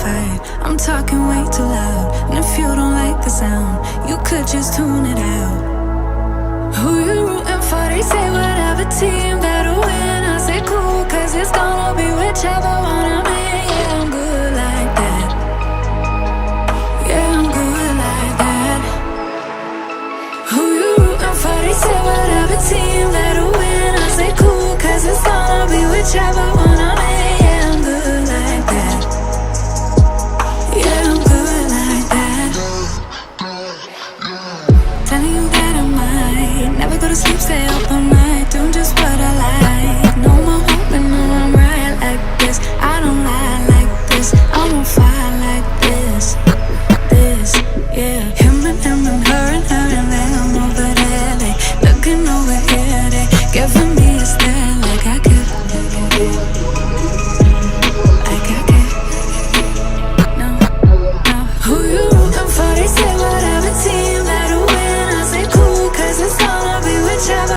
fight. I'm talking way too loud, and if you don't like the sound, you could just tune it out. Who you rooting for? They say whatever team that'll win. I say cool, cause it's gonna be whichever one I'm in. Yeah, I'm good like that. Yeah, I'm good like that. Who you rooting for? They say whatever team that'll win. I say cool, cause it's gonna be whichever one I'm in. Yeah, I'm good like that. Yeah, I'm good like that. Telling you that I might never go to sleep, stay up all night, doing just what I like. No more hoping, no, I'm right like this. I don't lie like this. I'm on fire like this. Yeah. Him and her and them over there. They looking over here. They giving me a stare like I could. Like I could. No. Who you rooting for? They say whatever team that'll win. I say cool, cause it's gonna be whichever.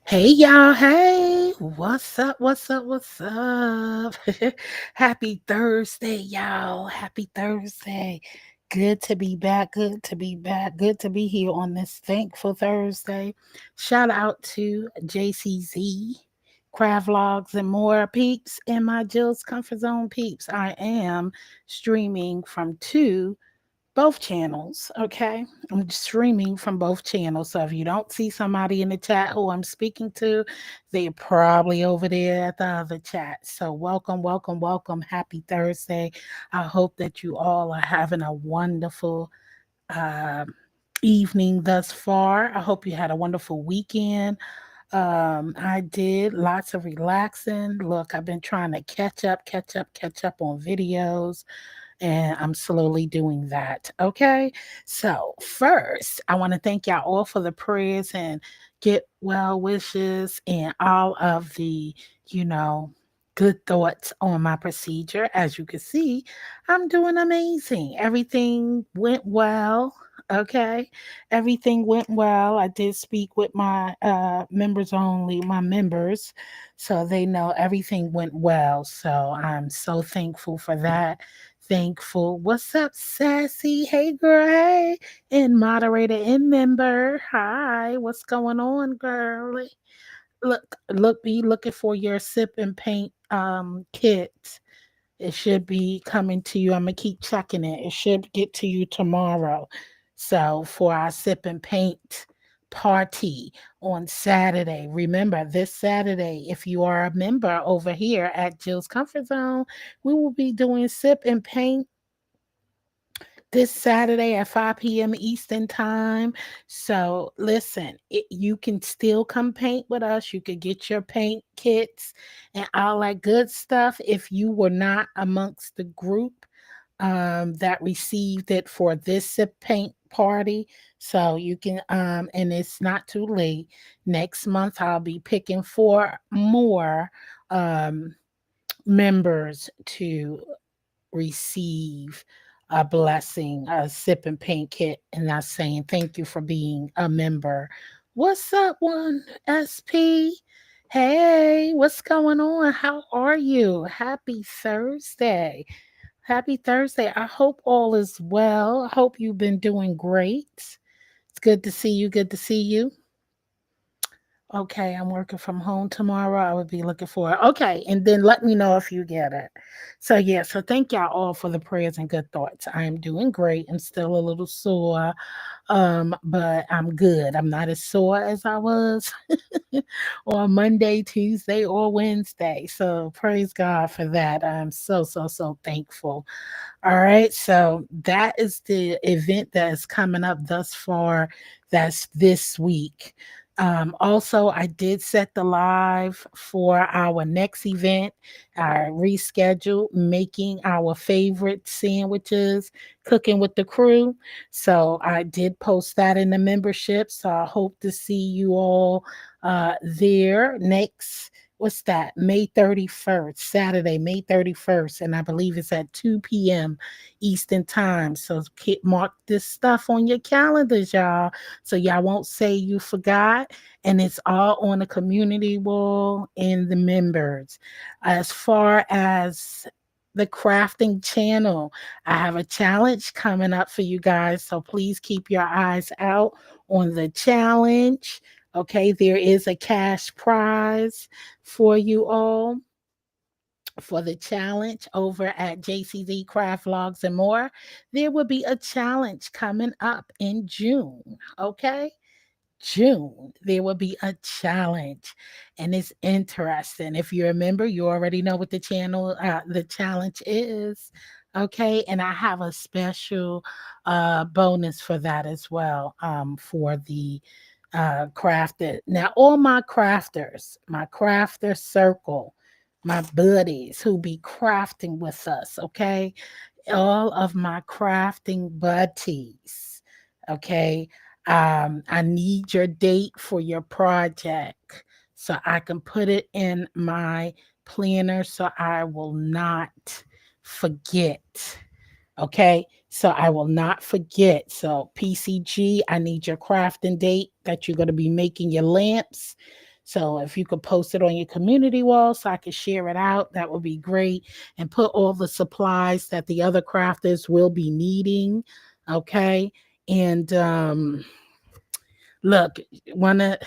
Hey y'all, hey, what's up? What's up? Happy Thursday, y'all. Happy Thursday. Good to be back. Good to be back. Good to be here on this thankful Thursday. Shout out to JCZ, Craft Vlogs, and more peeps and my Jill's Comfort Zone peeps. I am streaming from both channels. Okay, I'm streaming from both channels, so if you don't see somebody in the chat who I'm speaking to, they're probably over there at the other chat. So welcome, happy Thursday. I hope that you all are having a wonderful uh, evening thus far. I hope you had a wonderful weekend. I did lots of relaxing. Look, I've been trying to catch up on videos, and I'm slowly doing that. Okay. So, first, I want to thank y'all all for the prayers and get well wishes and all of the, you know, good thoughts on my procedure. As you can see, I'm doing amazing. Everything went well. Okay. Everything went well. I did speak with my members only, my members, so they know everything went well. So I'm so thankful for that. Thankful. What's up, Sassy? Hey, girl. Hey. And moderator and member. Hi. What's going on, girlie? Be looking for your sip and paint kit. It should be coming to you. I'm gonna keep checking it. It should get to you tomorrow. So for our sip and paint party on Saturday, remember this Saturday, if you are a member over here at Jill's Comfort Zone, we will be doing sip and paint this Saturday at 5 p.m. Eastern Time. So, listen, you can still come paint with us. You could get your paint kits and all that good stuff if you were not amongst the group that received it for this sip paint party. So, you can, and it's not too late. Next month, I'll be picking 4 more um, members to receive a blessing, a sip and paint kit, and not saying thank you for being a member. What's up, one SP? Hey, what's going on? How are you? Happy Thursday. Happy Thursday. I hope all is well. I hope you've been doing great. It's good to see you. Good to see you. Okay, I'm working from home tomorrow. I would be looking for it. Okay, and then let me know if you get it. So yeah, so thank y'all all for the prayers and good thoughts. I am doing great. I'm still a little sore, but I'm good. I'm not as sore as I was on Monday, Tuesday, or Wednesday. So praise God for that. I'm so thankful. All right, so that is the event that is coming up thus far. That's this week. Also, I did set the live for our next event. I rescheduled making our favorite sandwiches, cooking with the crew. So I did post that in the membership. So I hope to see you all there next what's that? May 31st, Saturday, May 31st. And I believe it's at 2 p.m. Eastern Time. So mark this stuff on your calendars, y'all. So y'all won't say you forgot. And it's all on the community wall and the members. As far as the crafting channel, I have a challenge coming up for you guys. So please keep your eyes out on the challenge. Okay, there is a cash prize for you all for the challenge over at JCZ Craft Logs and More. There will be a challenge coming up in June. Okay, June, there will be a challenge, and it's interesting. If you remember, you already know what the challenge is. Okay, and I have a special bonus for that as well. For the crafted. Now, all my crafters, my crafter circle, my buddies who be crafting with us. Okay, all of my crafting buddies. Okay, I need your date for your project so I can put it in my planner so I will not forget. Okay, so I will not forget. So, PCG, I need your crafting date that you're going to be making your lamps. So, if you could post it on your community wall so I can share it out, that would be great. And put all the supplies that the other crafters will be needing. Okay, and look, one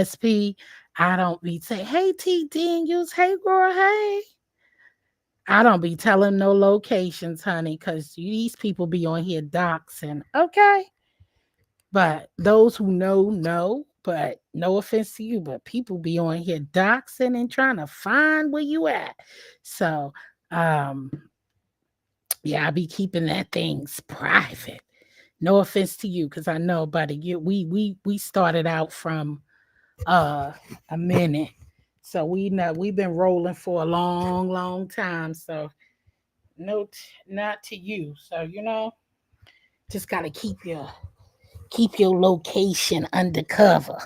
SP, I don't be saying, hey T Daniels, hey girl, hey. I don't be telling no locations, honey, because these people be on here doxing. Okay. But those who know, but no offense to you, but people be on here doxing and trying to find where you at. So um yeah, I be keeping that things private. No offense to you, because I know, buddy, we started out from uh a minute. So we know we've been rolling for a long time. So no, not to you. So just gotta keep your location undercover,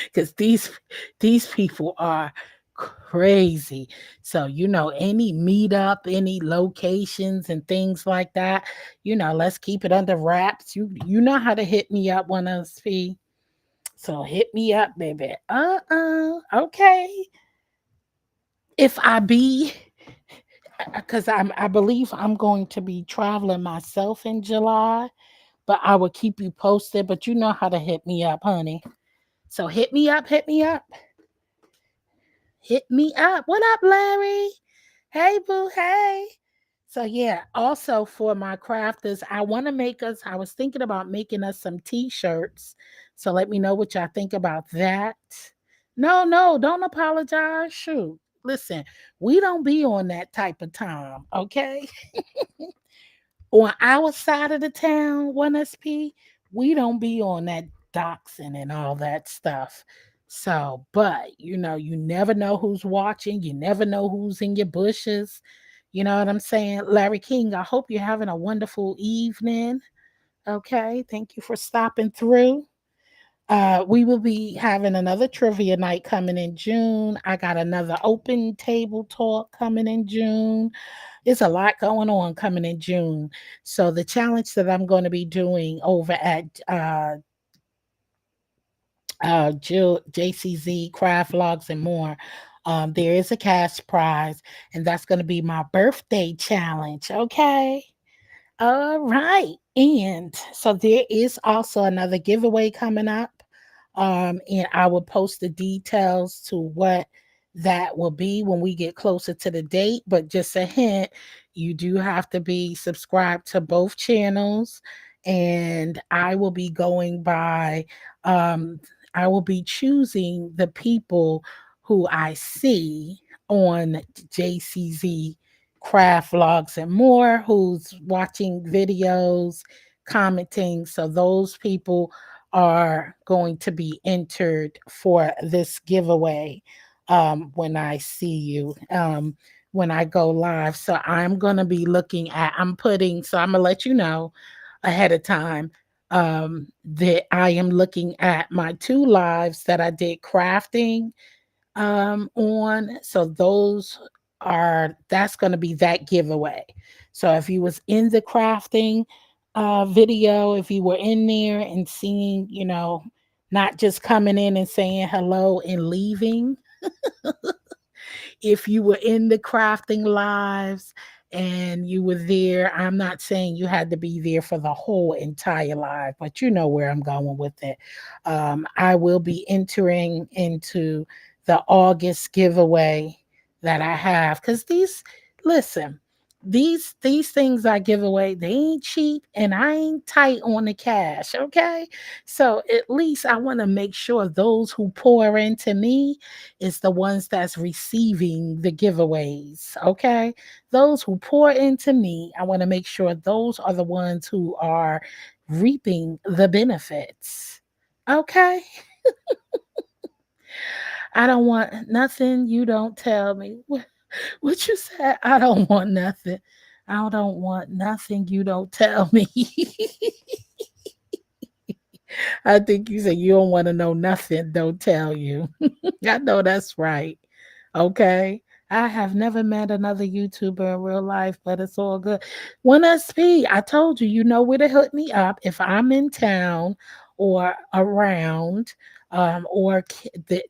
because these people are crazy. So any meetup, any locations and things like that. Let's keep it under wraps. You know how to hit me up when I speak. So hit me up, baby. Okay. If I be because I believe I'm going to be traveling myself in July, but I will keep you posted. But you know how to hit me up, honey. So hit me up, hit me up, hit me up. What up, Larry? Hey, boo, hey. So yeah, also for my crafters, I was thinking about making us some t-shirts. So let me know what y'all think about that. No, don't apologize. Shoot. Listen, we don't be on that type of time, okay? On our side of the town, 1SP, we don't be on that doxing and all that stuff. So, but you never know who's watching, you never know who's in your bushes. You know what I'm saying? Larry King, I hope you're having a wonderful evening. Okay, thank you for stopping through. We will be having another trivia night coming in June. I got another open table talk coming in June. There's a lot going on coming in June. So the challenge that I'm going to be doing over at Jill JCZ Craft Logs and More, there is a cash prize, and that's going to be my birthday challenge. Okay. All right. And so there is also another giveaway coming up. And I will post the details to what that will be when we get closer to the date. But just a hint, you do have to be subscribed to both channels. And um, I will be choosing the people who I see on JCZ Craft Logs and More, who's watching videos, commenting. So those people are going to be entered for this giveaway when I see you, when I go live. So I'm going to be I'm going to let you know ahead of time. That I am looking at my two lives that I did crafting on. So those are that's going to be that giveaway. So if you was in the crafting video, if you were in there and seeing, not just coming in and saying hello and leaving, if you were in the crafting lives and you were there, I'm not saying you had to be there for the whole entire live, but you know where I'm going with it. I will be entering into the August giveaway that I have because listen, these things I give away, they ain't cheap and I ain't tight on the cash, okay? So at least I want to make sure those who pour into me is the ones that's receiving the giveaways. Okay. Those who pour into me, I want to make sure those are the ones who are reaping the benefits. Okay. I don't want nothing you don't tell me. What you said? I don't want nothing. I don't want nothing you don't tell me. I think you said you don't want to know nothing, don't tell you. I know that's right. Okay. I have never met another YouTuber in real life, but it's all good. 1SP, I told you, you know where to hit me up if I'm in town or around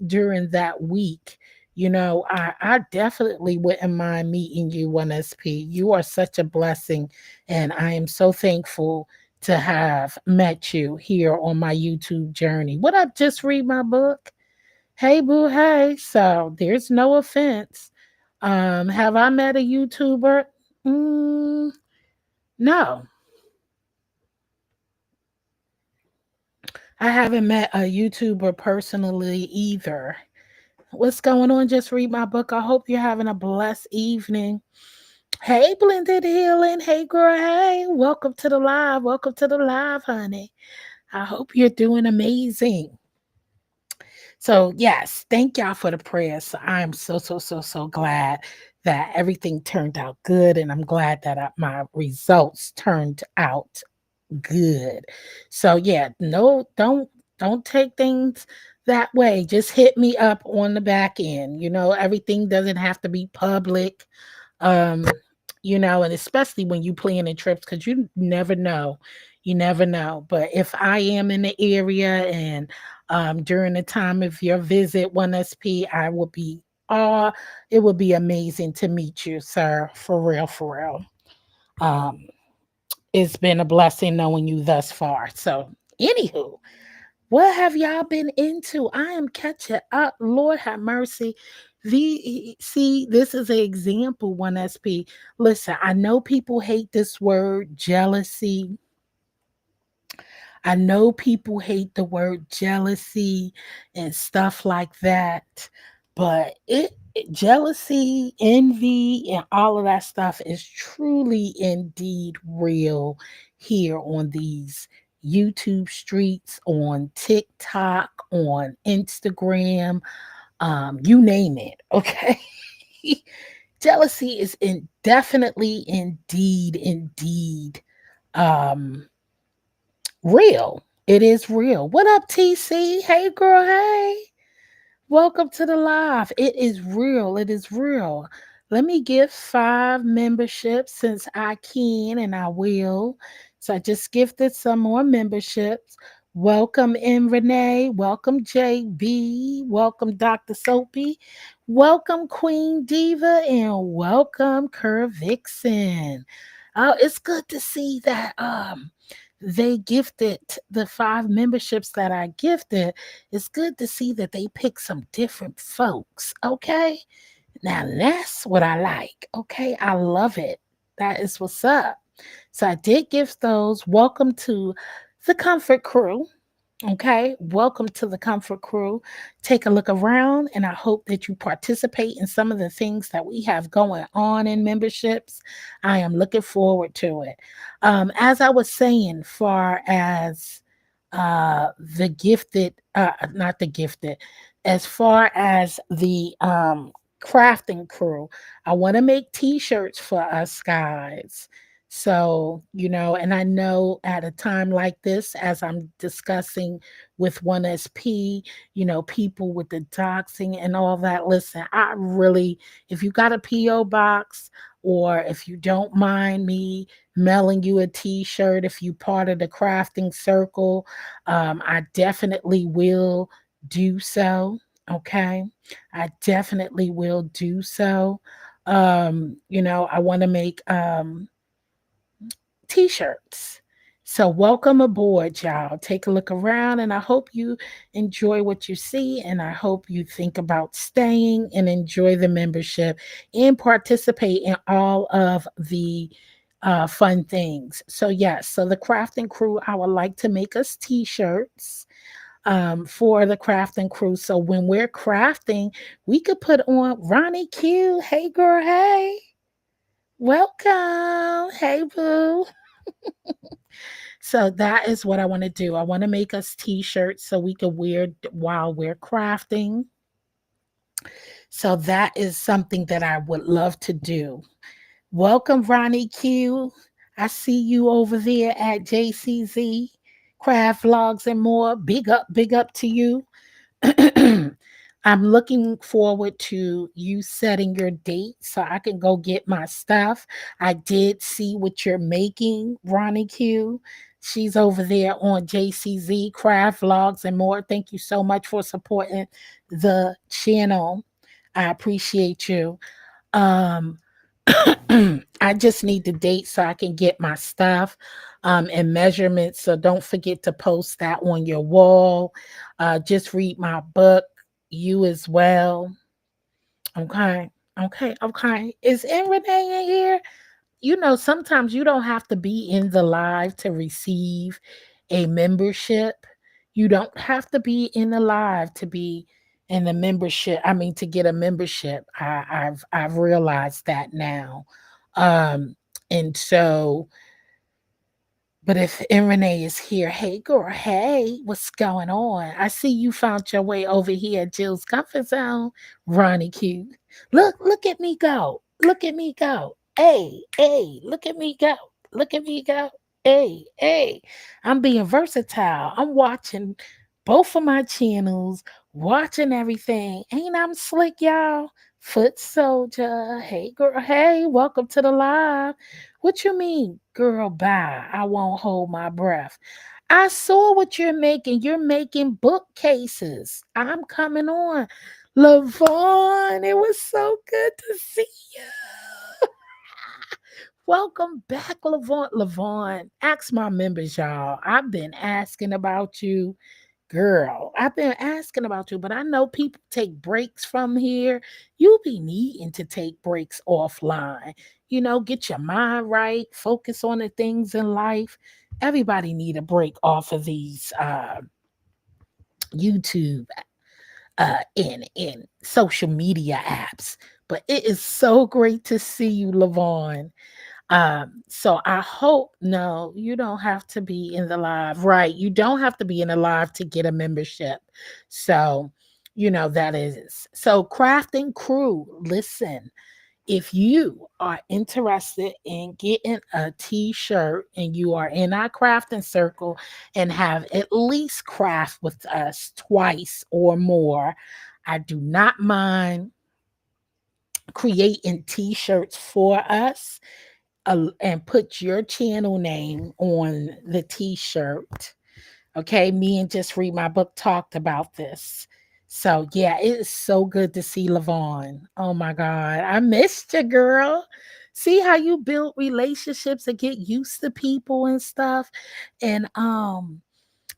during that week. I definitely wouldn't mind meeting you, 1SP. You are such a blessing, and I am so thankful to have met you here on my YouTube journey. What up? Just read my book. Hey, boo, hey. So there's no offense. Have I met a YouTuber? Mm, no, I haven't met a YouTuber personally either. What's going on? Just read my book. I hope you're having a blessed evening. Hey, Blended Healing. Hey, girl. Hey, welcome to the live. Welcome to the live, honey. I hope you're doing amazing. So, yes, thank y'all for the prayers. I'm so glad that everything turned out good. And I'm glad that my results turned out good. So, yeah, no, don't take things that way. Just hit me up on the back end. Everything doesn't have to be public. Um, and especially when you planning trips, because you never know. But if I am in the area and during the time of your visit, 1SP, I will be it would be amazing to meet you, sir. For real, for real. Um, it's been a blessing knowing you thus far. So, anywho, what have y'all been into? I am catching up. Lord have mercy. See, this is an example, 1SP. Listen, I know people hate this word jealousy. I know people hate the word jealousy and stuff like that, but jealousy, envy, and all of that stuff is truly indeed real here on these YouTube streets, on TikTok, on Instagram, you name it. Okay. Jealousy is definitely indeed um real. It is real. What up, TC? Hey, girl. Hey. Welcome to the live. It is real. It is real. Let me give 5 memberships since I can and I will. So I just gifted some more memberships. Welcome in Renee. Welcome JB. Welcome Dr. Soapy. Welcome Queen Diva and welcome Kerr Vixen. Oh, it's good to see that they gifted the 5 memberships that I gifted. It's good to see that they pick some different folks. Okay. Now that's what I like. Okay. I love it. That is what's up. So I did gift those. Welcome to the Comfort Crew. Okay, welcome to the Comfort Crew. Take a look around, and I hope that you participate in some of the things that we have going on in memberships. I am looking forward to it. As I was saying, far as the gifted, not the gifted, as far as the crafting crew, I want to make t shirts for us guys. So, and I know at a time like this, as I'm discussing with 1SP, people with the doxing and all that, listen, I really, if you got a P.O. box, or if you don't mind me mailing you a t-shirt, if you part of the crafting circle, I definitely will do so. Okay. I definitely will do so. I want to make t-shirts. So welcome aboard, y'all. Take a look around, and I hope you enjoy what you see, and I hope you think about staying and enjoy the membership and participate in all of the fun things. So yes, so the crafting crew, I would like to make us t-shirts for the crafting crew. So when we're crafting, we could put on Ronnie Q. Hey girl, hey. Welcome. Hey boo. So that is what I want to do. I want to make us t-shirts so we can wear while we're crafting. So that is something that I would love to do. Welcome, Ronnie Q. I see you over there at JCZ Craft Vlogs and more. Big up to you. I'm looking forward to you setting your date so I can go get my stuff. I did see what you're making, Ronnie Q. She's over there on JCZ Craft Vlogs and more. Thank you so much for supporting the channel. I appreciate you. Um, I just need the date so I can get my stuff and measurements. So don't forget to post that on your wall. Just read my book, you as well. Okay. Okay. Okay. Is Renee in here? Sometimes you don't have to be in the live to receive a membership. You don't have to be in the live to be in the membership. I mean, to get a membership. I've realized that now. Um, and so, but if Renee is here, hey girl, hey, what's going on? I see you found your way over here at Jill's comfort zone, Ronnie Q. Look at me go. Look at me go. Hey, look at me go. Look at me go. Hey. I'm being versatile. I'm watching both of my channels, watching everything. Ain't I'm slick, y'all? Foot soldier. Hey girl, hey, welcome to the live. What you mean, girl, bye? I won't hold my breath. I saw what you're making. You're making bookcases. I'm coming on. Lavon, it was so good to see you. Welcome back, Lavon. Lavon, ask my members, y'all. I've been asking about you. Girl, I've been asking about you, but I know people take breaks from here. You be needing to take breaks offline. Get your mind right, focus on the things in life. Everybody need a break off of these YouTube and social media apps. But it is so great to see you, Lavon. So I hope no, you don't have to be in the live. Right. You don't have to be in the live to get a membership. So, that is so crafting crew. Listen, if you are interested in getting a t-shirt and you are in our crafting circle and have at least craft with us twice or more, I do not mind creating t-shirts for us and put your channel name on the t-shirt. Okay, me and Just Read My Book talked about this. So yeah, it is so good to see Lavon. Oh my God, I missed you, girl. See how you build relationships and get used to people and stuff. And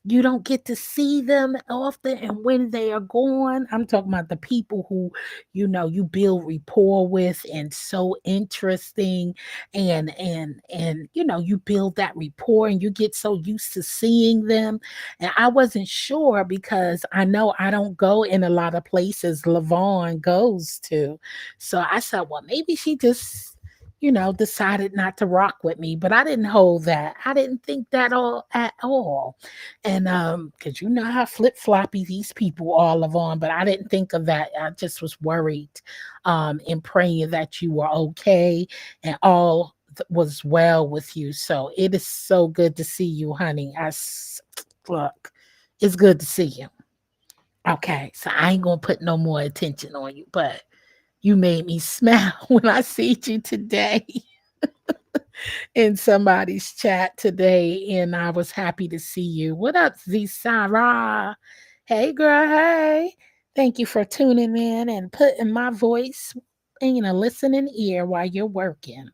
you don't get to see them often, and when they are gone, I'm talking about the people who you build rapport with and so interesting, and you build that rapport and you get so used to seeing them. And I wasn't sure because I know I don't go in a lot of places Lavon goes to, so I said, well, maybe she just decided not to rock with me, but I didn't hold that. I didn't think that all at all. And because you know how flip floppy these people all of on, but I didn't think of that. I just was worried and praying that you were okay and all was well with you. So it is so good to see you, honey. Look, it's good to see you. Okay, so I ain't gonna put no more attention on you, but you made me smile when I see you today in somebody's chat today, and I was happy to see you. What up, Z Sarah? Hey, girl. Hey, thank you for tuning in and putting my voice in a listening ear while you're working.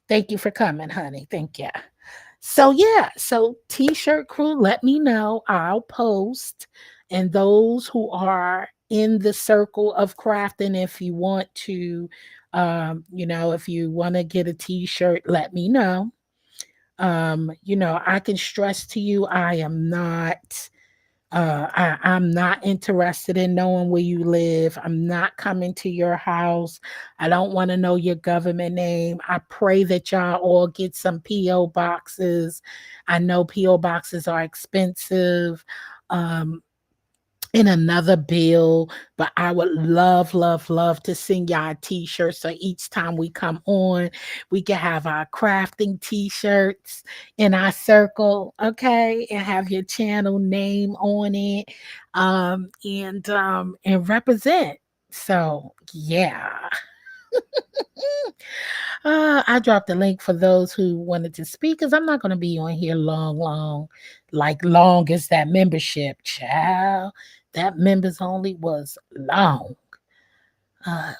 Thank you for coming, honey. Thank you. So yeah, so t-shirt crew, let me know. I'll post. And those who are in the circle of crafting, if you want to, if you want to get a t-shirt, let me know. I can stress to you, I'm not interested in knowing where you live. I'm not coming to your house. I don't want to know your government name. I pray that y'all all get some P.O. boxes. I know P.O. boxes are expensive. Um, in another bill, but I would love, love, love to send y'all a t-shirt. So each time we come on, we can have our crafting t-shirts in our circle, okay, and have your channel name on it, and represent. So yeah. I dropped the link for those who wanted to speak because I'm not going to be on here long, long, like long as that membership, child. That members only was long.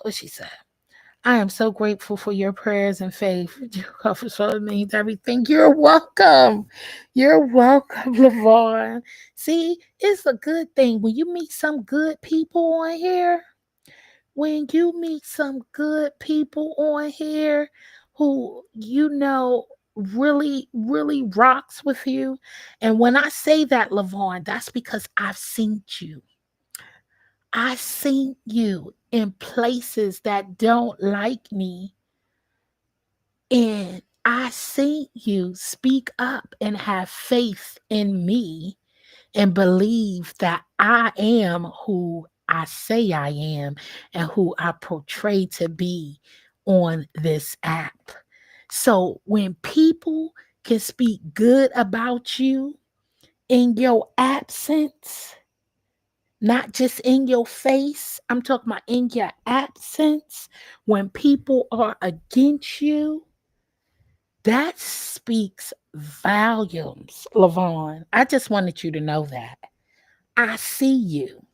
What she said. I am so grateful for your prayers and faith. It means everything. You're welcome. You're welcome, Lavon. See, it's a good thing when you meet some good people on here. When you meet some good people on here who really, really rocks with you. And when I say that, Lavon, that's because I've seen you. I seen you in places that don't like me. And I seen you speak up and have faith in me and believe that I am who I say I am and who I portray to be on this app. So when people can speak good about you in your absence, not just in your face, I'm talking about in your absence, when people are against you, that speaks volumes, Lavon. I just wanted you to know that. I see you.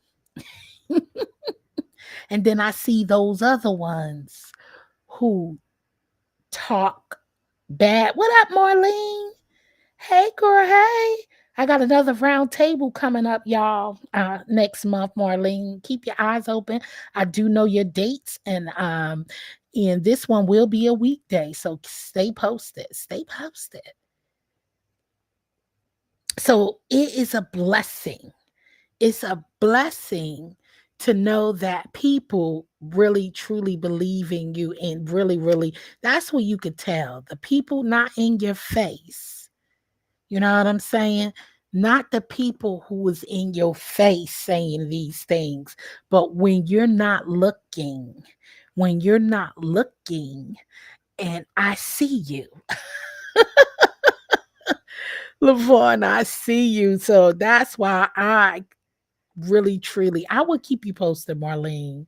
And then I see those other ones who talk bad. What up, Marlene? Hey, girl, hey. I got another round table coming up, y'all, next month, Marlene. Keep your eyes open. I do know your dates, and this one will be a weekday, so stay posted. Stay posted. So it is a blessing. It's a blessing to know that people really truly believe in you and really, really, that's what you could tell. The people not in your face. You know what I'm saying? Not the people who is in your face saying these things, but when you're not looking, and I see you. Lavon, I see you. So that's why I really, truly, I will keep you posted, Marlene.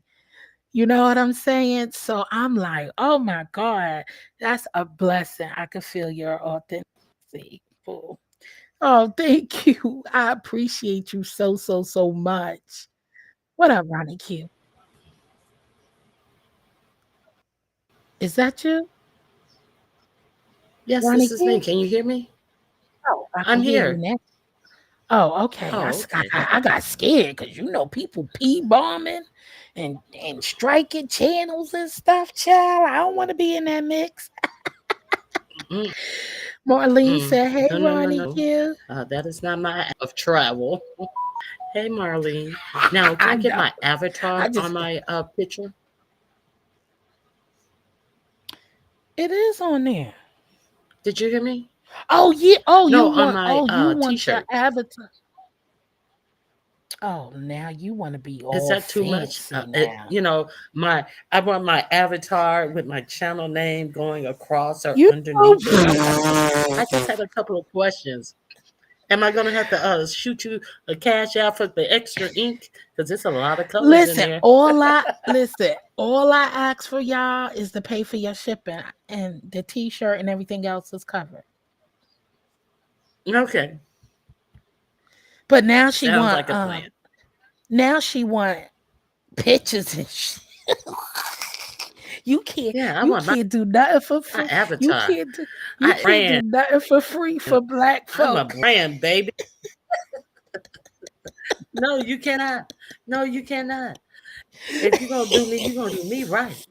You know what I'm saying? So I'm like, oh my God, that's a blessing. I can feel your authenticity. Oh, thank you. I appreciate you so, so, so much. What up, Ronnie Q? Is that you, Yes, Ronnie this is me. Q? Can you hear me? Oh, I can I'm hear you here. now. Oh, okay. Oh, okay. I got scared because people pee bombing and striking channels and stuff, child. I don't want to be in that mix. Mm, Marlene mm. said, "Hey, No, no, no, Ronnie no. Q." That is not my of travel. Hey, Marlene. Now, can I I get know. my I avatar on just my picture? it is on there. Did you hear me? Oh yeah. No, on my Oh, you want your t-shirt. avatar. Oh, now you want to be Is all that too much? fancy now. My I want my avatar with my channel name going across or You underneath it. I just had a couple of questions. Am I gonna have to shoot you a cash out for the extra ink? Because there's a lot of colors in listen, there. all I ask for y'all is to pay for your shipping and the t-shirt and everything else is covered. Okay, But sounds like a plan. now she want pictures and shit. You can't Yeah, I you want can't do nothing for my free. You avatar. can't do you I can't do brand. nothing for free for black I'm a folk. brand, baby. No, you cannot. No, you cannot. If you're gonna do me, you're gonna do me right.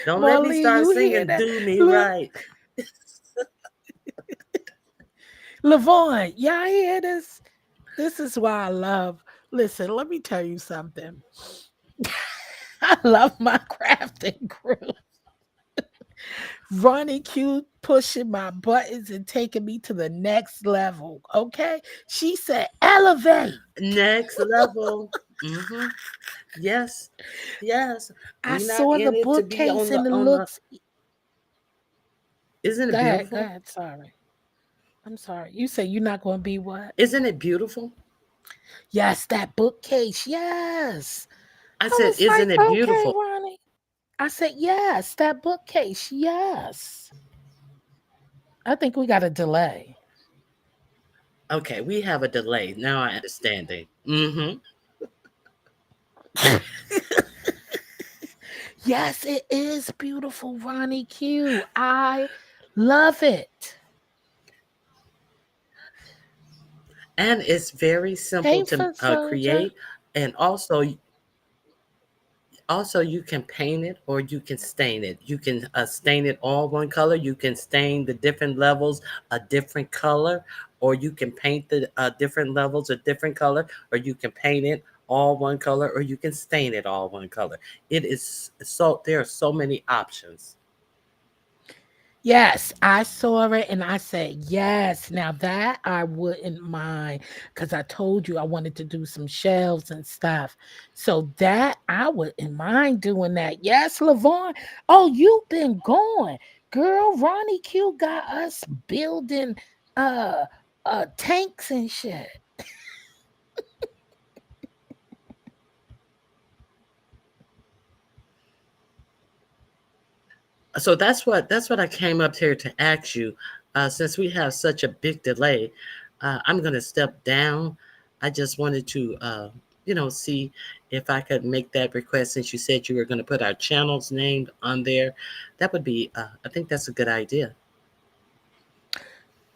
Don't let me Marlene, start you hear singing that? "Do Me Look, Right." Lavon, y'all hear this? This is why I love. Listen, let me tell you something. I love my crafting crew. Ronnie Q pushing my buttons and taking me to the next level. Okay. She said, elevate. Next level. Hmm. Yes, yes. I We're not saw the in it to be bookcase on and the it on the. looks. Isn't it Go ahead. Go beautiful? ahead. Sorry. I'm sorry. You say you're not going to be what? Isn't it beautiful? Yes, that bookcase. Yes. I I said, was like, isn't it okay, beautiful? Ronnie. I said, yes, that bookcase. Yes. I think we got a delay. Okay, we have a delay. Now I understand it. Mm-hmm. Yes, it is beautiful, Ronnie Q. I love it. And it's very simple Hey, to Foot Soldier. create, and also you can paint it or you can stain it. You can stain it all one color. You can stain the different levels a different color, or you can paint the different levels a different color, or you can paint it all one color, or you can stain it all one color. It is so there are so many options. Yes, I saw it and I said, yes, now that I wouldn't mind because I told you I wanted to do some shelves and stuff. So that I wouldn't mind doing that. Yes, Lavon. Oh, you've been going. Girl, Ronnie Q got us building uh tanks and shit. So that's what I came up here to ask you. Since we have such a big delay, I'm going to step down. I just wanted to, see if I could make that request. Since you said you were going to put our channels named on there, that would be. I think that's a good idea.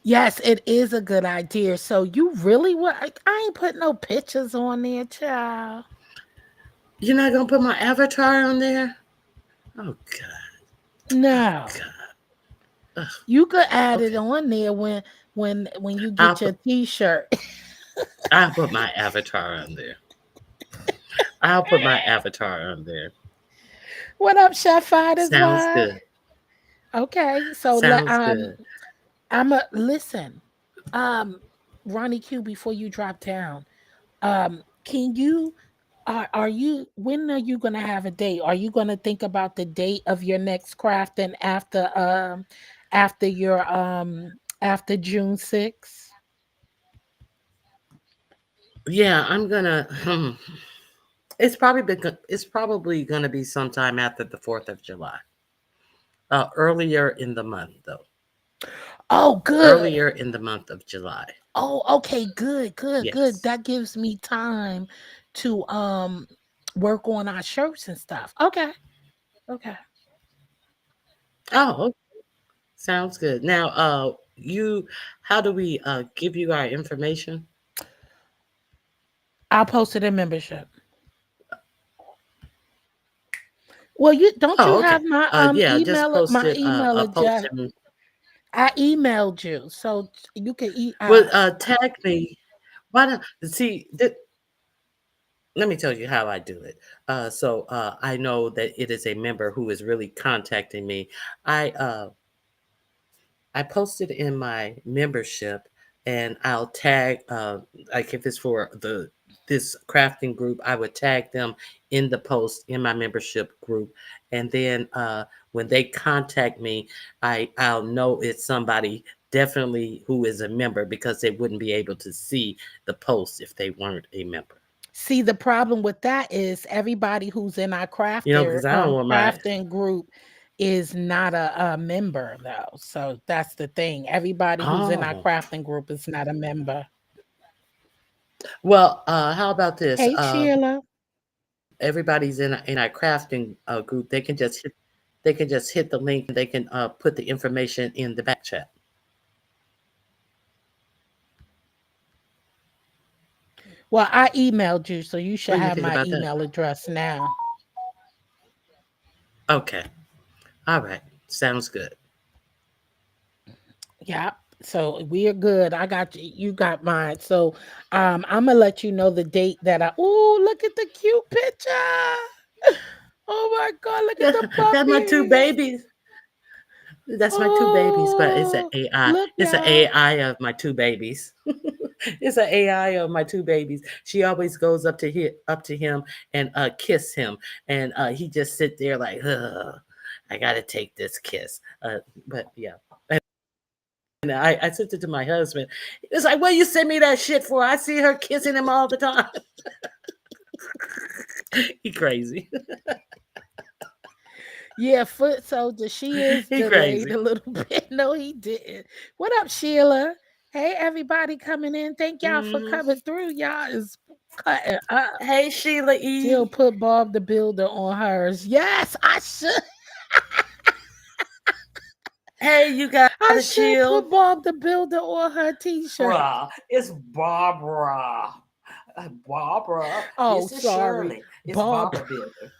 Yes, it is a good idea. So you really want I ain't put no pictures on there, child. You're not going to put my avatar on there? Oh God! Oh No. God! Ugh. You could add it Okay, on there when you I'll get your put t-shirt. I'll put my avatar on there. I'll put my avatar on there. What up, Chef Fighters? Sounds What? good. Okay, so Sounds good. I'm a listen. Um, Ronnie Q, before you drop down, can you are you when are you gonna have a date? Are you gonna think about the date of your next craft and after your after June 6th? Yeah, I'm gonna. It's probably gonna be sometime after the 4th of July. Earlier in the month, though. Oh, good. Earlier in the month of July. Oh, okay, good, good, good. Yes. That gives me time to work on our shirts and stuff. Okay, okay. Oh, okay. Sounds good. Now, how do we give you our information? I'll post it in membership. Well, you don't you Oh, okay. have my Yeah, just email post my it. email Post address? it. I emailed you, so you can eat. Well, tag me. Why not? See, let me tell you how I do it. So I know that it is a member who is really contacting me. I uh, I posted in my membership and I'll tag like if it's for this crafting group, I would tag them in the post in my membership group, and then when they contact me, I'll know it's somebody definitely who is a member because they wouldn't be able to see the post if they weren't a member. See, the problem with that is everybody who's in our Because I don't want my crafting group is not a member though. So that's the thing. Everybody who's in our oh crafting group is not a member. well, how about this? Hey Sheila. Everybody's in our crafting group. They can just hit the link. They can put the information in the back chat. Well, I emailed you, so you What should do you have think my about that? email address now. Okay. All right. Sounds good. Yeah. So we are good. I got you. You got mine. So I'm gonna let you know the date that I oh look at the cute picture. Oh my god, look at the That's my two puppies. babies. That's my two babies, but it's an Oh AI. look It's an y'all. AI of my two babies. It's an AI of my two babies. She always goes up to him and kiss him, and he just sit there like, ugh, I gotta take this kiss. But yeah. And I sent it to my husband. It's like, what you send me that shit for? I see her kissing him all the time. He crazy. Yeah, foot soldier. She is He delayed crazy. a little bit. No, he didn't. What up, Sheila? Hey, everybody coming in. Thank y'all for Hmm. coming through. Y'all is cutting up. Hey, Sheila Jill E. put Bob the Builder on hers. Yes, I should. Hey, you got I to should chill. put Bob the Builder on her t-shirt. It's Barbara. Barbara. Oh, This is sorry. Shirley. It's Bob. Barbara Builder.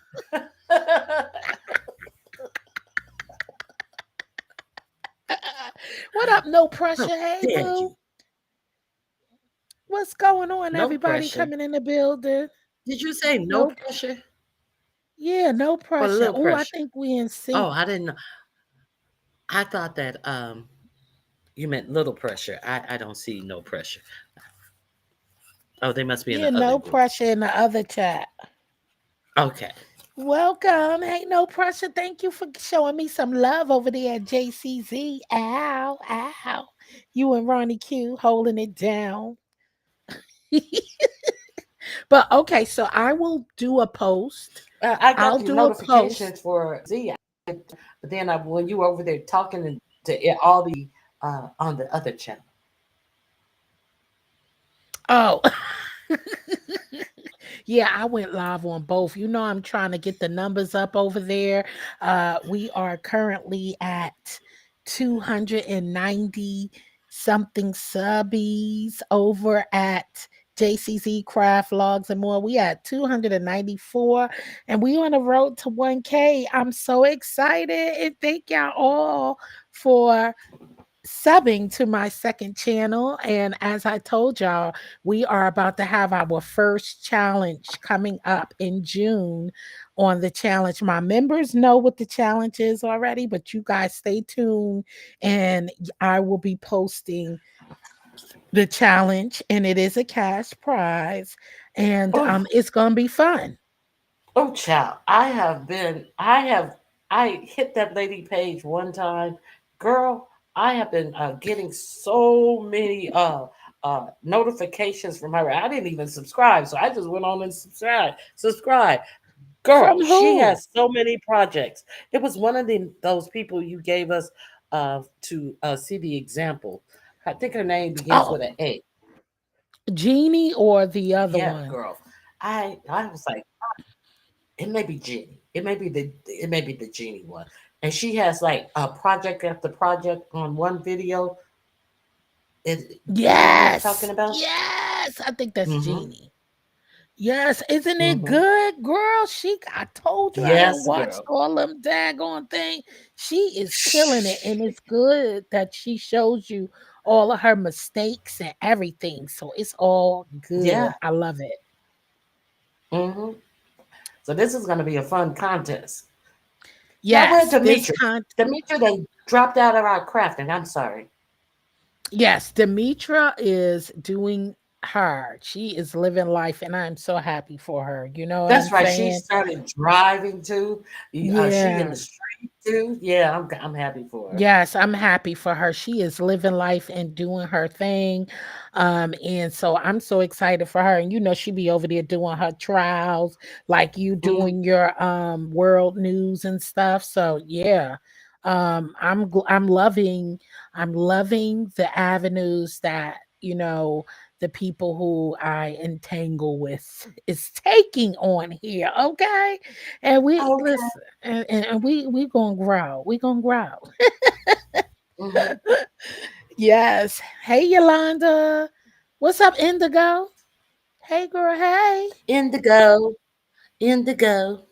What up? No How pressure. Hey, dare boo. you? What's going on? No Everybody pressure. coming in the building. Did you say no No, pressure yeah, no or a pressure. little Oh, I pressure? think we in Oh, sync. I didn't know. I thought that you meant little pressure. I don't see no pressure. Oh, they must be in Yeah, the other no group. pressure in the other chat. Okay. Welcome. Ain't no pressure. Thank you for showing me some love over there at JCZ. Ow, ow. You and Ronnie Q holding it down. But okay, so I will do a post. I got I'll the do a post. notifications for Z, but then when you were over there talking to all the on the other channel. Oh, yeah, I went live on both. You know, I'm trying to get the numbers up over there. We are currently at 290 something subbies over at JCZ Craft Logs and more. We at 294 and we on the road to 1K. I'm so excited and thank y'all all for subbing to my second channel. And as I told y'all, we are about to have our first challenge coming up in June on the challenge. My members know what the challenge is already, but you guys stay tuned and I will be posting the challenge and it is a cash prize and Oh, it's going to be fun. oh, child! I hit that lady page one time, girl. I have been getting so many notifications from her. I didn't even subscribe, so I just went on and subscribe. Girl, From she who? has so many projects. It was one of those people you gave us to see the example. I think her name begins Oh, with an A. Jeannie or the other Yeah, one? girl. I was like, it may be Genie. It may be the Genie one. And she has like a project after project on one video. You know who I'm talking Yes. about? Yes. I think that's Mm-hmm. Jeannie. Yes, isn't it Mm-hmm. good, girl? I told you I done Yes, watched girl. all them daggone thing. She is killing it, Shh. and it's good that she shows you all of her mistakes and everything. So it's all good. Yeah. I love it. Mm-hmm. So this is gonna be a fun contest. Now where's Yes, this Demetra? con Demetra, they dropped out of our crafting. I'm sorry. Yes, Demetra is doing her. She is living life, and I'm so happy for her. You know what I'm That's right. She saying? started driving too. She in Yeah. the street too. Yeah, I'm happy for her. Yes, I'm happy for her. She is living life and doing her thing. And so I'm so excited for her. And you know, she be over there doing her trials, like you Mhm. doing your world news and stuff. So yeah. I'm loving the avenues that, you know, the people who I entangle with is taking on here. Okay. And we Okay. listen and we gonna grow. We gonna grow. Hmm. Yes. Hey, Yolanda. What's up, Indigo? Hey, girl. Hey. Indigo, indigo.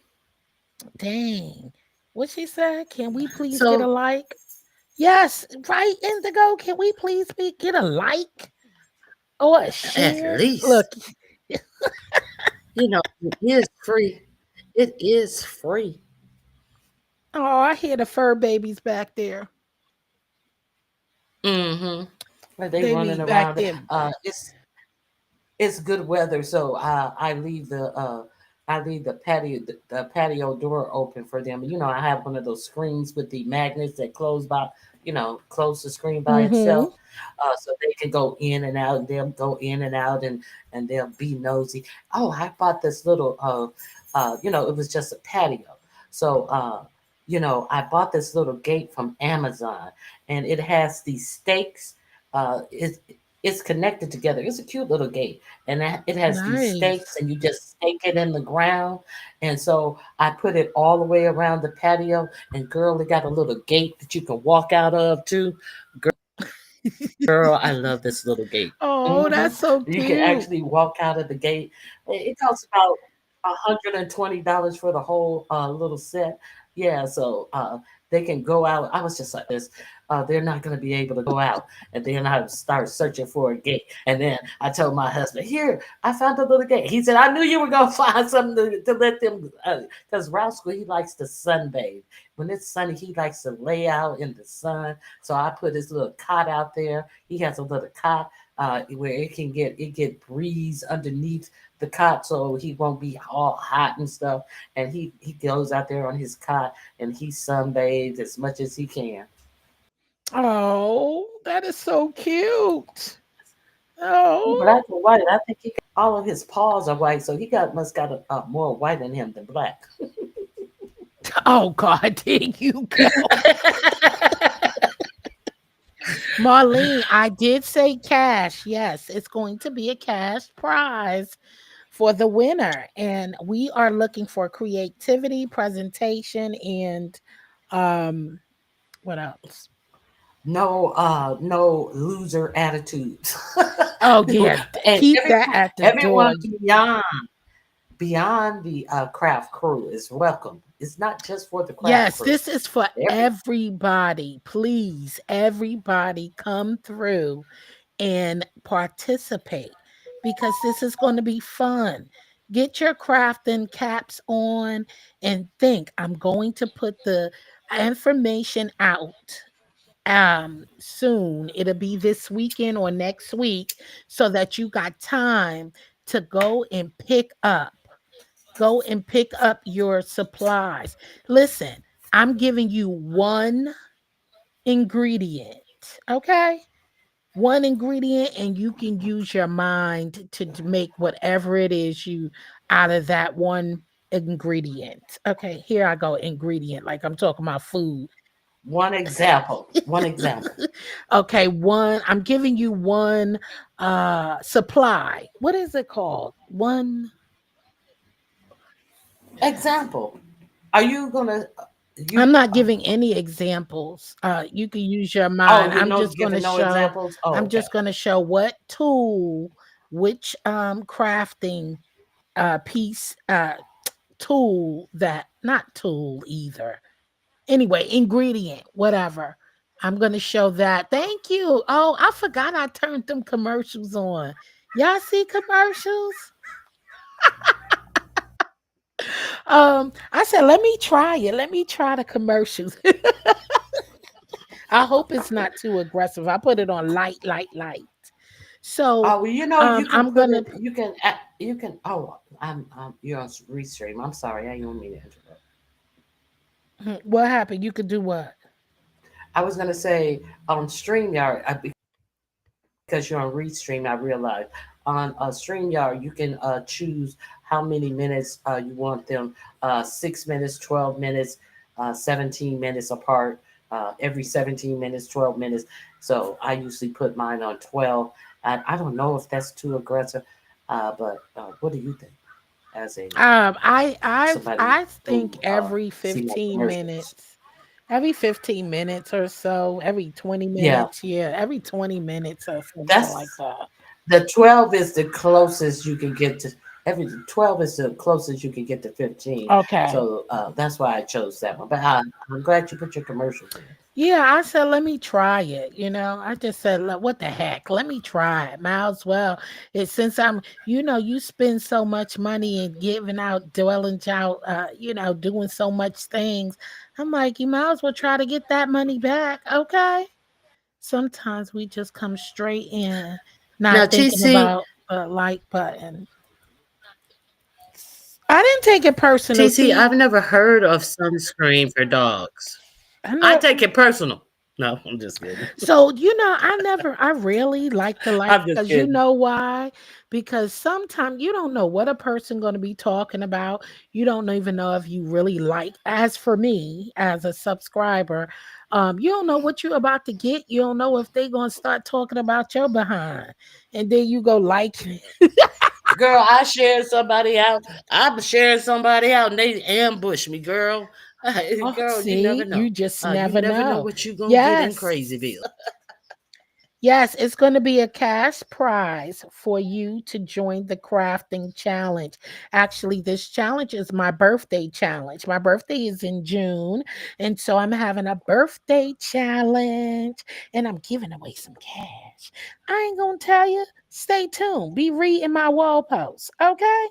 Dang. What she said? Can we please get a So like? Yes, right, Indigo. Can we please get a like or a at share? Look. least, it is free. It is free. Oh, I hear the fur babies back there. Mm-hmm. Where they They be running back around. there. It's good weather, so I leave the patio door open for them. I have one of those screens with the magnets that close the screen by Mm-hmm. itself, so they can go in and out. And they'll go in and out, and they'll be nosy. Oh, I bought this little it was just a patio, so I bought this little gate from Amazon, and it has these stakes. It's connected together. It's a cute little gate, and it has these stakes, Nice. and you just stake it in the ground. And so I put it all the way around the patio. And girl, it got a little gate that you can walk out of too. Girl, I love this little gate. Oh, Hmm. that's so You can cute. actually walk out of the gate. It costs about $120 for the whole little set. Yeah, so they can go out. I was just like this. They're not going to be able to go out, and then I start searching for a gate. And then I told my husband, "Here, I found a little gate." He said, "I knew you were going to find something to let them." Because Roscoe, he likes to sunbathe. When it's sunny, he likes to lay out in the sun. So I put his little cot out there. He has a little cot where it get breeze underneath the cot, so he won't be all hot and stuff. And he goes out there on his cot and he sunbathes as much as he can. Oh, that is so cute. Black Oh. and white. I think all of his paws are white, so he must got more white in him than black. Oh God, there you go. Marlene, I did say cash. Yes, it's going to be a cash prize for the winner. And we are looking for creativity, presentation, and um what else? No loser attitudes. Oh yeah, And keep that at the door. everyone beyond the craft crew is welcome. It's not just for the craft Yes, crew. this is for Every everybody. Please, everybody come through and participate because this is going to be fun. Get your crafting caps on and think I'm going to put the information out soon. It'll be this weekend or next week so that you got time to go and pick up your supplies. Listen, I'm giving you one ingredient, okay? One ingredient, and you can use your mind to make whatever it is you out of that one ingredient. Okay, here I go. Ingredient, like I'm talking about food. one example, one example, Okay, one. I'm giving you one supply. What is it called? One. example. Are you gonna I'm you? not giving any examples. You can use your Oh, mind. you know, giving no examples. Oh, I'm okay. just going to show what tool, which crafting piece tool that not tool either. Anyway, ingredient, whatever. I'm going to show that. Thank you. Oh, I forgot I turned them commercials on. Y'all see commercials? I said, let me try it. Let me try the commercials. I hope it's not too aggressive. I put it on light, light, light. So Oh, well, you can I'm put gonna it. You can. Oh, you're on Restream. I'm sorry, I didn't mean to interrupt. what happened? You could do what? I was gonna say on StreamYard because you're on Restream. I realized on StreamYard you can choose how many minutes you want them. 6 minutes, 12 minutes, 17 minutes apart. Every 17 minutes, 12 minutes. So I usually put mine on 12. I don't know if that's too aggressive, but what do you think as a somebody I think who every see my 15 commercials? minutes. Every 15 minutes or so, every 20 Yeah, minutes, yeah, every 20 minutes or something like that's that. the 12 is the closest you can get to. Every 12 is the closest you can get to 15. Okay. So that's why I chose that one. But I'm glad you put your commercials in. Yeah, I said, let me try it. I just said, what the heck? Let me try it. Might as well. It's since you spend so much money and giving out, dwelling out, doing so much things. I'm like, you might as well try to get that money back. Okay. Sometimes we just come straight in, Now, not thinking TC, about the like button. I didn't take it personal. TC, See, I've never heard of sunscreen for dogs. I I know. take it personal. No, I'm just kidding. So, I really like the light I'm just because you kidding. know why? Because sometimes you don't know what a person going to be talking about. You don't even know if you really like. As for me, as a subscriber, you don't know what you're about to get. You don't know if they're going to start talking about your behind, and then you go like, Girl, I shared somebody out. I'm sharing somebody out and they ambush me, girl. oh, Girl, you never see, know. you just You never never know know. what you're going to get in Yes. Crazyville. Yes, it's going to be a cash prize for you to join the crafting challenge. Actually, this challenge is my birthday challenge. My birthday is in June, and so I'm having a birthday challenge and I'm giving away some cash. I ain't going to tell you. Stay tuned. Be reading my wall posts, okay?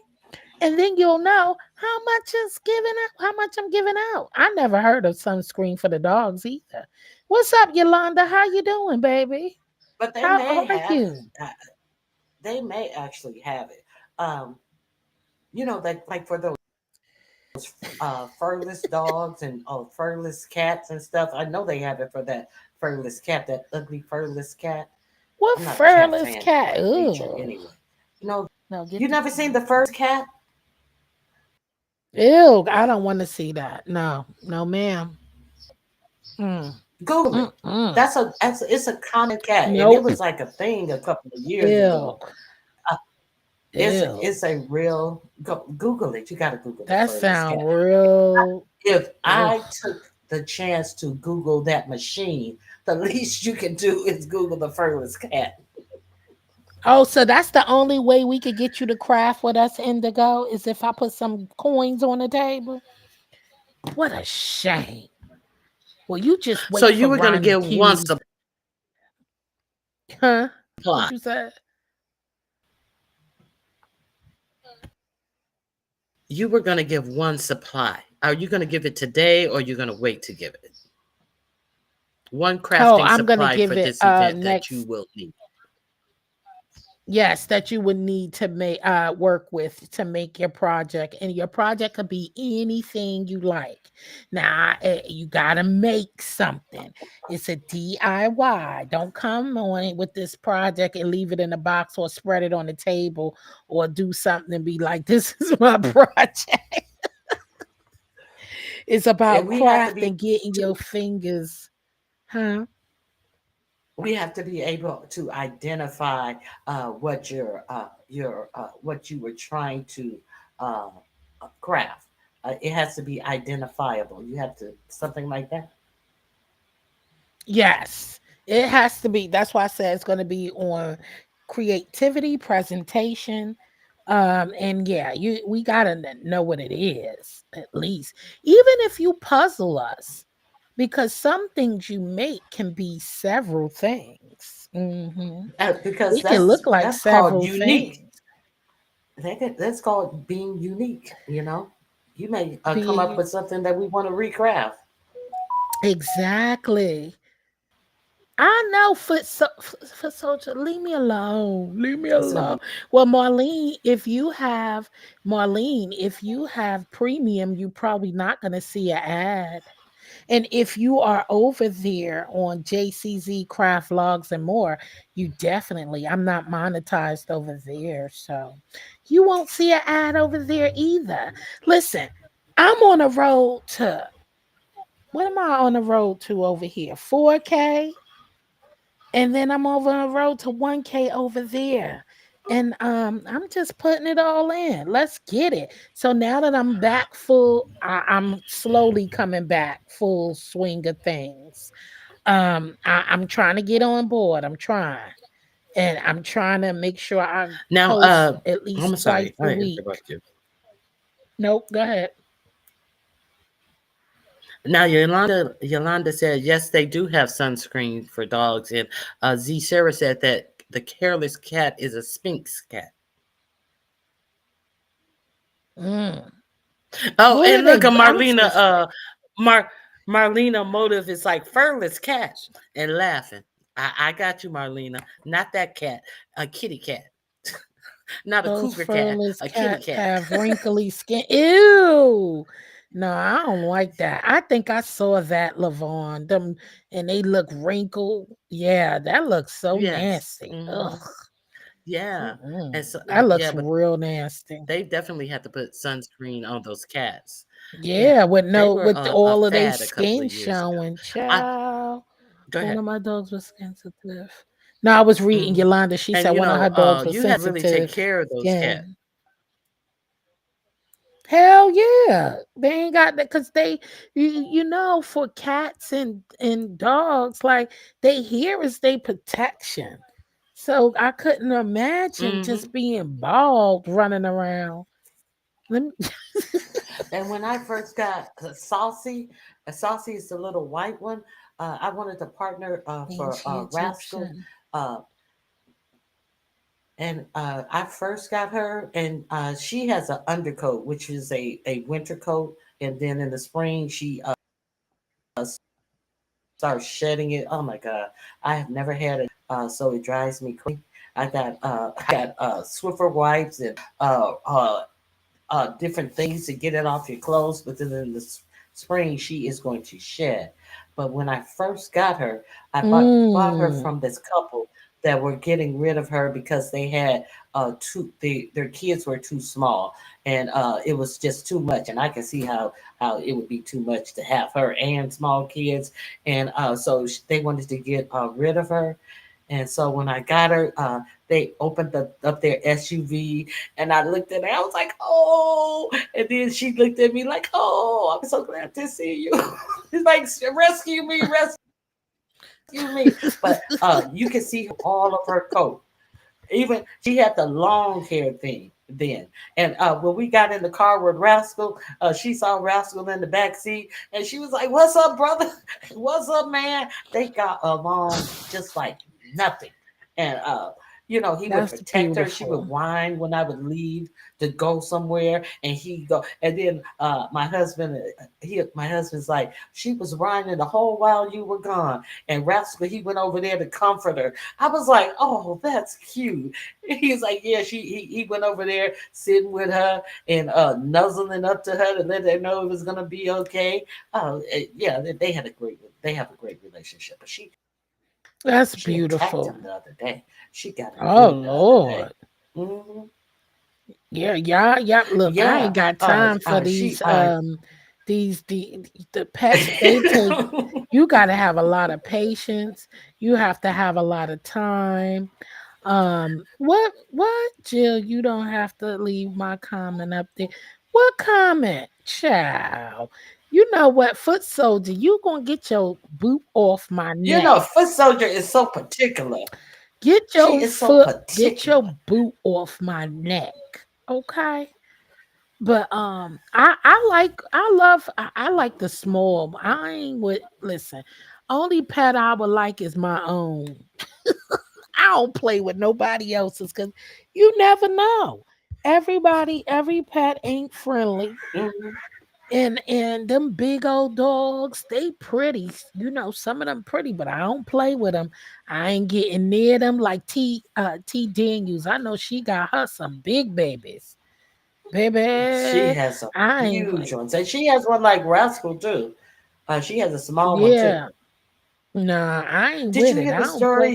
And then you'll know how much I'm giving out. I never heard of sunscreen for the dogs either. What's up, Yolanda? How you doing, baby? But they How may are have, you? uh, they may actually have it. Um, like for those furless dogs and furless cats and stuff. I know they have it for that furless cat, that ugly furless cat. What I'm not a cat furless fan cat? by nature Ew. anyway. You know, No, get you the never seen the furless cat? ew. I don't want to see that. No, no, ma'am. Mm, Google it. mm. It's a common cat, and it Nope. was like a thing a couple of years Ew. ago. Uh, Ew. it's a real Google it. You got to Google the That furless sound cat. real. If Ugh. I took the chance to Google that machine, the least you can do is Google the furless cat. Oh, so that's the only way we could get you to craft with us, Indigo, is if I put some coins on the table. What a shame. Well, you just So wait you for were gonna Ronnie give one Q's. Huh? supply. What you said? You were gonna give one supply. Are you gonna give it today, or are you gonna wait to give it? One Oh, crafting I'm gonna supply give for it this event that you next. will need. Yes, that you would need to make work with to make your project, and your project could be anything you like. Now, you gotta make something. It's a DIY. Don't come on it with this project and leave it in a box or spread it on the table or do something and be like, "This is my project." It's And about we have to be crafting, getting to your fingers, huh? we have to be able to identify what what you were trying to uh, craft. It has to be identifiable. You have to something like that. Yes, it has to be. That's why I said it's going to be on creativity, presentation, and yeah, we gotta know what it is at least. Even if you puzzle us, because some things you make can be several things. Because It can look like that's called several unique. things. That's called being unique. You may come up Being with something that we want to recraft. exactly. I know foot soldier. Leave me alone. Leave me alone. So Well, Marlene, if you have premium, you probably not gonna see an ad. And if you are over there on JCZ Craft Logs and more, you definitely, I'm not monetized over there. So you won't see an ad over there either. Listen, I'm on a road to, what am I on the road to over here? 4K? And then I'm over on the road to 1K over there. And I'm just putting it all in. Let's get it. So now that I'm back full, I'm slowly coming back full swing of things. I'm trying to get on board. I'm trying. And I'm trying to make sure I now, post at least I'm twice sorry, a I week. interrupt you. Nope, go ahead. Now, Yolanda said yes, they do have sunscreen for dogs, and Z Sarah said that the careless cat is a Sphinx cat. Mm. Oh, What are and they? look at I'm Marlena. supposed to. Marlena motive is like furless cat and laughing. I got you, Marlena. Not that cat, a kitty cat, not a Those cougar cat, furless a kitty cats cat. have wrinkly skin. Ew. No, I don't like that. I think I saw that, Lavon. Them and they look wrinkled. Yeah, that looks so Yes. nasty. Ugh. Yeah. And Mm-mm. so, That yeah, looks but real nasty. they definitely had to put sunscreen on those cats. Yeah, Yeah, with they no were with a all of their fad a couple of skin years ago. showing. I Child. Go One ahead. of my dogs was sensitive. No, I was reading Hmm. Yolanda. She And said one of her dogs was you have to really take sensitive care of those cats. skin. Hell yeah. They ain't got that because you know, for cats and dogs, like they here is their protection. So I couldn't imagine Hmm. just being bald running around. Let me And when I first got Saucy is the little white one. I wanted to partner ain't for she Rascal. Egyptian? Uh, and I first got her, and she has an undercoat, which is a winter coat. And then in the spring, she starts shedding it. Oh my God. I have never had it, so it drives me crazy. I got Swiffer wipes and different things to get it off your clothes, but then in the spring she is going to shed. But when I first got her, bought her Mm. from this couple that were getting rid of her because they had their kids were too small, and it was just too much. And I can see how it would be too much to have her and small kids, and so they wanted to get rid of her. And so when I got her, they opened up their SUV, and I looked at her. I was like, "Oh!" And then she looked at me like, "Oh, I'm so glad to see you." It's like, "Rescue me, rescue me!" But you can see all of her coat. Even she had the long hair thing then. And when we got in the car with Rascal, she saw Rascal in the back seat, and she was like, "What's up, brother? What's up, man?" They got along just like nothing. And he would That's protect her. She would beautiful. whine when I would leave to go somewhere, and he'd go. And then my husband's like, "She was whining the whole while you were gone." And Rascal, he went over there to comfort her. I was like, "Oh, that's cute." He's like, "Yeah." He went over there sitting with her and nuzzling up to her to let her know it was gonna be okay. Oh, yeah, they have a great relationship. But That's she attacked beautiful. him the other day. She got him Oh good the other day. Lord. Hmm. Yeah, yeah, yeah. Look, I Yeah. ain't got time for She. these the pets. They take you got to have a lot of patience. You have to have a lot of time. What, Jill? You don't have to leave my comment up there. What comment, child? You know what, foot soldier? You gonna get your boot off my neck. Foot soldier is so particular. She is so Get your particular. boot off my neck. Okay. But I like the small. I ain't with listen. Only pet I would like is my own. I don't play with nobody else's because you never know. Every pet ain't friendly. Hmm. And them big old dogs, they pretty. You know, some of them pretty, but I don't play with them. I ain't getting near them like T Daniels. I know she got her some big babies. She Baby, has some I ain't huge like, ones, and she has one like Rascal too. She has a small one too. yeah. Nah, I ain't Did with you it. hear I the don't play. story?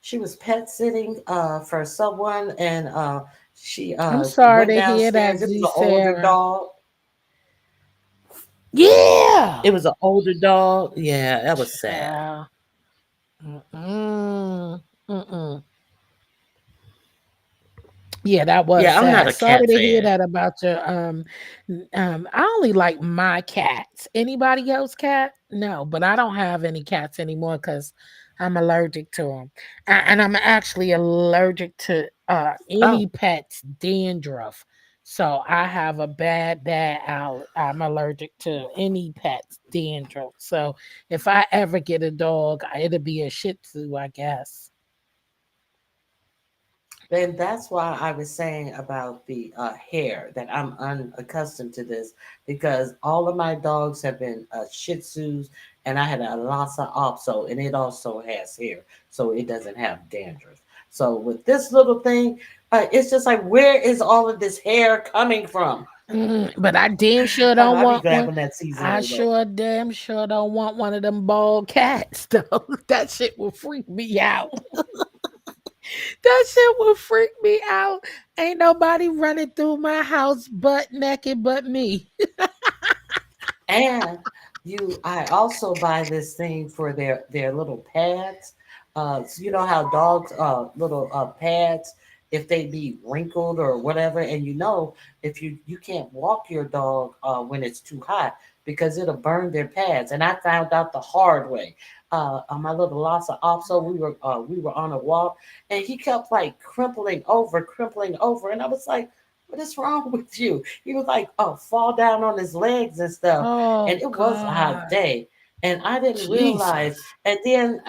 She was pet sitting for someone, and she I'm sorry went to hear that, downstairs. It was Z an older Sarah. dog. Yeah. It was an older dog. Yeah, that was sad. Child. Mm-mm. Mm-mm. Yeah, that was Yeah, I'm not sad. a Sorry cat to hear fan. that about your I only like my cats. Anybody else cat? No, but I don't have any cats anymore because I'm allergic to them. And I'm actually allergic to Oh, any pet's dandruff. So I have a bad I'm allergic to any pet's dandruff. So if I ever get a dog, it'll be a Shih Tzu, I guess. then that's why I was saying about the hair that I'm unaccustomed to this because all of my dogs have been Shih Tzus, and I had a Lhasa Apso, and it also has hair, so it doesn't have dandruff. So with this little thing, it's just like, where is all of this hair coming from? But I damn sure don't I'll be want glad one. when that season I is over. sure damn sure don't want one of them bald cats though. That shit will freak me out. That shit will freak me out. Ain't nobody running through my house butt naked but me. And I also buy this thing for their little pads. So you know how dogs little pads, if they be wrinkled or whatever, and if you can't walk your dog when it's too hot because it'll burn their pads. And I found out the hard way. On my little Lhasa Apso, we were on a walk, and he kept like crimpling over, and I was like, "What is wrong with you?" He was like, "Oh, fall down on his legs and stuff." And Oh it was a hot God. day, and I didn't realize. Jesus. And then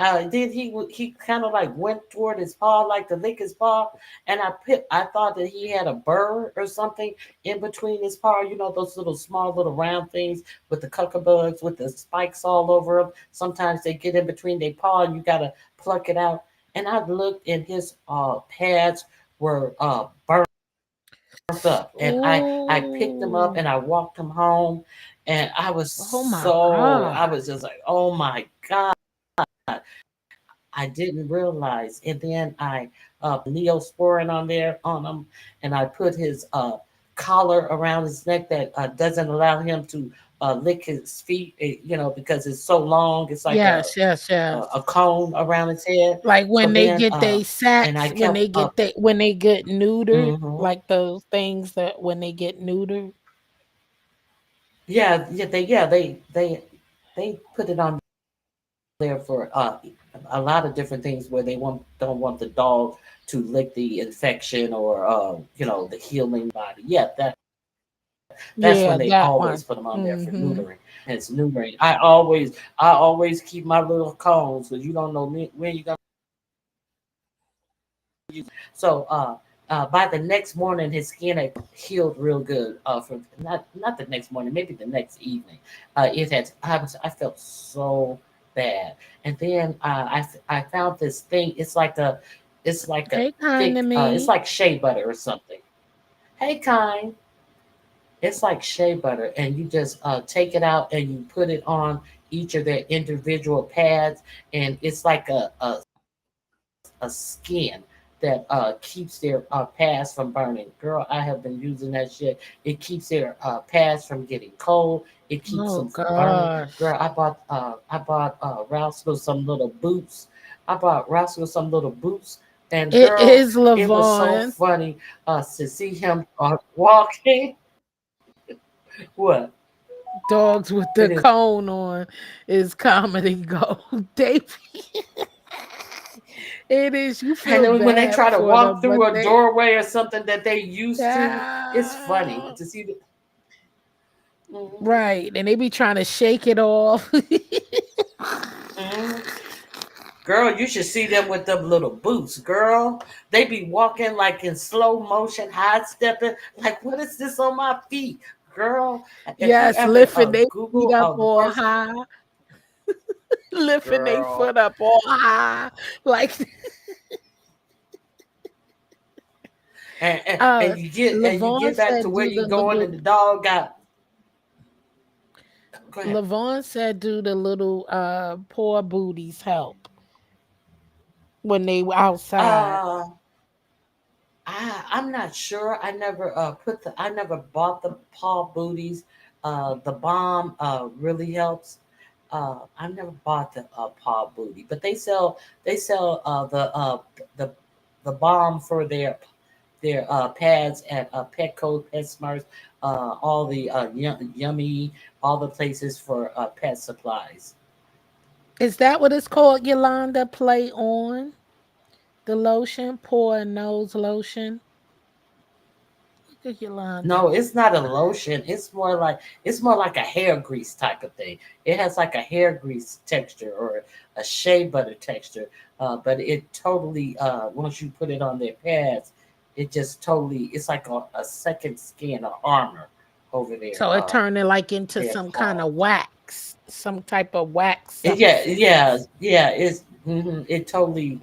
he kind of like went toward his paw, like to lick his paw, and I thought that he had a burr or something in between his paw. You know those little small little round things with the cucker bugs with the spikes all over them. Sometimes they get in between their paw, and you gotta pluck it out. And I looked, and his pads were burnt up, and I picked him up Ooh. and I walked him home, and Oh my I God. was just like, oh my god, I didn't realize. And then I Neosporin on there on him, and I put his collar around his neck that doesn't allow him to lick his feet, because it's so long. It's like Yes, yes, a yes. cone around his head. Like So when they then get they and I sacks, kept when they get neutered, mhm. like those things that when they get neutered. They put it on there for a lot of different things where they don't want the dog to lick the infection or the healing body. Yeah, that's when Yeah, they that always one. put them on there for Mhm. neutering. And it's neutering. I always keep my little cones because you don't know when you're gonna. So by the next morning, his skin had healed real good. From not the next morning, maybe the next evening. It had. I felt so bad, and then I found this thing. It's like a Hey, kind to thick. It's me. like shea butter or something. Hey, kind. It's like shea butter, and you just take it out and you put it on each of their individual pads, and it's like a skin that keeps their pads from burning. Girl, I have been using that shit. It keeps their pads from getting cold. It keeps Oh them from burning. gosh. Girl, I bought Roscoe some little boots. And It girl, is it was so Lavon. funny to see him walking. What? Dogs with the It is. cone on is comedy gold. They it is. You And feel then when they bad try to for walk them, but through a they doorway or something that they used to, it's funny ah, to see the. Mhm. right, and they be trying to shake it off. Mhm. Girl, you should see them with them little boots, girl. They be walking like in slow motion, high stepping. Like, what is this on my feet? girl. If you Yes, ever lifting their feet Google up the all first high, lifting their girl, foot up all high, like and you Lavon get back to said, where do you the going, little. and the dog got. Go ahead. Lavon said, do the little poor booties help when they were outside? Uh, I'm not sure. I never bought the paw booties. The balm really helps. I never bought the paw booty, but they sell the the balm for their pads at Petco, PetSmart, all the yummy, all the places for pet supplies. Is that what it's called, Yolanda? Play on the lotion, paw and nose lotion. Look at No, Yolanda. it's not a lotion. It's more like a hair grease type of thing. It has like a hair grease texture or a shea butter texture. But it totally once you put it on their pads, it just totally it's like a second skin or armor over So it turned it like into their some kind paw. of wax, some type of wax Yeah, yeah, substance. yeah. It totally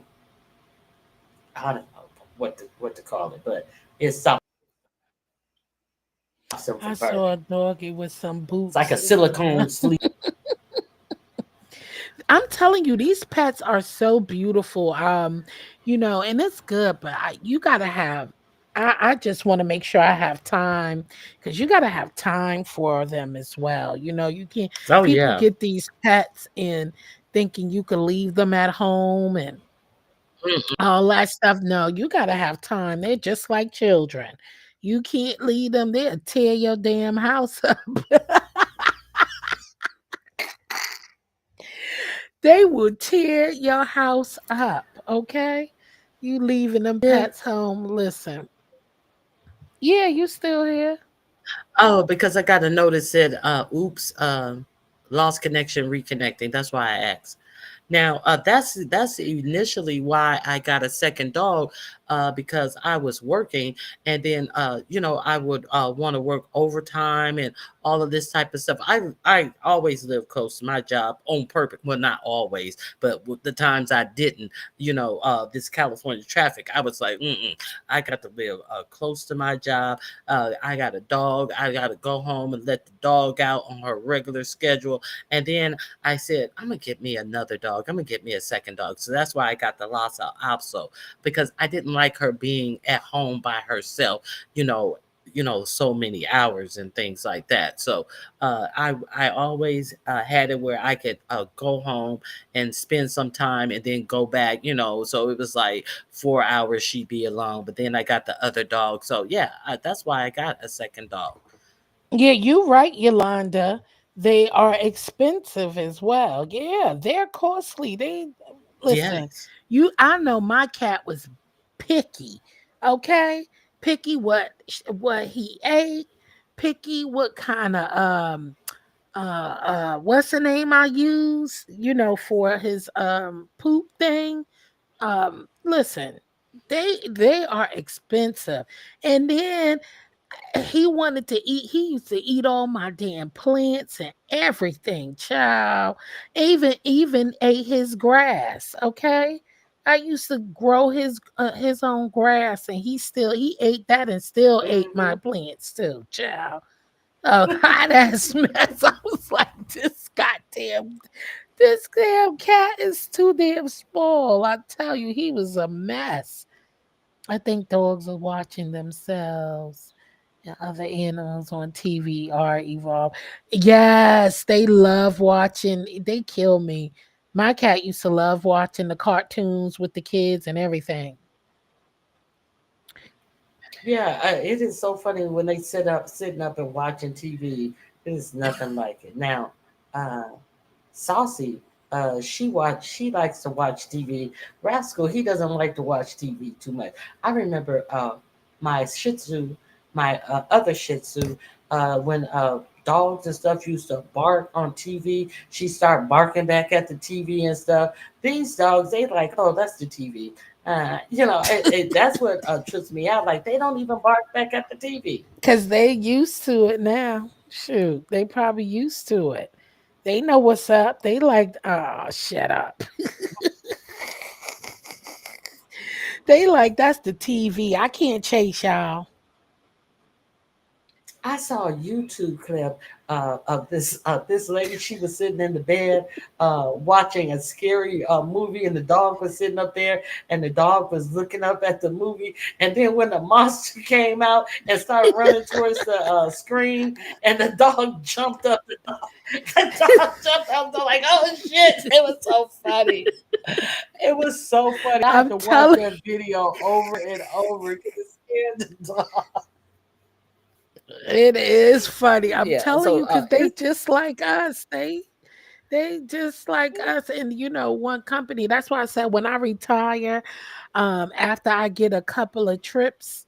I don't know what to call it, but it stops them I from saw a burning. doggy with some It's like boots. a silicone sleeve. I'm telling you, these pets are so beautiful. And it's good, but you gotta have. I just want to make sure I have time because you gotta have time for them as well. You can't. Oh People yeah. get these pets and thinking you can leave them at home and all that stuff. No, you gotta have time. They're just like children. You can't leave them. They'll tear your damn house up. They will tear your house up, okay? You leaving them Yeah. pets home. Listen. Yeah, you still here. Oh, because I got a notice said, "Oops, lost connection, reconnecting." That's why I asked. Now, that's initially why I got a second dog, because I was working, and then I would want to work overtime and all of this type of stuff. I always live close to my job on purpose. Well, not always, but with the times I didn't, this California traffic, I was like, I got to live close to my job. I got a dog. I got to go home and let the dog out on her regular schedule, and then I said, I'm gonna get me another dog. I'm gonna get me a second dog. So that's why I got the Lhasa Apso, because I didn't like her being at home by herself, you know, so many hours and things like that. So I always had it where I could go home and spend some time and then go back, So it was like 4 hours she'd be alone, but then I got the other dog. So yeah, that's why I got a second dog. Yeah, you right, Yolanda. They are expensive as well. Yeah, they're costly. They listen, Yes. I know my cat was picky. Okay? Picky what he ate, picky what kind of what's the name I use, for his poop thing. Listen, they are expensive. And then he wanted to eat, he used to eat all my damn plants and everything, child. Even ate his grass, okay? I used to grow his own grass and he ate that and still ate my Hmm. plants too, child. A hot ass mess. I was like, this damn cat is too damn small. I tell you, he was a mess. I think dogs are watching themselves and other animals on TV are evolved. Yes, they love watching. They kill me. My cat used to love watching the cartoons with the kids and everything. Yeah, it is so funny when they sitting up and watching TV. It is nothing like it. Now, uh, Saucy, she likes to watch TV. Rascal, he doesn't like to watch TV too much. I remember my Shih Tzu, my other Shih Tzu, when dogs and stuff used to bark on TV, she start barking back at the TV and stuff. These dogs, they like, oh, that's the TV. That's what trips me out. Like they don't even bark back at the TV. Cause they used to it now. Shoot, they probably used to it. They know what's up. They like, oh, shut up. They like that's the TV. I can't chase y'all. I saw a YouTube clip of this lady. She was sitting in the bed watching a scary movie, and the dog was sitting up there, and the dog was looking up at the movie. And then when the monster came out and started running towards the screen, and the dog jumped up, the dog jumped up. I'm like, oh shit! It was so funny. It was so funny. I had I'm to watch telling that video over and over because it scared the dog. it is funny. I'm Yeah. telling So you, because they just like us. They just like us. And one company. That's why I said when I retire, after I get a couple of trips,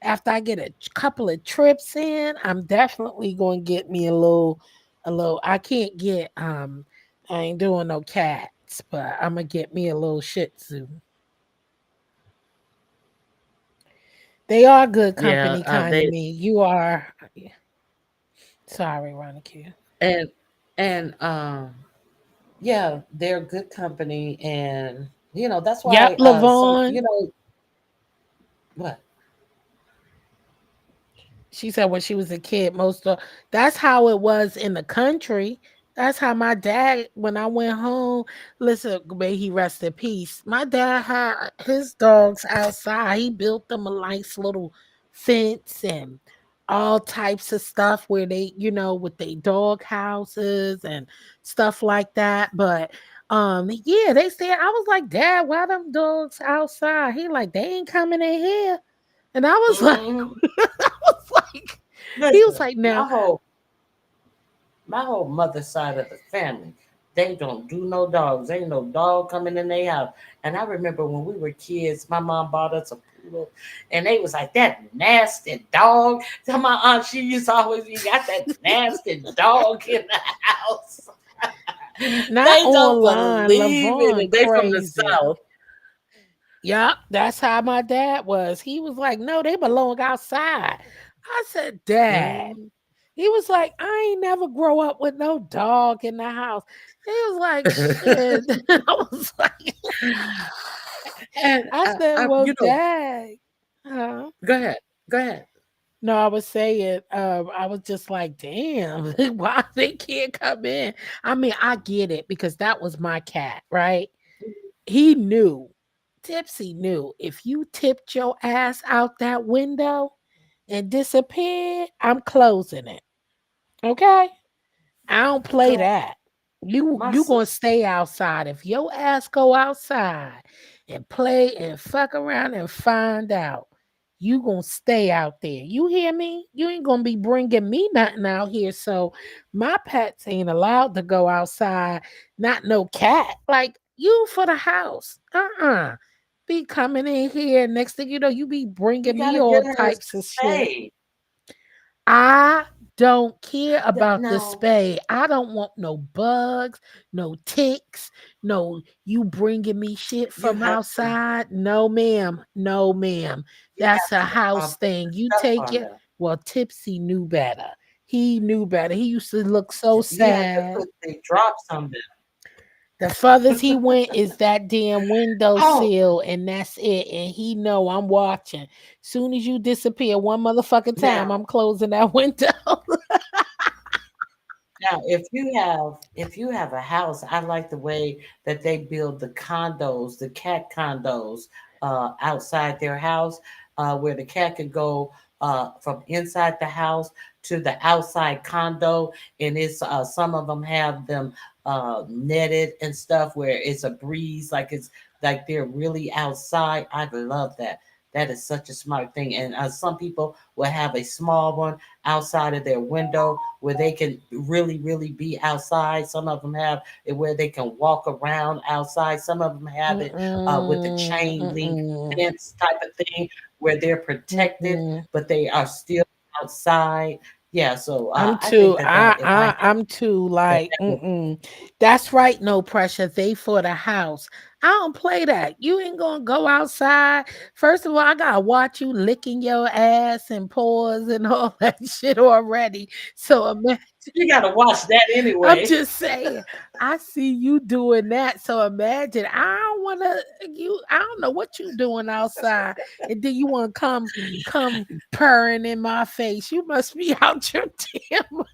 after I get a couple of trips in, I'm definitely going to get me a little. I can't get I ain't doing no cats, but I'm gonna get me a little Shih Tzu. They are good yeah, company, kind of they me. You are. Sorry, Ronica. and and yeah, they're good company, and that's Yep, why some Lavon. what. She said when she was a kid, most of that's how it was in the country. That's how my dad, when I went home, listen, may he rest in peace. My dad had his dogs outside. He built them a nice little fence and all types of stuff where they, with their dog houses and stuff like that. But yeah, they said I was like, Dad, why them dogs outside? He like, they ain't coming in here. And I was like, Hmm. I was like, he was Listen, like, my now, whole my whole mother side of the family, they don't do no dogs. Ain't no dog coming in their house. And I remember when we were kids, my mom bought us a poodle, and they was like that nasty dog. So my aunt, she used to always be got that nasty dog in the house. not They don't online, believe in Lavon it. They from the crazy. south. Yep, that's how my dad was. He was like, no, they belong outside. I said, Dad. Mhm. He was like, I ain't never grow up with no dog in the house. He was like, shit. I was like, And I said, I, well, Dad. Huh? go ahead, go ahead. No, I was saying, I was just like, damn, why they can't come in? I mean, I get it because that was my cat, right? He knew, Tipsy knew if you tipped your ass out that window and disappeared, I'm closing it. Okay? I don't play Girl, that. You my you gonna sister. stay outside. If your ass go outside and play and fuck around and find out, you gonna stay out there. You hear me? You ain't gonna be bringing me nothing out here. So my pets ain't allowed to go outside. Not no cat. Like you for the house. Be coming in here. Next thing you know, you be You bringing me gotta get all her types of shit. spayed. I don't care about the No, spay. I don't want no bugs, no ticks, no you bringing me shit you from have to outside. No, ma'am. No, ma'am. you That's have a to house put thing. the You stuff take on it. them. Well, Tipsy knew better. He knew better. He used to look so You have to sad. put the drops on The furthest he them. went is that damn Oh, windowsill, and that's it. And he know I'm watching. Soon as you disappear one motherfucking time, now I'm closing that window. now if you have a house, I like the way that they build the condos, the cat condos outside their house, where the cat can go from inside the house to the outside condo, and it's some of them have them netted and stuff where it's a breeze, like it's like they're really outside. I love that. That is such a smart thing. And some people will have a small one outside of their window where they can really, really be outside. Some of them have it where they can walk around outside. Some of them have it with the Mm-mm, chain link mm-mm, fence type of thing where they're protected, mm-mm. but they are still outside. Yeah, so I'm I think too. that if I had I'm too that, like. that would Mm-mm. That's right. No pressure. They for the house. I don't play that. You ain't gonna go outside. First of all, I gotta watch you licking your ass and paws and all that shit already. So You gotta watch that I'm anyway. just saying, I see you doing that. So imagine I don't wanna I don't know what you doing outside. And then you wanna come purring in my face. You must be out your damn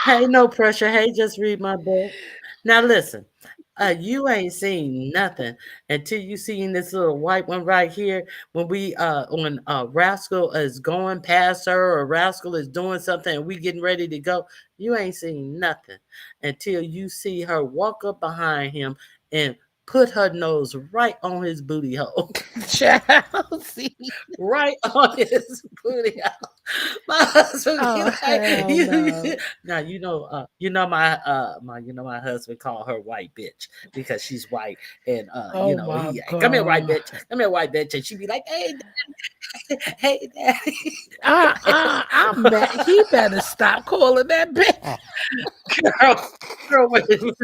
Hey, no pressure. Hey, just read my book. Now listen, you ain't seen nothing until you seen this little white one right here. When Rascal is going past her or Rascal is doing something and we getting ready to go, you ain't seen nothing until you see her walk up behind him and put her nose right on his booty hole. child. See? Right on his booty hole. My husband be Oh like, hell no. now you know my husband called her white bitch because she's white, and Oh my he come here white god. bitch, come here white bitch, and she be like, hey, hey, daddy. I'm mad. He better stop calling that bitch. girl, girl, wait a minute,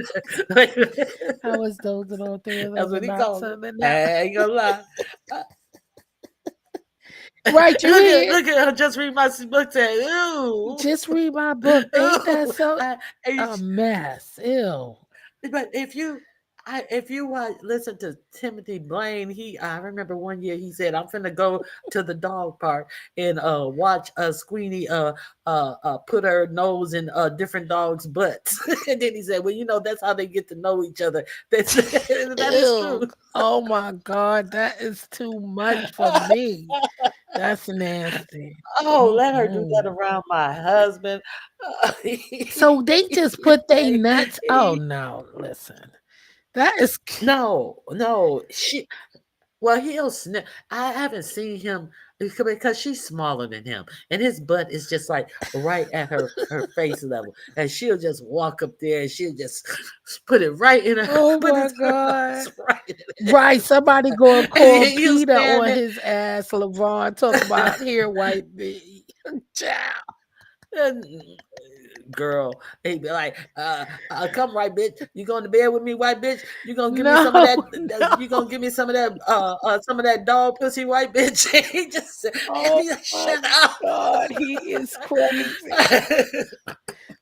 wait a minute. I was dozing on three of That's those what and he not called it. something I now. ain't gonna lie. Uh, Right, you here. look at her. Just read my book. Say, ooh, Just read my book. Ain't that ooh. so I, a mess? Ew. But if you listen to Timothy Blaine, I remember one year he said, "I'm finna go to the dog park and watch Squeenie put her nose in different dogs' butts." And then he said, "Well, that's how they get to know each other." That is true. Ew. Oh my god, that is too much for me. That's nasty. Oh, let her do that Mm-mm. around my husband. So they just put they nuts. Oh no, listen. That is No, no, well, he'll snip. I haven't seen him because she's smaller than him, and his butt is just like right at her face level, and she'll just walk up there and she'll just put it right in her, oh put my his her god. nose right in it, Right, somebody gonna and call he'll Peter stand on there. his ass, LeVon, talk about here, white bitch. Child. And, girl, he'd be like, come right, bitch. You going to bed with me, white bitch? You gonna give me some of No, you gonna no. give me some of that dog pussy, white bitch? He just said, and Oh be like, my shut up. God, he is crazy.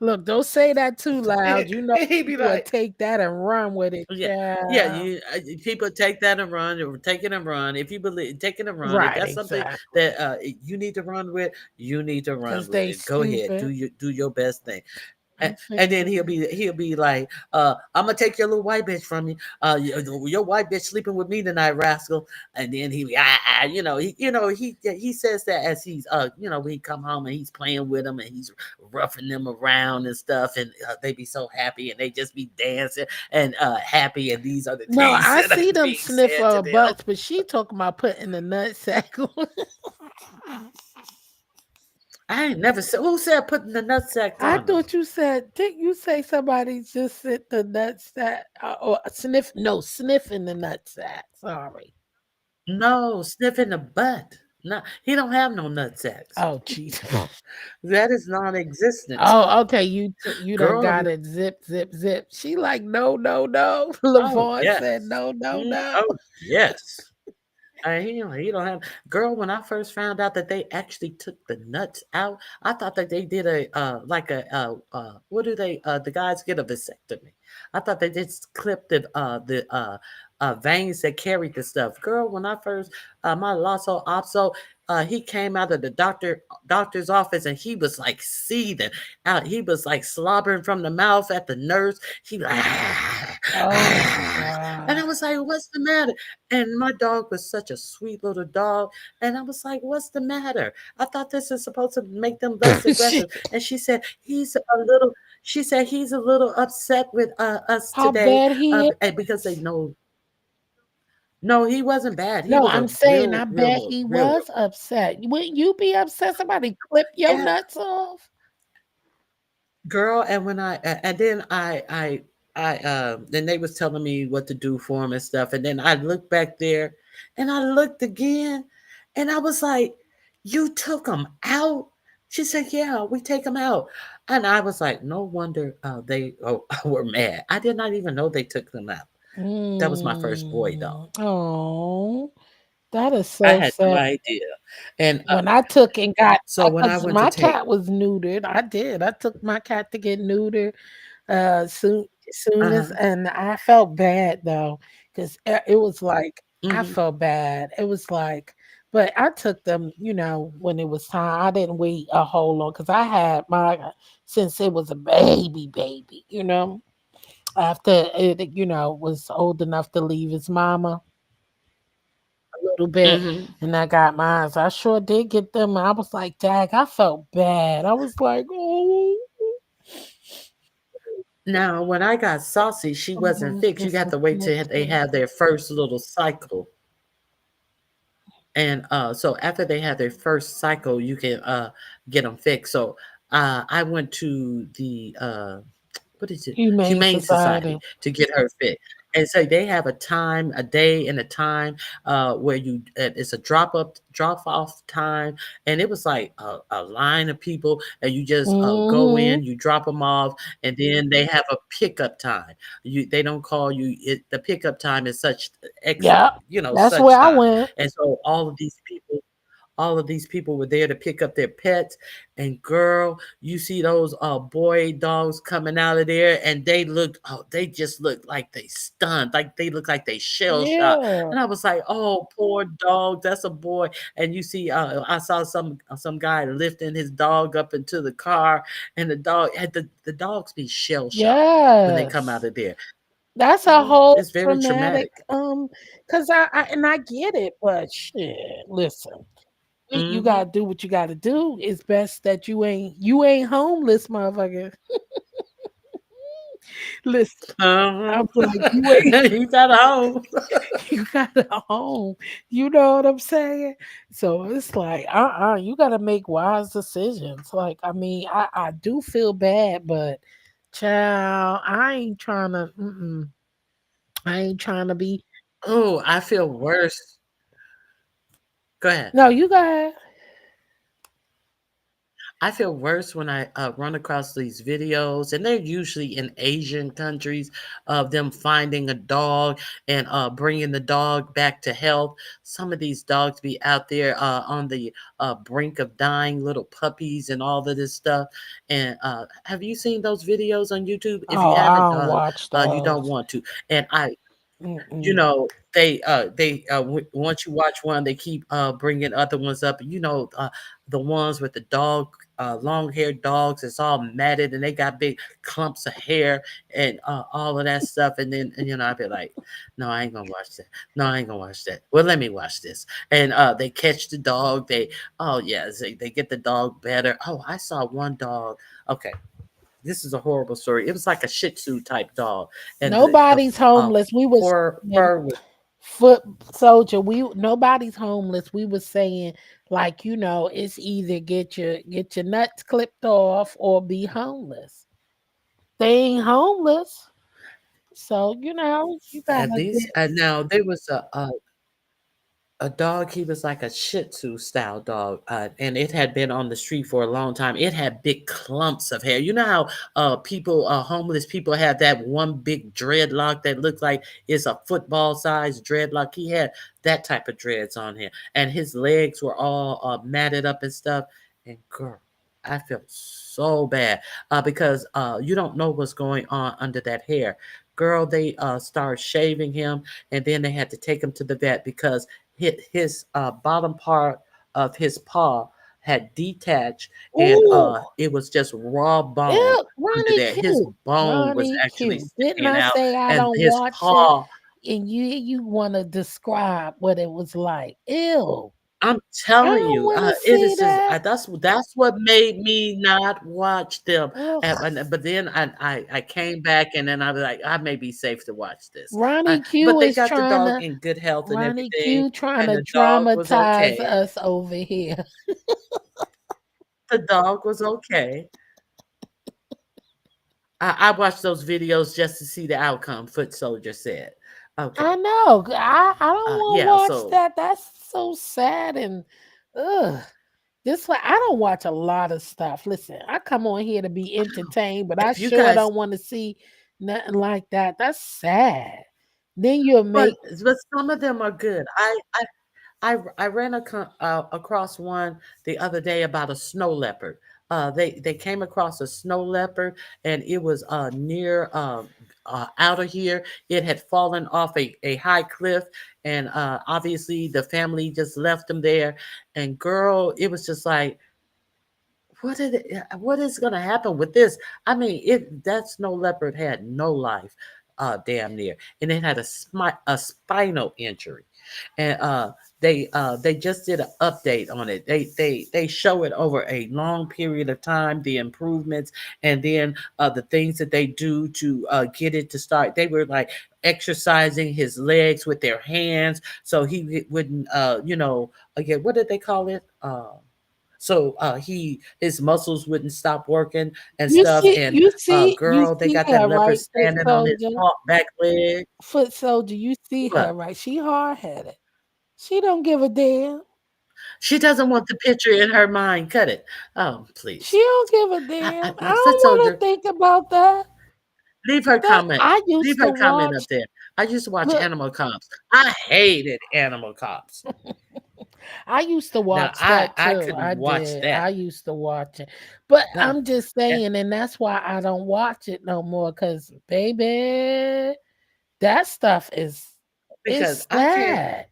Look, don't say that too loud. You know He'd be people would like, take that and run with it, yeah, yeah. child. People take that and run, or take it and run. If you believe, take it and run. If Right, that's something exactly. that you need to run with, you need to run Because with they it. Go ahead, stupid. do your best thing. I And then figured. he'll be like, I'm gonna take your little white bitch from you. Your white bitch sleeping with me tonight, rascal. And then he says that as he's when he come home and he's playing with them and he's roughing them around and stuff, and they be so happy and they just be dancing and happy, and these are the No, things I that are see them being sniff said to our them. butts, but she talking about putting the nutsack on. I ain't never said who said putting the nutsack I on them. thought you said, didn't you say somebody just sent the nutsack or sniff? No, sniffing the nutsack. Sorry. No, sniffing the butt. No, he don't have no nutsacks. Oh, jeez. That is non-existent. Oh, okay. You done Girl, got it. Zip, zip, zip. She like, no, no, no. oh LaVon said, yes. no, no, no. Oh yes. He don't have girl. When I first found out that they actually took the nuts out, I thought that they did a like a what do they the guys get a vasectomy? I thought they just clipped the veins that carried the stuff. Girl, when I first my Lotso Opso, he came out of the doctor's office and he was like seething out. He was like slobbering from the mouth at the nurse. He like, Oh my and I God. was like, "What's the matter?" And my dog was such a sweet little dog. And I was like, what's the matter? I thought this is supposed to make them less She, aggressive. And she said he's a little upset with us how today bad he because they is? know, no, he wasn't bad. He No, was a I'm saying I bet real, he real, was upset. Wouldn't you be upset? Somebody clip your yeah, nuts off? girl. And when and then then they was telling me what to do for him and stuff. And then I looked back there and I looked again and I was like, you took him out? She said, yeah, we take him out. And I was like, no wonder they were mad. I did not even know they took them out. That was my first boy, though. Oh, that is I so had no sad. idea. And When I took and got, so when I because went to my take, cat was neutered, I did. I took my cat to get neutered. Soon as, uh-huh, and I felt bad though, because it was like I hmm felt bad. It was like, but I took them, when it was time. I didn't wait a whole long because I had my since it was a baby. After it, was old enough to leave his mama a little bit, hmm and I got mine. So I sure did get them. I was like, Dag, I felt bad. I was like, oh. Now, when I got Saucy, she wasn't fixed. You It's got to wait till they mixture. have their first little cycle. And so after they have their first cycle, you can get them fixed. So I went to the what is it, Humane Humane Society. Society, to get her fit. And so they have a time, a day and a time where it's a drop off time. And it was like a line of people, and you just go Mhm. in, you drop them off, and then they have a pickup time. They don't call you, the pickup time is such X, Yep. That's where such I time. went. And so all of these people were there to pick up their pets. And girl, you see those boy dogs coming out of there, and they just looked like they stunned, like they look like they shell shocked. Yeah. And I was like, oh, poor dog, that's a boy. And you see, I saw some guy lifting his dog up into the car, and the dogs be shell shocked when they come out Yes. of there. That's a whole It's very traumatic, traumatic. because I get it, but shit, listen, you Hmm. gotta do what you gotta do. It's best that you ain't homeless, motherfucker. Listen, Uh-huh. I'm like, you ain't He's at home. you got a home. You know what I'm saying? So it's like, you gotta make wise decisions. Like, I mean, I do feel bad, but child, I ain't trying to be. Oh, I feel worse. Go ahead. No, you got I feel worse when I run across these videos, and they're usually in Asian countries, of them finding a dog and bringing the dog back to health. Some of these dogs be out there on the brink of dying, little puppies and all of this stuff. And have you seen those videos on YouTube? If you Oh, I haven't, don't watch you don't those. want to. And Mm-mm. once you watch one, they keep bringing other ones up. The ones with the dog, long haired dogs, it's all matted, and they got big clumps of hair and all of that stuff. And then I'd be like, no, I ain't gonna watch that. No, I ain't gonna watch that. Well, let me watch this. And they catch the dog. Oh yes, they get the dog better. Oh, I saw one dog. Okay, this is a horrible story. It was like a Shih Tzu type dog, and Nobody's homeless. We was fur was. foot soldier. Nobody's homeless. We was saying, like, it's either get your nuts clipped off or be homeless. They ain't homeless. So, you At gotta least get. now there was a dog. He was like a Shih Tzu style dog, and it had been on the street for a long time. It had big clumps of hair. You know how homeless people have that one big dreadlock that looked like it's a football size dreadlock. He had that type of dreads on him, and his legs were all matted up and stuff. And girl, I felt so bad because you don't know what's going on under that hair. Girl, they started shaving him, and then they had to take him to the vet because his bottom part of his paw had detached, and Ooh, it was just raw bone ew, under Ronnie there. His Q. bone was Ronnie actually Q. Didn't sticking I out, say I and don't his watch it? paw. And you want to describe what it was like. Ew. I'm I telling don't you, want to it see is just that. that's what made me not watch them. Ugh. But then I came back, and then I was like, I may be safe to watch this. Ronnie But Q they is got the trying dog to in good health and Ronnie everything, Q trying and to the dog was dramatize okay. us over here. The dog was okay. I watched those videos just to see the outcome. Foot Soldier said, I "Okay, know. I don't want to yeah." watch So that. That's so sad and ugh. This why I don't watch a lot of stuff. Listen, I come on here to be entertained, but I If you sure guys, don't want to see nothing like that. That's sad. Then you'll but make but some of them are good. I ran across one the other day about a snow leopard. They came across a snow leopard, and it was near out of here. It had fallen off a high cliff, and obviously the family just left them there. And girl, it was just like, what is going to happen with this? I mean, it that snow leopard had no life, damn near, and it had a spinal injury, and they just did an update on it. They show it over a long period of time, the improvements, and then the things that they do to get it to start. They were like exercising his legs with their hands so he wouldn't again, what did they call it? So he his muscles wouldn't stop working and you stuff. see, And you see, you girl, they see got that her leopard right, foot standing on his soldier, back leg. foot soldier. You see her What? right. She hard headed. She don't give a damn. She doesn't want the picture in her mind. Cut it. Oh, She please. don't give a damn. I Foot don't want to soldier, think about that. leave her That comment. I Leave used to her comment watch. up there. I used to watch Look, Animal Cops. I hated Animal Cops. I used to Now watch that I too. couldn't I watch did. that. I used to watch it. But No, I'm just eh, saying, and that's why I don't watch it no more. Cause baby, that stuff is because I can't. sad.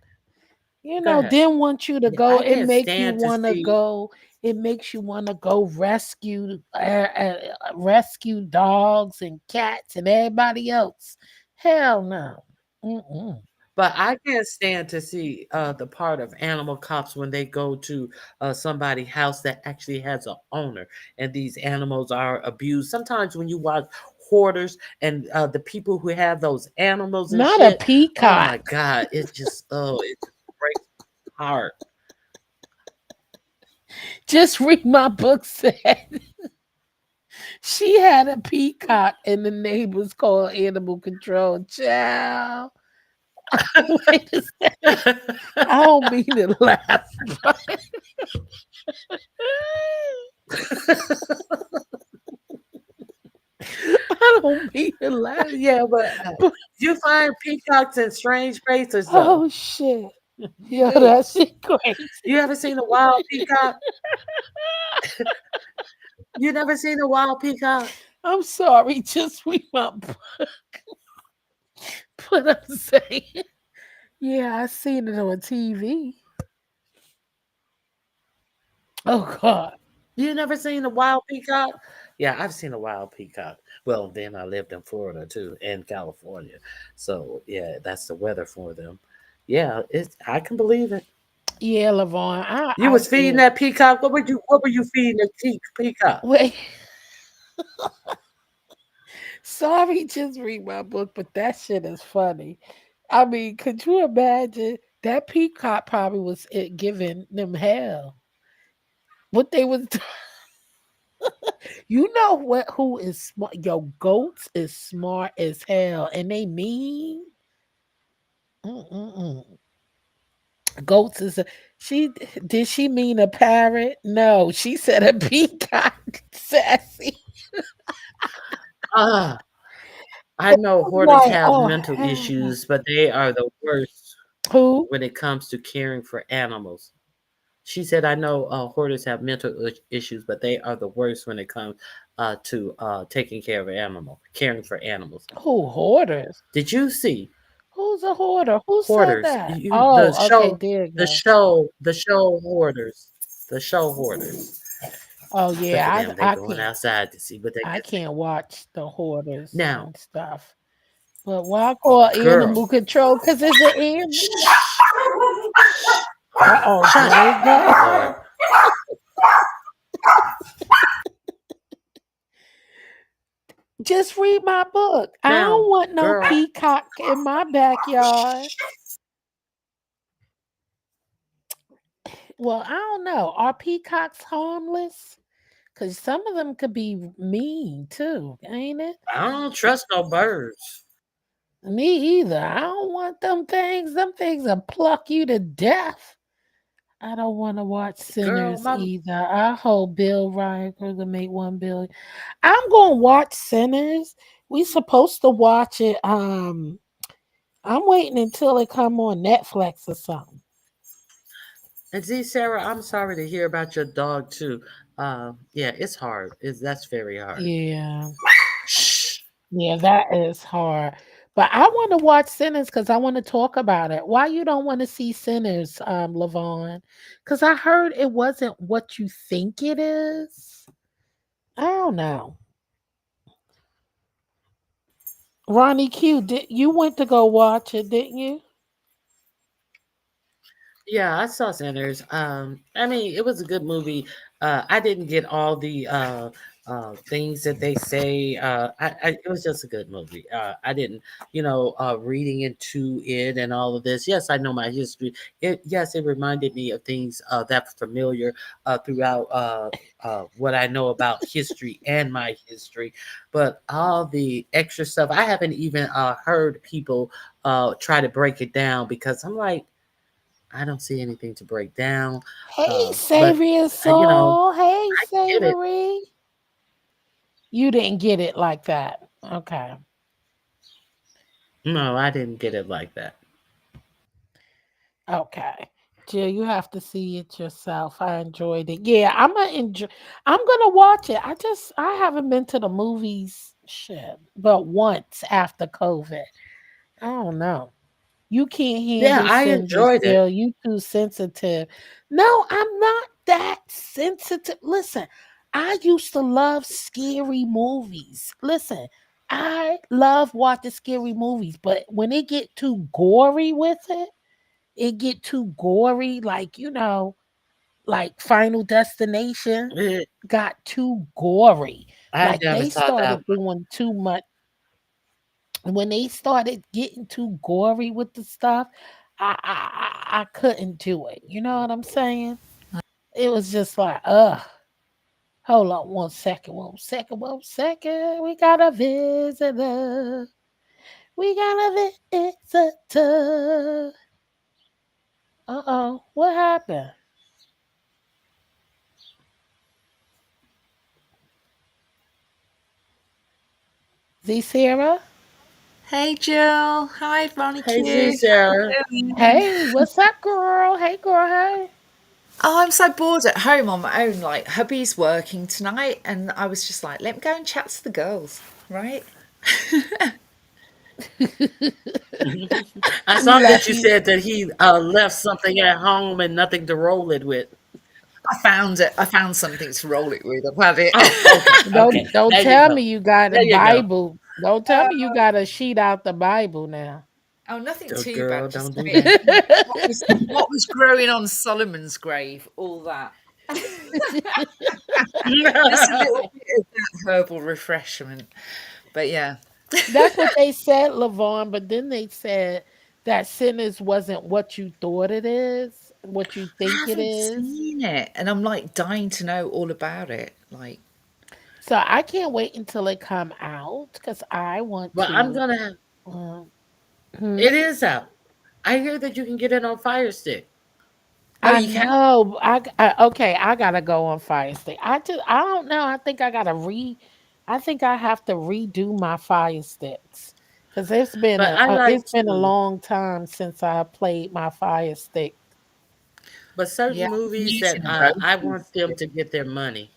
Go ahead. Then want you to Yeah, go, I it can't make you stand to want to see. go, it makes you want to go rescue dogs and cats and everybody else. Hell no. Mm-mm. But I can't stand to see the part of animal cops when they go to somebody's house that actually has an owner, and these animals are abused. Sometimes when you watch hoarders and the people who have those animals and Not a shit, oh peacock. my god, it just breaks my heart. Just read my book said she had a peacock and the neighbors called animal control. Child. Wait a second. I don't mean to laugh, but I don't mean to laugh. Yeah, but But you find peacocks in strange places though. oh shit. You Yo, do. that shit crazy. You ever seen a wild peacock? You never seen a wild peacock? I'm sorry, just read my book. But I'm saying, yeah, I seen it on TV. Oh God. You never seen a wild peacock? Yeah, I've seen a wild peacock. Well, then I lived in Florida too, and California. So yeah, that's the weather for them. Yeah, it's I can believe it. Yeah, Lavon. You was feeding Yeah. that peacock. What were you feeding the peacock? Wait, sorry, just read my book, but that shit is funny. I mean, could you imagine that peacock probably was it giving them hell? What they was you know what who is smart? Yo, goats is smart as hell and they mean. Mm-mm-mm. Goats is a she did she mean a parrot? No, she said a peacock. Sassy. Ah, I know I'm hoarders like, have oh mental hell no. issues, but they are the worst Who? when it comes to caring for animals. She said, "I know hoarders have mental issues, but they are the worst when it comes to taking care of an animal, caring for animals." Who hoarders? Did you see Who's a hoarder? Who said hoarders? that? You Oh, okay, there you go. the show hoarders, the show hoarders. Oh Look at yeah, them; they I going can't outside to see what they I can see. can't watch the hoarders Now, and stuff. But why call girl, animal control? Because it's an animal. Uh oh, shut, there you go. Lord. Just read my book. I don't Now, want no girl, peacock in my backyard. Well, I don't know. Are peacocks harmless? Because some of them could be mean too, ain't it? I don't trust no birds. Me either. I don't want them things. Them things will pluck you to death. I don't want to watch Girl, Sinners my either. I hope Bill Ryder to make 1 billion. I'm gonna watch Sinners. We supposed to watch it. I'm waiting until it come on Netflix or something. and see, Sarah, I'm sorry to hear about your dog too. Yeah, it's hard. That's very hard. Yeah, Shh. yeah, that is hard. But I want to watch Sinners because I want to talk about it. Why you don't want to see Sinners, Lavon? Because I heard it wasn't what you think it is. I don't know. Ronnie Q, did you went to go watch it, didn't you? Yeah, I saw Sinners. I mean, it was a good movie. I didn't get all the things that they say. It was just a good movie. I didn't, reading into it and all of this. Yes, I know my history. Yes, it reminded me of things that were familiar throughout what I know about history and my history. But all the extra stuff, I haven't even heard people try to break it down because I'm like, I don't see anything to break down. Hey, But Savory you know, Soul. Hey, I get it. Savory. You didn't get it like that. Okay. No, I didn't get it like that. Okay. Jill, you have to see it yourself. I enjoyed it. Yeah, I'm gonna watch it. I haven't been to the movies shit but once after COVID. I don't know. You can't Yeah, handle I sinners, enjoyed it. Jill. You too sensitive. No, I'm not that sensitive. Listen, I used to love scary movies. Listen, I love watching scary movies, but when it get too gory with it get too gory, like like Final Destination Eh, got too gory. I Like never they saw that started one. doing too much when they started getting too gory with the stuff, I couldn't do it. You know what I'm saying? It was just like, ugh. Hold on 1 second, 1 second, 1 second. We got a visitor. We got a visitor. Uh oh, what happened? Z Sarah? Hey Jill, hi Ronnie Hey, Z Q. How Sarah. you doing? Hey, what's up, girl? Hey, girl. Hey. Oh, I'm so bored at home on my own. Like hubby's working tonight, and I was just like, let me go and chat to the girls, right? I You saw that left you you. said that he left something at home and nothing to roll it with. I found it. I found something to roll it with. I've had it. Oh, okay, okay. Don't There you tell go. me you got a There you go. Bible. Don't tell me you got a sheet out the Bible now. Oh, nothing So, too bad. girl, Just don't do saying that. what was growing on Solomon's grave, all that. Just a little bit of that herbal refreshment. But yeah. That's what they said, Lavon. But then they said that sinners wasn't what you thought it is, what you I think it haven't is. seen it, and I'm like dying to know all about it. Like, So I can't wait until it come out because I want But I'm to. gonna have. Um, hmm? It is out. I hear that you can get it on Fire Stick. oh, I you can. know. Okay. I gotta go on Fire Stick. I don't know. I think I gotta re. I think I have to redo my Fire Sticks because But I it's like been a to. long time since I played my Fire Stick. But certain Yeah, I've been movies that using both I these want them years. to get their money.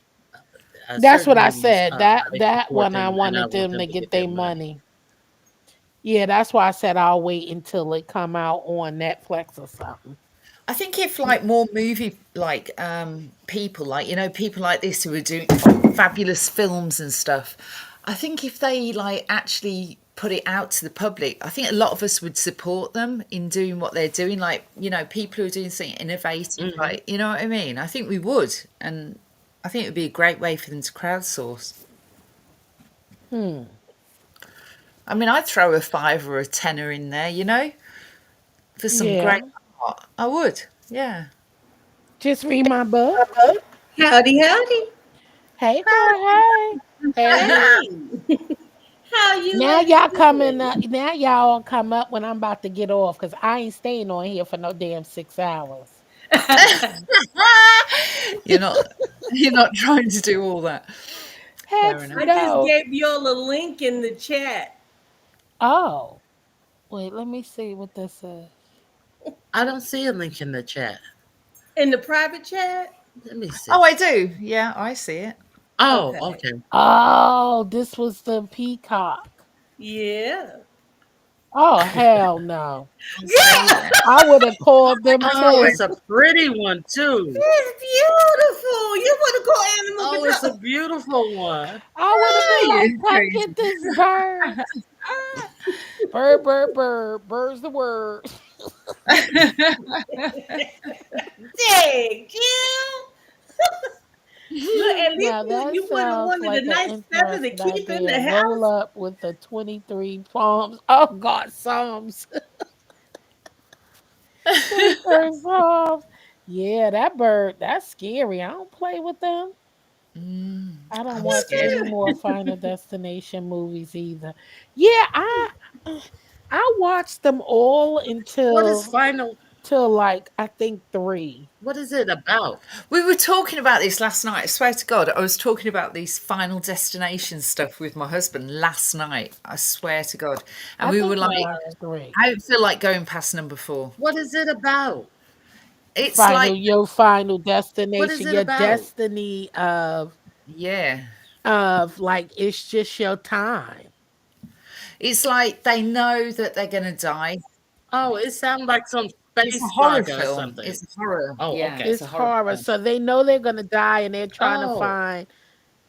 That's Certain what I movies, said. they That support one I them, and I wanted want them them to to get get their their money. money. Yeah, that's why I said I'll wait until it come out on Netflix or something. I think if like more movie like people like people like this who are doing fabulous films and stuff, I think if they like actually put it out to the public, I think a lot of us would support them in doing what they're doing. Like people who are doing something innovative, Hmm. like you know what I mean. I think we would, and I think it would be a great way for them to crowdsource. Hmm. I mean, I'd throw a five or a tenner in there, for some Yeah. great art. I would, yeah. Just read my book. Howdy, howdy. Hey, girl. Hey. Hey. Hey, how you Now ladies y'all coming doing? up. Now y'all come up when I'm about to get off because I ain't staying on here for no damn 6 hours. You're not you're not trying to do all that. Heck Fair enough. I just no. gave y'all a link in the chat. Oh, wait, let me see what this is. I don't see a link in the chat. In the private chat? Let me see. Oh, I do. Yeah, I see it. Oh, Okay. okay. Oh, this was the peacock. Yeah. Oh, hell no. I see it. I would have called them Oh, too. it's a pretty one too. It's beautiful. You want to go animal Oh, it's a control? beautiful one. I would have been like, You're come crazy. get this bird. Bird, bird, bird. Bird's the word. Dang, Jim. Look, at least Now you, that you would have sounds wanted a like an nice feather to interesting keep in the idea. Roll house. up with the 23 palms. Oh God, Psalms. 23 Psalms. Yeah, that bird, that's scary. I don't play with them. I don't I'm watch scared any of more Final Destination movies either. Yeah, I watched them all What is until final? till like I think three. What is it about? We were talking about this last night. I swear to God, I was talking about these Final Destination stuff with my husband last night. I swear to God. And I we think were I like, watched three. I don't feel like going past number 4. What is it about? It's Final, like, your final What is destination, it your about? destiny yeah. of like it's just your time. It's like they know that they're going to die. Oh, it sounds like some It's a space horror saga or film. something. It's a horror. Oh, Yeah, okay. it's It's a horror horror. film. So they know they're gonna die and they're trying to Oh, find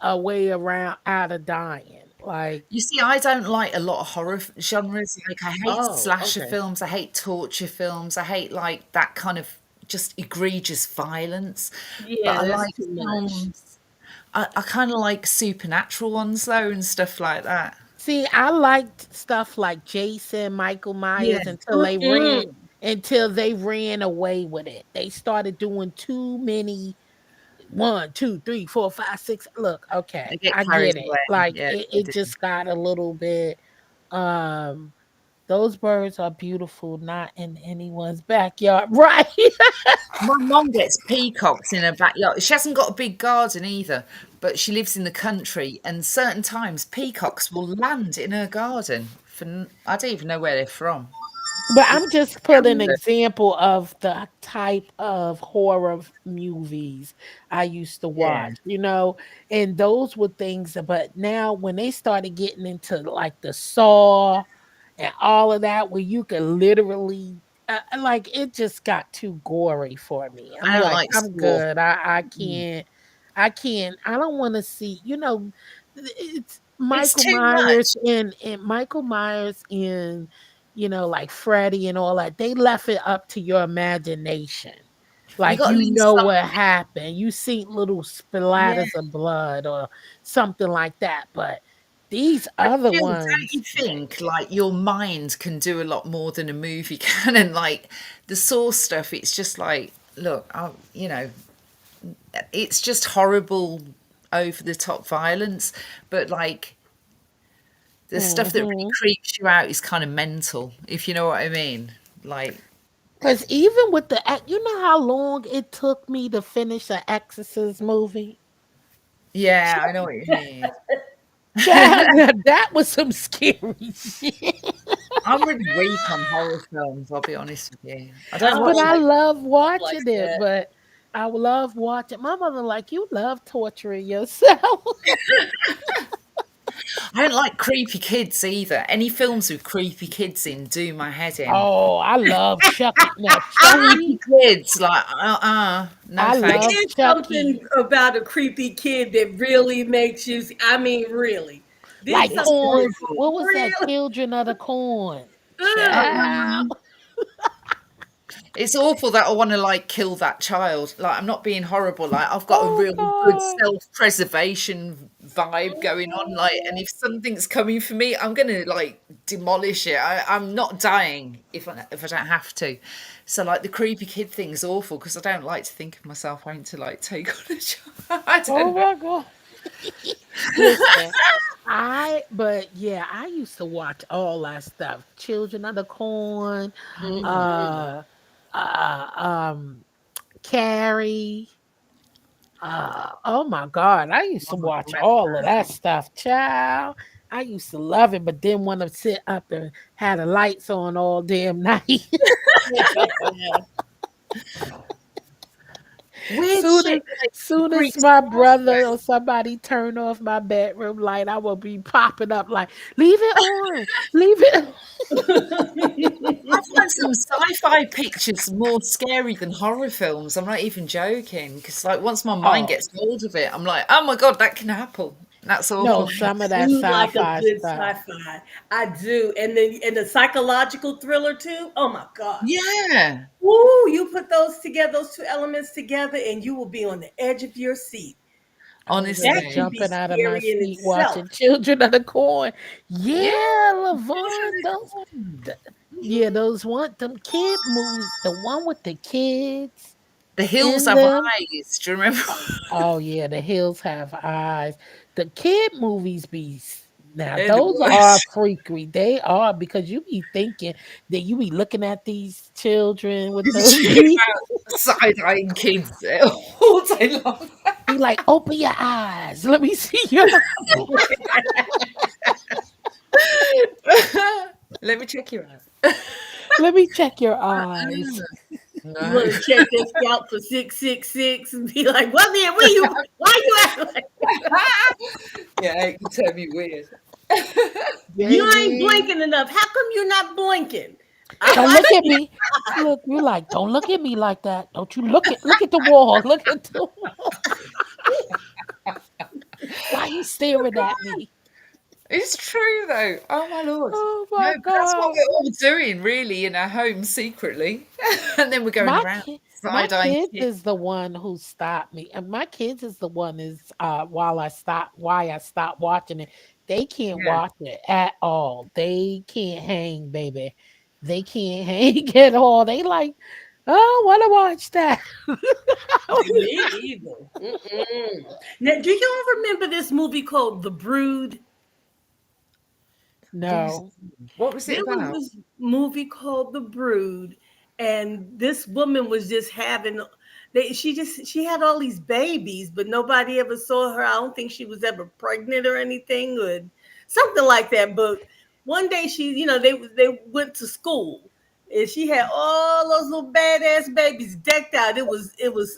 a way around out of dying. Like, You see, I don't like a lot of horror genres. Like, I hate oh, slasher okay. films. I hate torture films. I hate like that kind of just egregious violence. But Yeah, I that's like too much. films. I kind of like supernatural ones though and stuff like that. see, I liked stuff like Jason, Michael Yeah. Myers Mm-mm. until they ran away with it. They started doing too many one, two, three, four, five, six. Look, okay, They get I carried get it. away. Like Yeah, they it do. just got a little bit um those birds are beautiful, not in anyone's backyard. Right. My mom gets peacocks in her backyard. She hasn't got a big garden either, but she lives in the country, and certain times peacocks will land in her garden. I don't even know where they're from. But I'm just put an Random. example of the type of horror movies I used to Yeah. watch, and those were things. But now when they started getting into like the Saw and all of that, where you could literally, like, it just got too gory for me. I'm I don't like, like I'm Saw. good. I Mm. can't. I can't. I don't want to see. It's It's Michael too much. Myers and Michael Myers in like Freddie and all that, they left it up to your imagination. You Like, got to leave what something. happened. You see little Yeah. splatters of blood or something like that. But these But other still, don't ones, you think like your mind can do a lot more than a movie can? And like the Saw stuff, it's just like, look, it's just horrible, over the top violence. But like the stuff that really because creeps you out is kind of mental, if you know what I mean. Like, even with you know how long it took me to finish an Exorcist movie? yeah, I know what you mean. That was some scary shit. I'm really weak on horror films, I'll be honest with you. I don't I But watch don't I like love like watching it. that. But I love watching. My mother like, you love torturing yourself. I don't like creepy kids either. Any films with creepy kids in do my head in. Oh, I love Chucky. Now Creepy Chucky, kids, like, no I There thanks. love is something Chucky. about a creepy kid that really makes you. I mean, really. There's Like It's something corn. that's awful. What was that? really. Children of the Corn. Uh-uh. Child. It's awful that I want to like kill that child. Like, I'm not being horrible. Like, I've got a Oh real good God. self-preservation vibe going on. Like, and if something's coming for me, I'm gonna like demolish it. I'm not dying if I don't have to. So like the creepy kid thing's awful because I don't like to think of myself having to like take on a child. I Oh don't know. my God. Listen, but yeah, I used to watch all that stuff. Children of the Corn, Mm-mm. uh, uh, um, Carrie. Oh my God. I used to Oh, watch I all of that stuff, child. I used to love it, but didn't want to sit up and have the lights on all damn night. weird soon as shit like soon as freaks my me out, brother though. or somebody turn off my bedroom light, I will be popping up like, leave it on, leave it on. I find some sci-fi pictures more scary than horror films. I'm not even joking, because like once my mind Oh gets hold of it, I'm like, oh my god, that can happen. That's no, awful. some of that Do like a sci-fi good stuff. sci-fi. I do. And the psychological thriller too. Oh my God. Yeah, Woo, you put those together, those two elements together, and you will be on the edge of your seat. I was in That there can honestly. be jumping out of my scary in seat itself. watching Children of the Corn. Yeah, Yeah, children Lavon, are those gone. yeah, Mhm. those one them kid movies, the one with the kids The hills in have them. eyes. Do you remember? Oh yeah, the hills have eyes. The kid movies now They're the those are worst. freaky. They are because you be thinking that you be looking at these children with It's those true be about side-eyeing kids all day long. like, open your eyes. Let me see your Let me check you out. let me check your eyes. You No. want to check their scalp for 666 and be like, well then, where you why you acting like Yeah, it can turn me weird. you ain't Baby. blinking enough? How come you're not blinking? I Don't watch look at me. Look, you like, don't look at me like that. Don't you look at the wall. Look at the wall. Why you staring at me? It's true though. Oh my lord. Oh No, my but that's what God. we're all doing really in our homes secretly. And then we're going around My side-eyeing kids kids. is the one who stopped me. And my kids is the one is why I stopped watching it. They can't Yeah. watch it at all. They can't hang, baby. They can't hang at all. They like, oh, I want to watch that. me either. Mm-mm. Now, do y'all remember this movie called The Brood? Who's No. what was it There was about? this movie called The Brood, and this woman was just having she had all these babies, but nobody ever saw her. I don't think she was ever pregnant or anything, or something like that. But one day they went to school, and she had all those little badass babies decked out. It was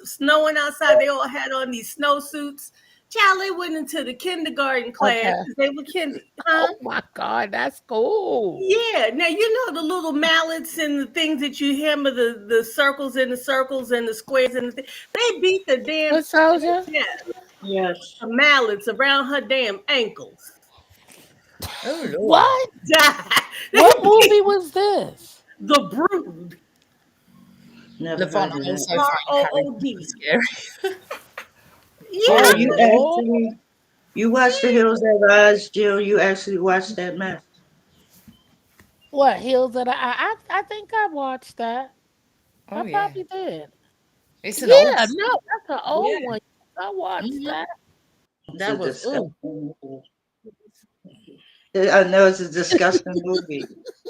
snowing outside. They all had on these snowsuits. Child, they went into the kindergarten class Okay. because they were kinder, huh? Oh my God, that's cool. Yeah. Now you know the little mallets and the things that you hammer the circles and the circles and the squares and they beat the damn What soldier? yeah, Yes. the mallets around her damn ankles. Oh lord. What? They What beat movie was this? the Brood. Never Levon, heard of I that. also R find O Harry O Potter D. scary. Oh, Yeah. you Oh actually you watched The Hills Have Eyes, Jill. You actually watched that mess. what? Hills of the Eye? I think I watched that. I Oh yeah. probably did. It's an old Yeah, no, school. that's an Yeah. old one. I watched Mhm. that. It's a That was disgusting ooh, movie. I know it's a disgusting movie.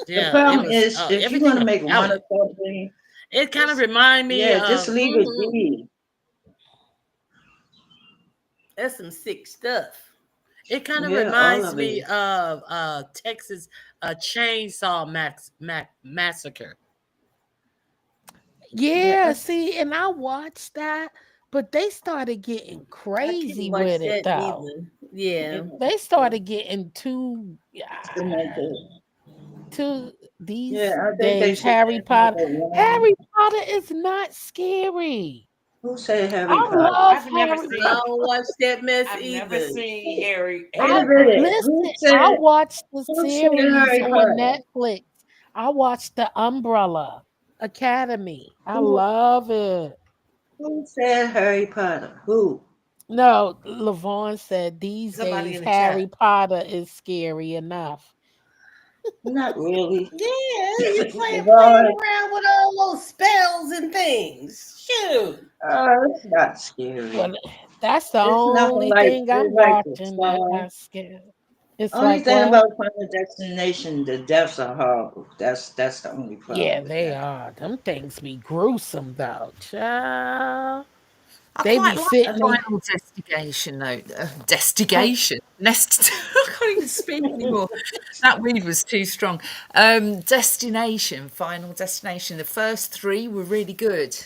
The yeah. It problem was is, if you're everything gonna make about one it. of something, It kind of just remind me yeah, just of leave it be. That's some sick stuff. it kind of Yeah, all reminds of me it. of Texas Chainsaw Massacre. Yeah, Yeah, see, and I watched that, but they started getting I couldn't crazy watch with it that though. neither. Yeah. yeah. They started getting too To make it. to Yeah, these I think they days. should just make it one. Harry Potter is not scary. Who said Harry I Potter? love I've never Harry I seen. Potter. don't watch that mess I've never either. seen Harry Wait I a Harry Potter. minute. listen, I watched the Who said series Harry on Potter? Netflix. I watched the Umbrella Academy. I Who love it. who said Harry Potter? Who? No, Lavon said these Somebody days in the Harry chat. Potter is scary enough. Not really. Yeah, you playing Lord, around with all those spells and things. Shoot. it's not scary. Well, that's the It's nothing only like thing I'm it's like the watching that song. not scary. It's Only like thing what? about Final Destination, the deaths are horrible. That's the only Yeah, problem with they that. are. Them things be gruesome though. Child. I They be quite like I sitting there. mean, Final Destination though. Destigation. Nest. I can't even speak anymore. That weed was too strong. Destination. Final Destination. The first three were really good.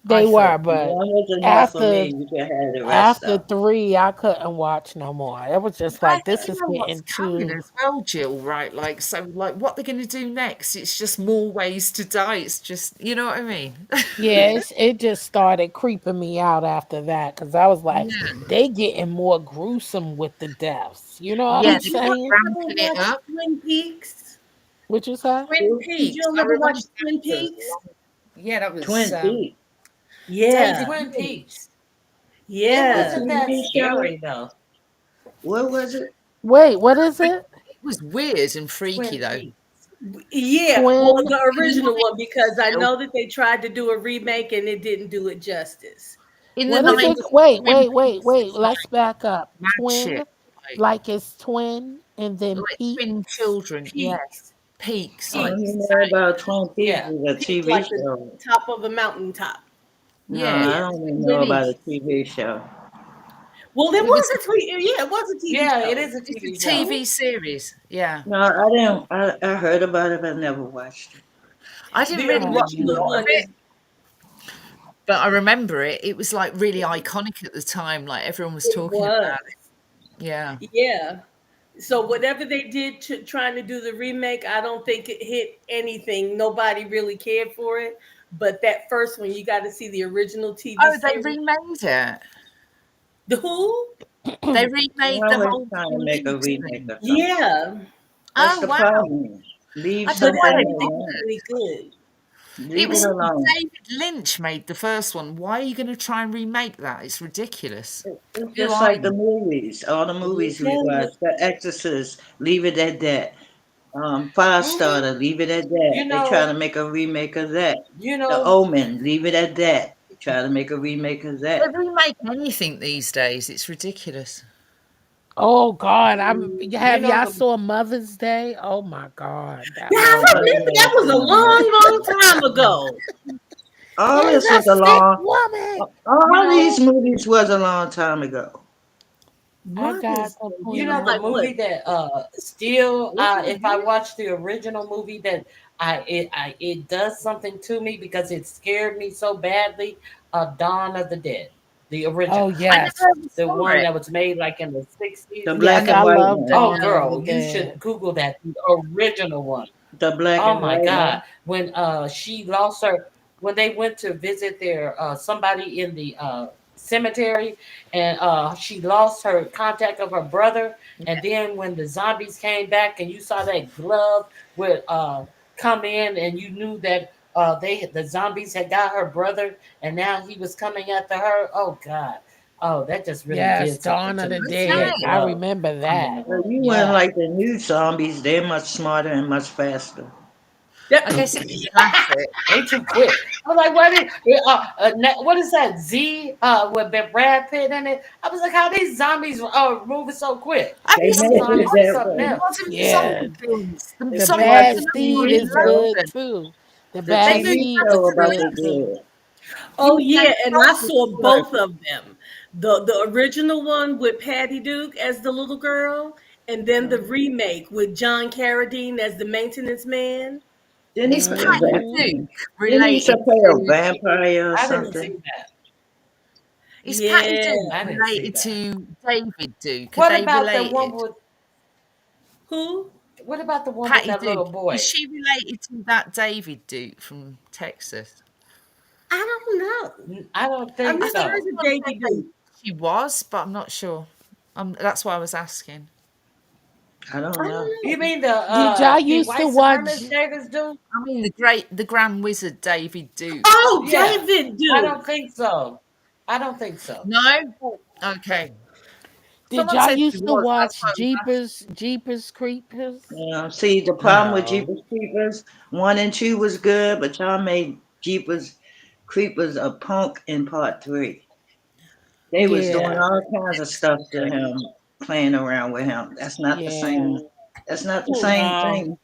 I They were, thought. but one was enough for after me. You can have the rest after of 'em. 3, I couldn't watch no more. It was just I like this don't is know what's getting coming too. as well, Jill, right? Like, so, like, what they're going to do next? It's just more ways to die. It's just, you know what I mean? Yeah, it just started creeping me out after that because I was like, Yeah. they getting more gruesome with the deaths. You know what Yeah, I'm Did they you keep saying? ever ramping it watch up. Twin Peaks? What you say? Twin Did Peaks. you I ever remember watch that Twin for a Peaks? long. Yeah, that was Twin Peaks. Yeah, David Twin Lynch. Peaks. It The yeah. wasn't that TV show. scary though. What was it? Wait, what is it? It was weird and freaky, Twin though. Peaks. Yeah, well, Twin. the In the original one, because I 90s, know that they tried to do a remake and it didn't do it justice. in the What is But it? 90s, Wait, Twin wait, Peaks wait. was Let's like back up. mad Twin, shit. Like, like it's twin, and then like twin peaks. children. Yeah. peaks, Peaks. All Like, you peaks, know about Twin Peaks Yeah. is a peak TV like the show. top of a mountaintop. No, yeah. I Yeah. don't even know Really, about a TV show. Well, it it was, was a yeah, it was a TV Yeah, it show. is a it's a TV show. TV series. Yeah. No, I didn't. I heard about it, but I never watched it. I didn't The really watch a original lot of one it, is but I remember it. It was like really iconic at the time. Like, everyone was it talking was. about it. Yeah. Yeah. So whatever they did to trying to do the remake, I don't think it hit anything. Nobody really cared for it. But that first one, you got to see the original TV Oh, they series. remade it. The Who? They They're remade the always whole trying to Twin make a Peaks remake thing. of something. Yeah, That's Oh, the wow. problem. Leave I don't but know why I they something didn't did think it alone. was that. any good. It Leave it was alone. David Lynch made the first one. Why are you going to try and remake that? It's ridiculous. It's Who just are like the you? movies. All the movies we Yeah, watch. The Exorcist. Leave it at that. Hmm. Firestarter. Leave it at that. You They try know, to make a remake of that. you The know, Omen. Leave it at that. Try to make a remake of They that. remake anything these days. It's ridiculous. Oh God, you have know y'all the saw Mother's Day? Oh my God, that yeah, was I Oh, I remember didn't that crazy. watch was a none of that. long time ago. All There's this a was a sick long. woman. you All these know movies was a long time ago. I got Mother's the Day. you You know mean queen. the like what? movie that still Was it if I this? watch the original movie that it does something to me because it scared me so badly. Dawn of the Dead, the original, Oh I yes, never ever the saw one it. that was made like in the 60s. The black yes, and I white love one. Oh, Dawn of the girl, you should Dead. Google that, the original one. The black Oh and my white God. one. When she lost her, when they went to visit their somebody in the cemetery, and she lost her contact of her brother, and then when the zombies came back and you saw that glove would come in, and you knew that the zombies had got her brother, and now he was coming after her. Oh God. Oh, that just really Yes, did something Dawn to of me the to see Dead. that Okay. I glove. remember that. Well, you wouldn't Yeah. like the new zombies. They're much smarter and much faster. I That, guess it's classic. They too quick. I'm like, what is that? Z with Brad Pitt in it. I was like, how these zombies moving so quick? Have They you Them seen made the it zombies one? is that something way. The else. ones in the Yeah. zombie films. The The You zombie watch Bad films the are Seed TV is really show, good relevant. too. The the Bad They moved TV Seed show is over to about good the the too. dead. oh UK yeah, and I films saw for it. both of them. The original one with Patty Duke as the little girl, and then the Mhm. remake with John Carradine as the maintenance man. Didn't he Is play Patty a Hmm. Duke Didn't he used to related play a to vampire or I didn't something? see that. is Patty Yeah. Duke I didn't see related that. to David Duke? Are What they about the one related? with Who? what about the one with Patty that little Duke. Is boy? she related to that David Duke from Texas? I don't know. I don't I've think I never think heard so. of someone said Davy they, Duke. she was, but I'm not sure. That's why I was asking. I I don't know. You don't know. mean Did y'all the used to white watch? supremacist Davis do? I mean, the Grand Wizard David Duke. Oh, Yeah. David I Duke. don't think so. I don't think so. No? Okay. Did Someone y'all said she used to was. That's watch why I was asking. Jeepers Creepers? See, the problem with No. Jeepers Creepers, 1 and 2 was good, but y'all made Jeepers Creepers a punk in part 3. They was doing Yeah. all kinds of stuff to him playing around with him. That's not the Yeah. same. That's not the Oh, same No, thing.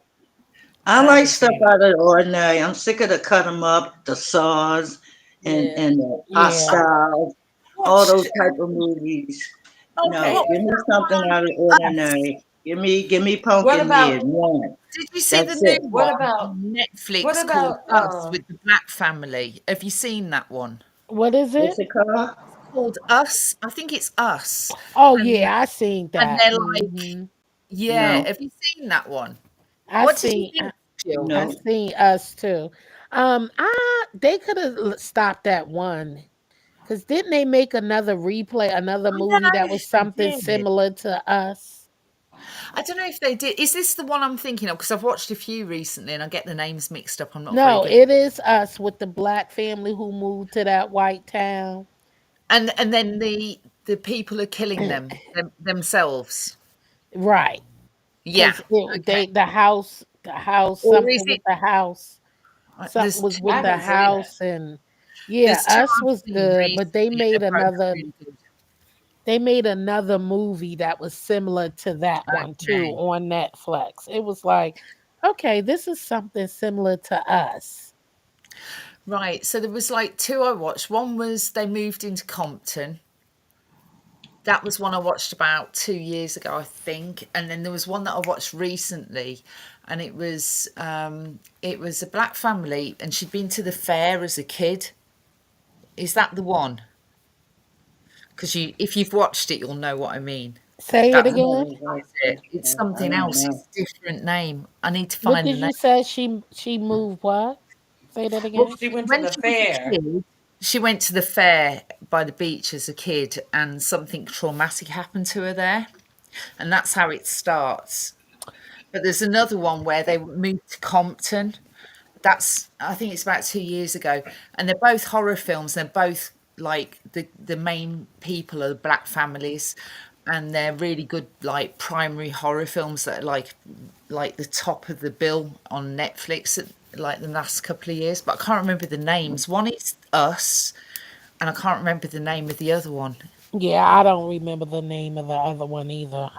I I like stuff agree. out of the ordinary. I'm sick of the cut 'em up, the Saws, and yeah. the Yeah. Hostile, all those Watched. type of movies. What No, Okay. was give me that something out of the one? Us. ordinary. Give me What Pumpkinhead. about One. Did you see the That's new it. what one about on what Netflix called about Us with the Black family? Have you seen that one? What is What's it? it called? Called Us. I think it's Us. Oh And yeah, I seen and that. they're like, yeah. No, Have you seen that one? I What did you seen. think, Jill? I no. seen Us too. They could have stopped at one. Cause didn't they make another replay, another I don't movie know that if was they something did. similar to Us? I don't know if they did. Is this the one I'm thinking of? Because I've watched a few recently and I get the names mixed up. I'm not very No, good. it is Us with the black family who moved to that white town. And then the people are killing themselves. Right. Yeah. Cause Okay. the house, Or is something with it? the house. Something There's was two. with I the haven't seen it. house and yeah, There's two Us I've was seen good, but recently. They're both really good. they made another movie that was similar to that one too Okay. on Netflix. It was like, okay, this is something similar to Us. Right. So there was like two I watched. One was they moved into Compton. That was one I watched about 2 years ago, I think. And then there was one that I watched recently, and it was a black family, and she'd been to the fair as a kid. Is that the one? Because if you've watched it, you'll know what I mean. Say it I That's not again. haven't watched it. it. It's I something don't else. know. It's a different name. I need to What find did the name. you say? She moved what? Say that Well, again. She went to when the she was a fair. kid, she went to the fair by the beach as a kid, and something traumatic happened to her there, and that's how it starts. But there's another one where they moved to Compton. That's I think it's about 2 years ago, and they're both horror films. They're both like the main people are black families, and they're really good like primary horror films that are like the top of the bill on Netflix like the last couple of years. But I can't remember the names. One is Us, and I can't remember the name of the other one. Yeah, I don't remember the name of the other one either.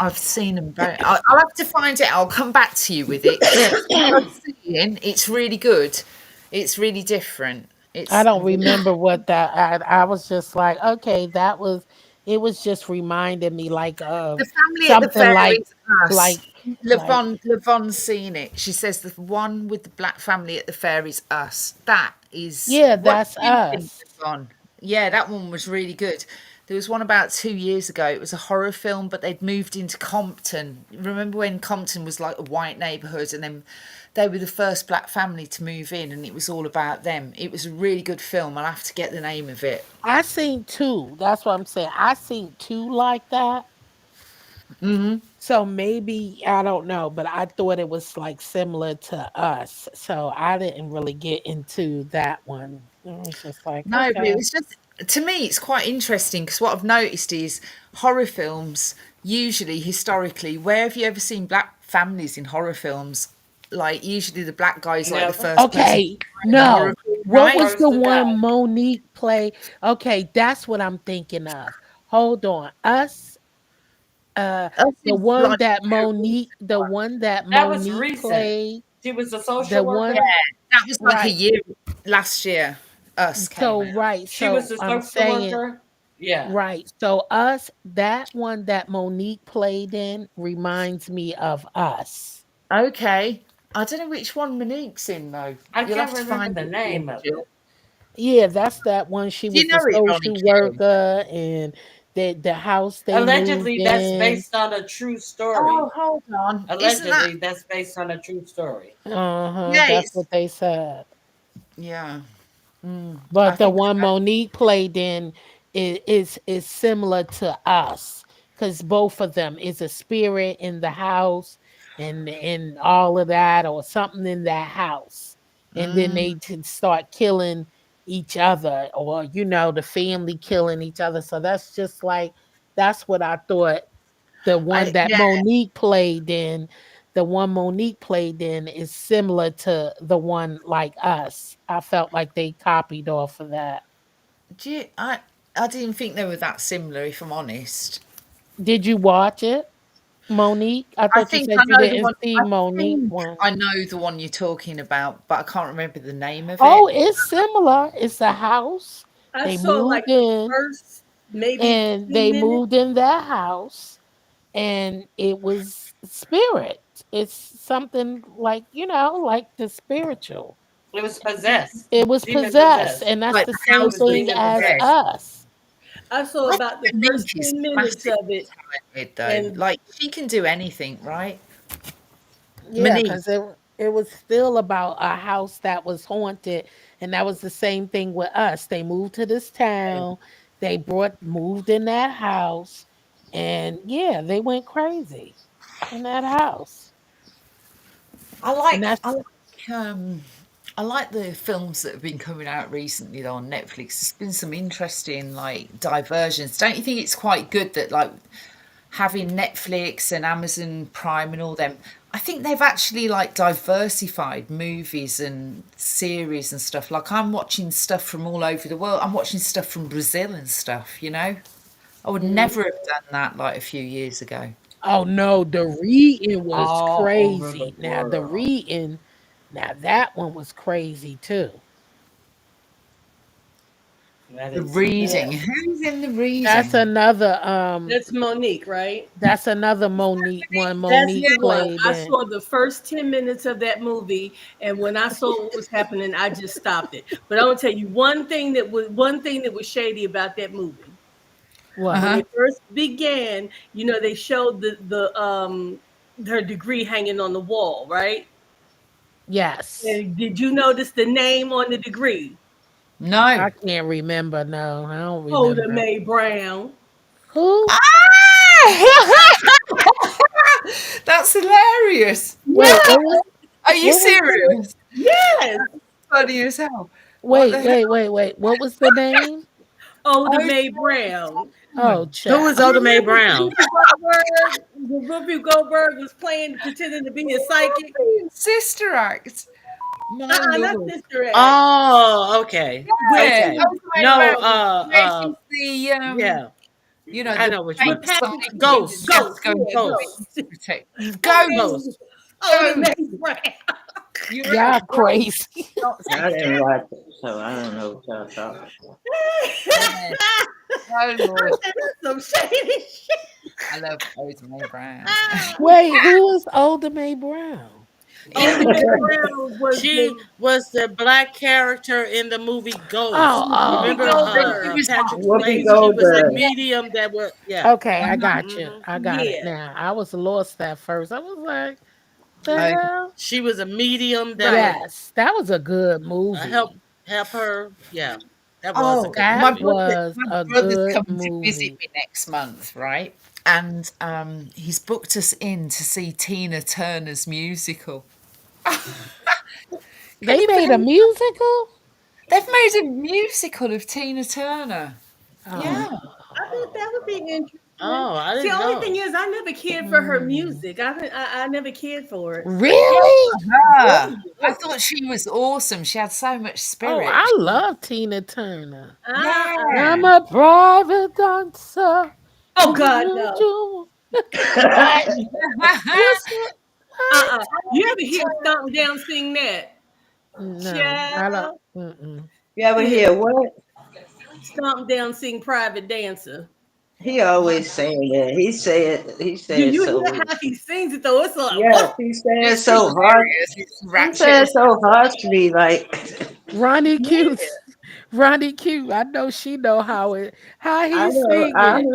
I've seen them both. I'll have to find it. I'll come back to you with it because it's worth seeing. It's really good. It's really different. I It's don't remember what that. I was just like, okay, that was. It was just reminding me like the of family at the something fair is like us. like Lavon's seen it. She says the one with the black family at the fair is us. That is yeah, what that's do you think, Us. Lavon? Yeah, that one was really good. There was one about 2 years ago. It was a horror film, but they'd moved into Compton. Remember when Compton was like a white neighborhood, and then they were the first black family to move in, and it was all about them. It was a really good film. I'll have to get the name of it. I seen two. That's what I'm saying. I seen two like that. So maybe I don't know, but I thought it was like similar to Us. So I didn't really get into that one. It was just like, No, but it okay. was just to me, it's quite interesting because what I've noticed is horror films usually historically, where have you ever seen black families in horror films? Like usually the black guy's like the Never. first person Okay, in the horror no. film, What right? was First the to die. one Monique play? Okay, that's what I'm thinking of. Hold on. Us, uh, Us is like a recent The one. one that That was Monique recent. played, She was a the social Yeah, worker. one, that was like a right. year last year. Us came So, out. right. She was So a I'm social saying, worker. Yeah. right. So, Us, that one that Monique played in reminds me of Us. Okay. I don't know which one Monique's in though. I You'll can't have to remember find the it for name me, of Jill. it. Yeah, that's that one. She Do you was the know it, Ronnie social Q? worker and the house they moved Allegedly, that's in. based on a true story. Oh, hold on. Isn't that? Allegedly, that's based on a true story. Uh-huh, Yeah, that's it's what they said. yeah. I But the think one Monique played in is similar to Us because both of them is a spirit in the house and all of that or something in that house, and then they start killing each other or the family killing each other. So that's just like that's what I thought the one that yeah. Monique played in is similar to the one like Us. I felt like they copied off of that. Do you, I didn't think they were that similar, if I'm honest. Did you watch it, Monique? I I thought you think said I you know the didn't one. see I Monique think one. I know the one you're talking about, but I can't remember the name of it. Oh, it's similar. It's a house. I They saw like moved the in first maybe and 15 they minutes. moved in that house and it was spirit. It's something like, like the spiritual. It was possessed. It was Demon possessed, possessed. and that's Like the the It same House was of thing demon the as Dead. possessed. us. I saw I about the think first Monique is 10 minutes massively of it. talented, though. And Like she can do anything, right? Yeah, Monique. because it was still about a house that was haunted, and that was the same thing with us. They moved to this town, they moved in that house, and yeah, they went crazy in that house. I And like I that's like I like the films that have been coming out recently though on Netflix. There's been some interesting like diversions. Don't you think it's quite good that like having Netflix and Amazon Prime and all them, I think they've actually like diversified movies and series and stuff. Like I'm watching stuff from all over the world. I'm watching stuff from Brazil and stuff, you know? I would never have done that like a few years ago. oh no, the reading was All over the crazy. Now the world. reading, now that one was crazy too. I The didn't see reading. that. Who's in the That's reading? another that's Monique, right? Monique one. That's Monique the one. played I in. saw the first 10 minutes of that movie, and when I saw what was happening, I just stopped it. But I want to tell you one thing that was shady about that movie. When What? Uh-huh. they first began, they showed her degree hanging on the wall, right? Yes. And did you notice the name on the degree? No. I can't remember. No, I don't Oda remember. Mae Brown. Who? Ah! That's hilarious. Wait, Yeah, Are you what was the serious? yes. Funny as hell. What wait, the hell? wait, wait, wait. What was the name? Oda Oh, Mae Brown. Oh, Who is child. You Oda Mae remember Brown? Whoopi Goldberg was playing, pretending to be a psychic? Sister Act. My Not lord. Sister Act. Oh, okay. Yeah. Okay. With, Oh, my No, brown. Where she's the yeah, I the know which with one. fake Patrick psychic that Ghost. you have to Ghost, go and yeah, get the Ghost. Ghost. witness to protect. Okay, Ghost. Ghost. Oda Ghost. Mae Brown. You're Y'all right. Ghost, crazy. not I Sister didn't Act. watch it, so I don't know what y'all talking about. Yeah. Oh, Lord. That's some shady shit. I love Oda Mae Brown. Wait, who is Older Mae Brown? Oda Mae Brown was She the was the black character in the movie Oh, Ghost. Whoopi Remember, She Goldberg. was Patrick Whoopi Swayze? She was the Goldberg. medium that was, yeah. okay. I got you. hmm I got it Yeah. now. I was lost at first. I was like, the Yeah. okay. hell? She was a medium that would Right. Yes, that was a good help movie. help her. Yeah, that was a Oh, good That movie. was my a brother's good coming to visit movie. me next month, right? And he's booked us in to see Tina Turner's musical. Can They you made a believe musical? they've made a musical of Tina Turner? Oh. Yeah. I think that would be interesting. Oh, I See, the didn't only thing know. is, I never cared for her Hmm. music. I never cared for it. Really? Oh, Her. I yes. thought she was awesome. She had so much Oh, spirit. I love Tina Turner. Yeah. I'm a private dancer. Oh God, no. What? What's that? What? You ever hear Stomp Down sing that? No, I don't. Child, Mm-mm. You ever yeah. hear what? Stomp Down sing Private Dancer. He always saying that. He Do said you so. hear how he sings it though? It's like, Yes, whoa. he said It's so hard. hilarious. It's He ratchet said as so harshly, like Ronnie Q. Yeah. Ronnie Q. I know she know how I he know, sing it.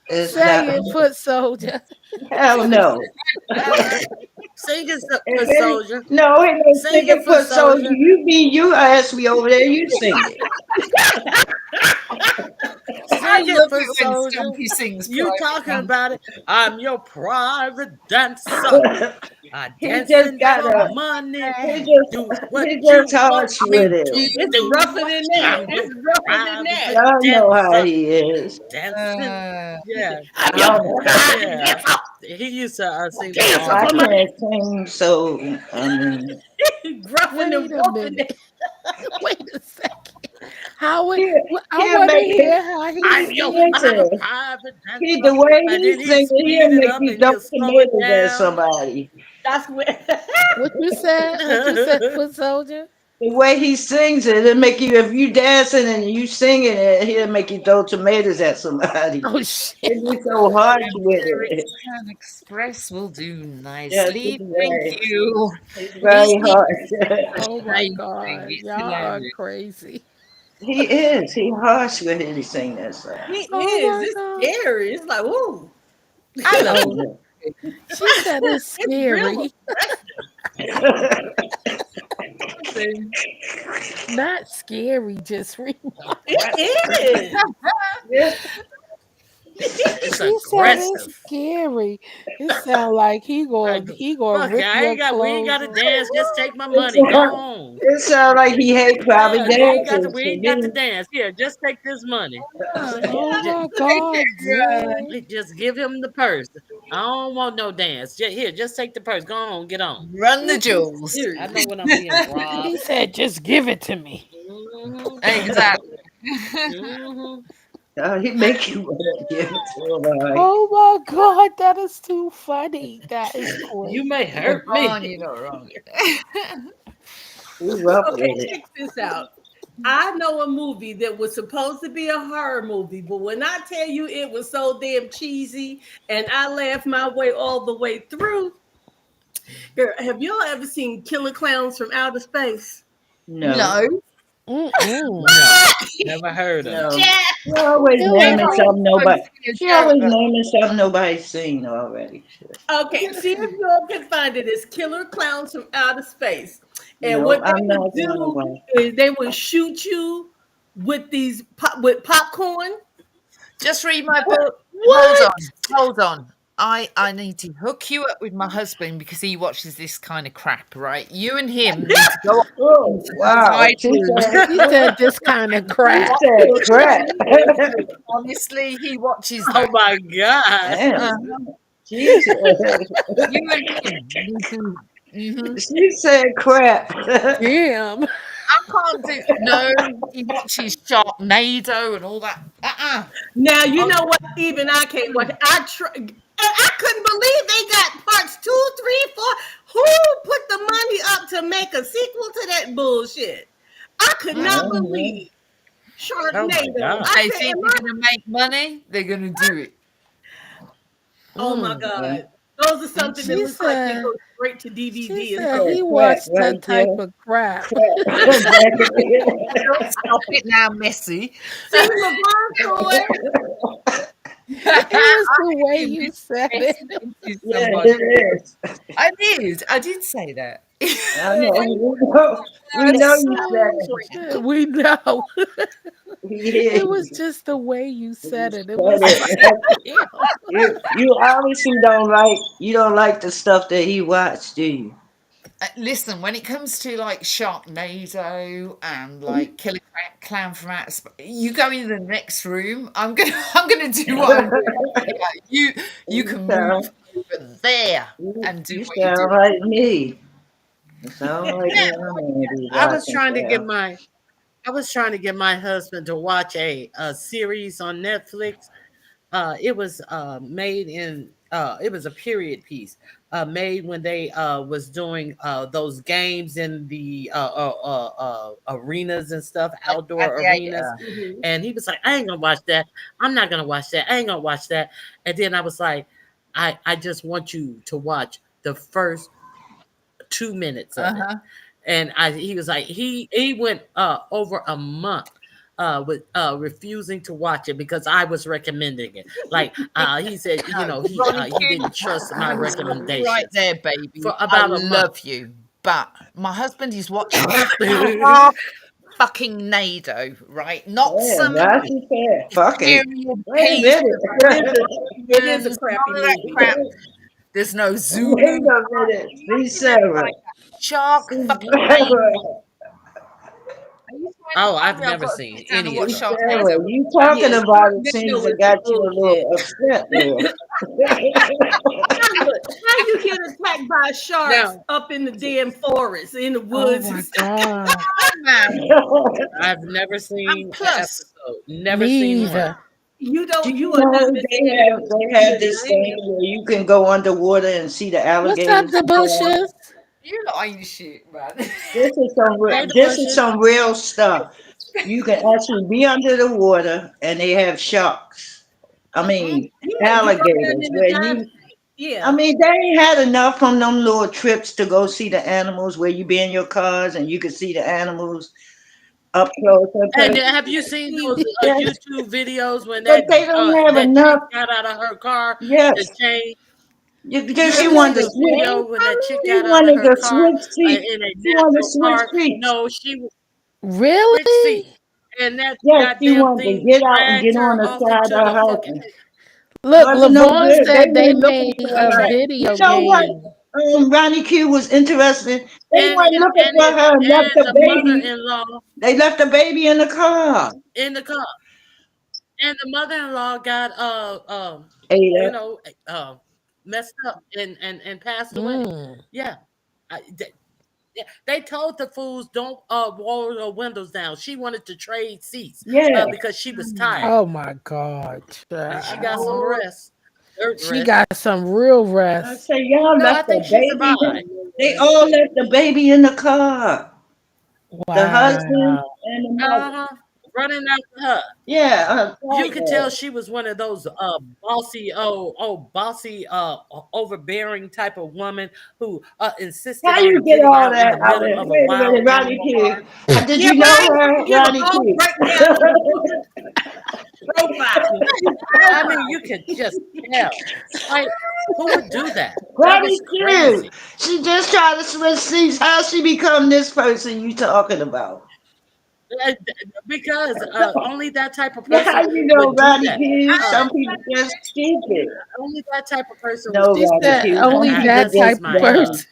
it's not Say it, foot soldier. hell no. Sing it, If foot any, soldier. no, it ain't Sing it, singing foot for soldier. soldier. You ask me over there, you sing it. I Sing it, love foot it when soldier. Stumpy sings You Private talking Dancer. about it? I'm your private dancer. I He just dancing got for a money. he Do just what he you just want harsh me with to it. It's do. rougher than that. I'm your It's rougher than private that. Y'all know how dancer. he is. Dancing. Uh, Yeah. I'm your I private Yeah. dancer. He used to sing that Dancer all I the for time. money. can't sing, so I mean, Gruffing and Wait a rough than minute. that. Wait a second. How would He'll, I he'll want to make hear it. how he I'm your I'm a Listen, private he dancer. the way And he then he'll singing, speed he'll it make up you and throw he'll slow it tomatoes at down. somebody. That's where. what you said. What you said, foot soldier. The way he sings it, it'll make you if you dancing and you singing it, he'll make you throw tomatoes at somebody. Oh shit. It'd be so harsh with it. American Express will do Yes, nicely. it's Thank very, you. it's He very harsh. Oh my amazing. god, It's y'all are hilarious. crazy. He is. He harsh with it. He sing that song. He Oh is. my It's god. scary. It's like, ooh. I love Oh, him. she said it's It's real scary, not scary. Just real. It Yeah. It's She said it's aggressive. scary. It sound like Like, he gonna fuck it, rip your we ain't got clothes to off. dance. Just take my It money. Go sound, on. it sound like he hate private Yeah, dances. we To ain't got to me. dance. Here, just take this money. Oh Just, my god, damn. just give him the purse. I don't want no dance. Here, just take the purse. Go on, get on. Run the jewels. I know when I'm being He robbed. said, "Just give it to me." Hmm Exactly. hmm He make you want to give it to him. Oh my god, that is too funny. That is You may crazy. hurt me. You're not wrong. He rough with Okay, it. check this out. I know a movie that was supposed to be a horror movie, but when I tell you it was so damn cheesy and I laughed my way all the way through. Girl, have y'all ever seen Killer Clowns from Outer Space? No, No. Mm-mm. No, never heard of it. no. Yeah. She always Killer naming Clowns. something nobody. She always Joke. naming something nobody's seen already. Okay, see if y'all can find it. It's Killer Clowns from Outer Space. And No, what they I'm would not going to do watch. is they would shoot you with with popcorn. Just read my book. What? Hold on. I need to hook you up with my husband because he watches this kind of crap, right? You and him need to go on Oh, into the wow. side room. She said this kind of She crap. said crap. Honestly, he watches Oh that. my God. Damn. Uh, She said, you and him need to. Mhm. she said crap. Damn. I can't do. No, he watches Sharknado and all that. Now you I'm know what? Even I can't watch. I couldn't believe they got parts 2, 3, 4. Who put the money up to make a sequel to that bullshit? I could not Mhm. believe Oh my Sharknado. God. I They said, think they're going to make money. They're going to do it. oh my Mm. Yeah. god, those are something that She looks like they said go straight to she DVD and said stuff. he Crap watched right that there. type of crap. Crap. Back again. Don't stop it now, Messi. See, LeVon saw it. It was the I way didn't you mean said to it. into Yeah, somebody. it is. I did say that. I know. We know That's you said Oh it. shit, we know. We hear It was you. just the way you You said it. It said was like, it. damn. You obviously don't like the stuff that he watched, do you? Listen, when it comes to like Sharknado and like Killer Clown from Outer Space, you go into the next room. I'm gonna do what I'm doing. You You can sound move over there and do you what you sound do. like me. You sound like Yeah, me. I'm gonna be I was watching trying to get stuff. my I was trying to get my husband to watch a series on Netflix. It was made in it was a period piece made when they was doing those games in the arenas and stuff, at outdoor the arenas. theater. Mhm. And he was like, I ain't gonna watch that. I'm not gonna watch that. I ain't gonna watch that. And then I was like, I just want you to watch the first 2 minutes of it. Uh-huh. And he was like, he went over a month with refusing to watch it because I was recommending it. Like he said, Ronnie he Coon, didn't trust I'm my gonna stop you right recommendations there, for baby. I about a month. love you, but my husband is watching half fucking Nado, right? Not Yeah, some now she said, fuck it. period Wait a piece, minute. It is a none crappy of that movie. crap. There's no Zulu. Wait a minute. See Sarah. Shark See fucking name. Sarah. Are you Oh, trying to tell I've me I've never got to seen sit down and any of watch See those. Sarah. Sharknado? You talking Yeah, about it Sharknado seems is it got you a bullshit. little upset there. How you get attacked by sharks Now, up in the damn forest, in the Oh woods? my God. Man. I've never seen And an plus, episode. Never Me seen one. either. You Do don't. you You are not know missing they have this anything. thing where you can go underwater and see the What's up, alligators? the bushes? you lot ain't shit, man. Hey, the This is bushes. some real stuff. You can actually be under the water and they have sharks. I mean Yeah, you go down alligators in the where dive. you I Yeah. mean they ain't had enough from them little trips to go see the animals where you be in your cars and you can see the animals up close and And personal. have you seen those See, Yes, YouTube videos when but they don't have that chick enough. got out of her car to Yes. change? Because You she ever you see wanted to the ain't switch. video changed. when that chick She got out of wanted her to car switch seats. in a She wanted to natural switch park? seats. No, she was switch Really? seat, and that Yes, she goddamn wanted to thing get out and dragged get on her the off side into of the her fucking. husband. Look, Wasn't no LaVon good. They said they weren't looking made for a her. You video know what? game. Ronnie Q was interested. They And weren't it, looking and for it, her and left and the the baby. mother-in-law They left the baby in the car. in the car, and the mother-in-law got you Ada. know messed up and passed away. Mm. Yeah. Yeah, they told the fools don't roll the windows down. She wanted to trade seats Yeah. because she was tired Oh my God. and she Child. got some Oh, rest, dirt She rest. got some real I rest. say, y'all No, I left the think she baby. survived. They all left the baby in the car. The husband Wow. and the mother. Uh-huh. Running after her. Yeah. You could tell she was one of those bossy overbearing type of woman who insisted How you on get getting all out in that the out middle there? of a Wait a wild minute, Ronnie animal Q. park. Did yeah, you but know I ain't her, gonna give a Ronnie whole Q? breakdown of the profile. I mean, you could just tell. Like, who would do that? That Ronnie was Q. crazy. She just tried to switch seats. How she become this person you talking about? Uh, Because only that type of Yeah, how person you know would do Ronnie that. Q? Uh, Some people just stupid. Only that type of person would No, She do Ronnie that. said Q. Some only people that That's just type just of my dumb. person.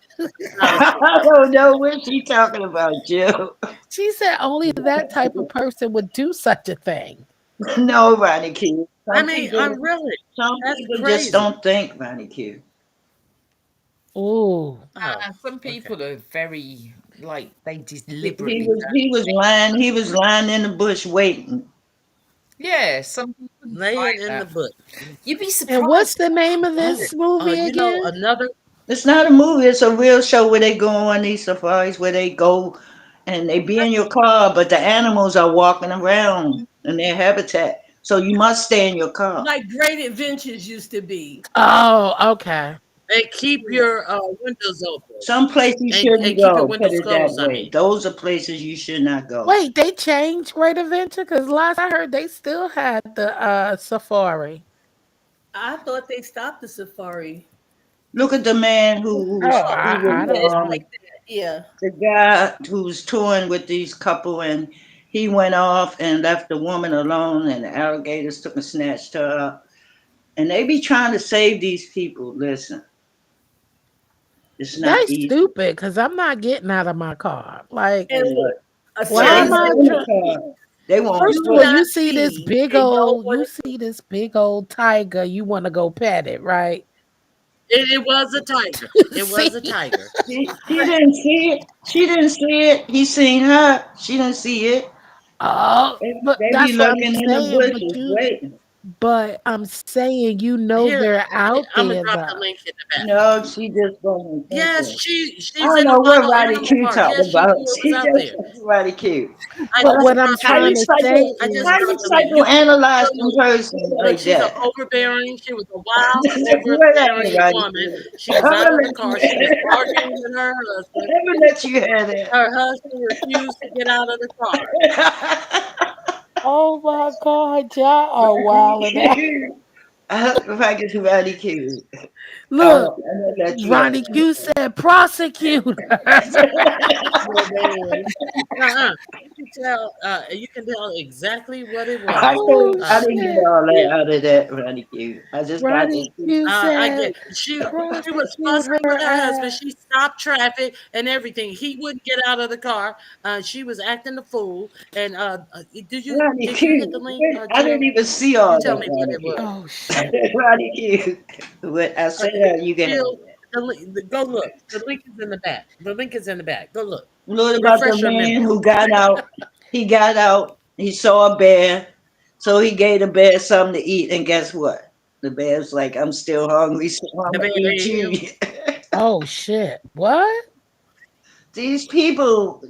not a I surprise. don't know what she talking about, Jill. She said only that type of person would do such a thing. No, Ronnie Q. I mean, I'm really. Some That's people just crazy. don't think, Ronnie Q. Ooh. Oh, Some okay. people are very, like, they He deliberately was don't. he was lying. He was lying in the bush waiting. Yeah, some people Laying like in the that. bush. You'd be And what's surprised. the name of Oh, this movie you know, again? another. It's not a movie. It's a real show where they go on these safaris where they go and they be in your car, but the animals are walking around in their habitat. So you must stay in your car. Like Great Adventures used to be. Oh, okay. And keep Yeah. your windows open. Some place you And shouldn't keep your go. Put windows it that closed. I way. mean, Those are places you should not go. Wait, they changed Great Adventure? Because last I heard they still had the safari. I thought they stopped the safari. Look at the man Oh, who was I Yeah, don't it's know. like that. Yeah. the guy who's touring with these couple and he went off and left the woman alone and the alligators took and snatched her up. And they be trying to save these people. Listen, it's not They easy. stupid because I'm not getting out of my car. Like, And look, a why They am safe not I in zone. the trying? car. They won't First Do of all, swim. you not see this see. big They know old, what you it see this big old tiger. You want to go pet it, right? it was a tiger. It was See, a tiger. She didn't see it. She didn't see it. He seen her. She didn't see it. oh, They, but they be that's what I'm looking in the saying. bushes waiting. But I'm saying, you know, Here, they're out I'm gonna there drop the though. link in the back. No, she just wasn't Yes, thinking. I she's don't in a know what wild Roddy animal Q park. talking Yes, she about. knew it was She out there. just Roddy Q. I But just what But I'm dropped the how trying you link. to psycho? say I just How is, you dropped the link. You can psychoanalyze tell a person like she's an that? overbearing. She was a wild, Whatever, overbearing Roddy woman. Q. She was I'm out gonna of the let car. She was you. arguing with her husband. I'm gonna let you have Her husband refused to get out of the car. that. oh my God, y'all are wilding out. I hope if I get to Roddy Q. Look, I'm gonna let you Ronnie have Q said prosecute her. You can tell exactly what it was. Oh I didn't get shit. all that out of that, Ronnie Q. I just got Ronnie Q I said get she was prosecute fussing with her her husband. ass. She stopped traffic and everything. He wouldn't get out of the car. She was acting the fool. And Ronnie did you hit the Q. link, I didn't Jill? even see You all tell that, me what Ronnie it was. Oh Q. shit. Ronnie Q. What I said, you can have Jill, it. go look. The link is in the back. The link is in the back. Go look. What about the Refresh your man memory. who got out? He got out. He saw a bear, so he gave the bear something to eat. And guess what? The bear's like, "I'm still hungry, so I'm The gonna man eat ate him. you." Oh shit. What? These people,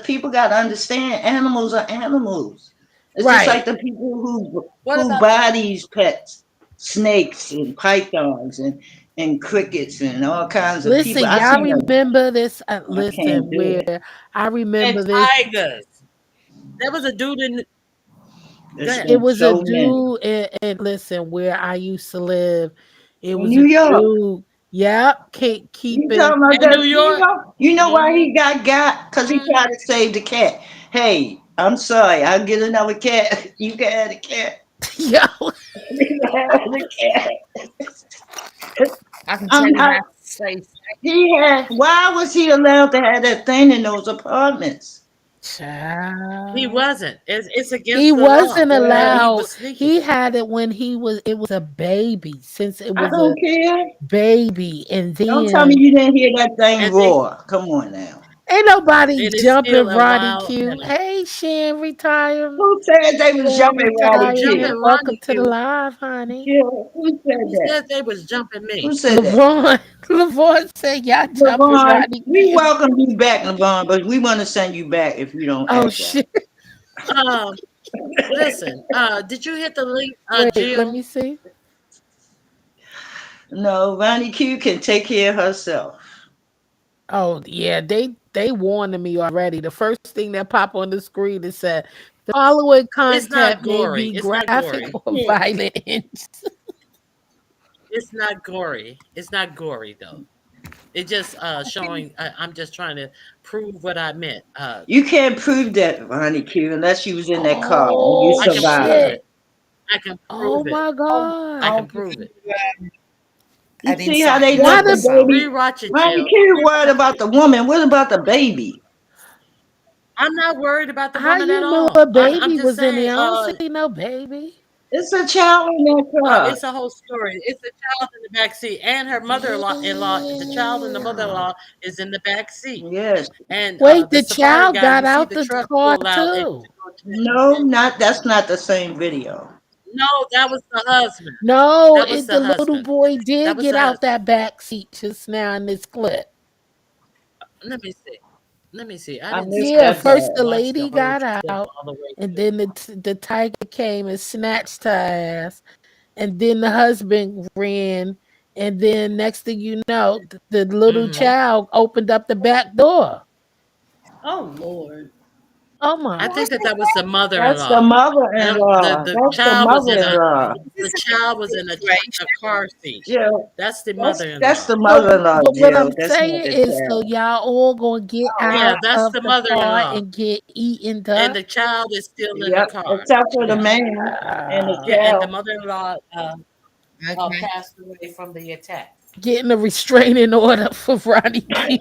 people gotta understand. Animals are animals. It's just Right. like the people What who about buy these pets, snakes and pythons and crickets and all kinds of people. Listen, I y'all seen a, remember this? I can't Listen, do where it. I and remember this. tigers? There was a dude in. Go It's ahead. It been was a so many dude, and listen, where I used to live, it in was a New York. dude. Yep, You keeping. talking about In New that? York. You know why Mm-hmm. he got? Because he tried Mm-hmm. to save the cat. Hey, I'm sorry. I'll get another cat. You can have the cat. Yo, You can have the cat. I can tell I'm you not. how to say. He had. Why was he allowed to have that thing in those apartments? He child. wasn't. It's He against the law. wasn't Well, He allowed. was sneaking. He had it when it was a baby, since it I was a don't care. baby, and Don't tell me then you didn't hear that thing And they roar. Come on now. ain't nobody it is jumping still a Roddy wild Q. animal. Hey, Shan, retirement. Who said they was Shan, jumping Roddy Who's jumping Q? retirement. Welcome Ronnie to the Q? live, honey. Who said Who that? said they was jumping Who me? said that? Levon, Levon said y'all jumping Levon, Roddy we Q. welcome you back, Levon, but we want to send you back if you don't Oh act right. shit. Um, listen. Did you hit the link, Wait, let Jill? me see. No, Ronnie Q can take care of herself. Oh yeah, they warned me already. The first thing that popped on the screen is said the following It's not content may gory. be It's not graphic gory. or Yeah. violent. It's not gory. It's not gory though. It's just showing. I'm just trying to prove what I meant. You can't prove that, Ronnie Q, unless you was in that car and you Oh I can prove survived. shit. it. I can Oh prove it. my I god. can I'll give prove you it. You an see how insight they into Why took the the myself. baby? Rewatch it, Ronnie Jill. Q worried about Rewatch the it. woman. What about the baby? I'm not worried about the how woman at you knew all. a I'm baby just was in saying. there? I don't see no baby. It's a child in that car. It's a whole story. It's the child in the back seat, and her mother-in-law. The child and the Damn. mother-in-law is in the back seat, Yes. and Wait, the the safari child guy. got You see out the the truck car pull out and too. to go check the No, baby. not that's not the same video. No, that was the husband. No, That was the the little husband. boy That did was get the out husband. that back seat just now in this clip. Let me see. Let me see. I I didn't missed see. I Yeah, that didn't first the part. watch the lady whole got clip out, all the way and through. then the tiger came and snatched her ass, and then the husband ran, and then next thing you know, the little Hmm. child opened up the back door. Oh Lord. Oh my! I think that was the That's the mother-in-law. mother-in-law. The That's the child was in a mother-in-law. the This is child was a in situation. a car seat. Jill, That's the that's mother-in-law. the So, mother-in-law, but what I'm Jill. That's not saying the is, so child. y'all all gonna get Yeah, out that's of the the car mother-in-law, and get eaten and up. the child is still in the Yep, car. except for the Yeah, man and the yeah, and the child. mother-in-law Okay. passed away from the attack. Getting a restraining order for Ronnie Q.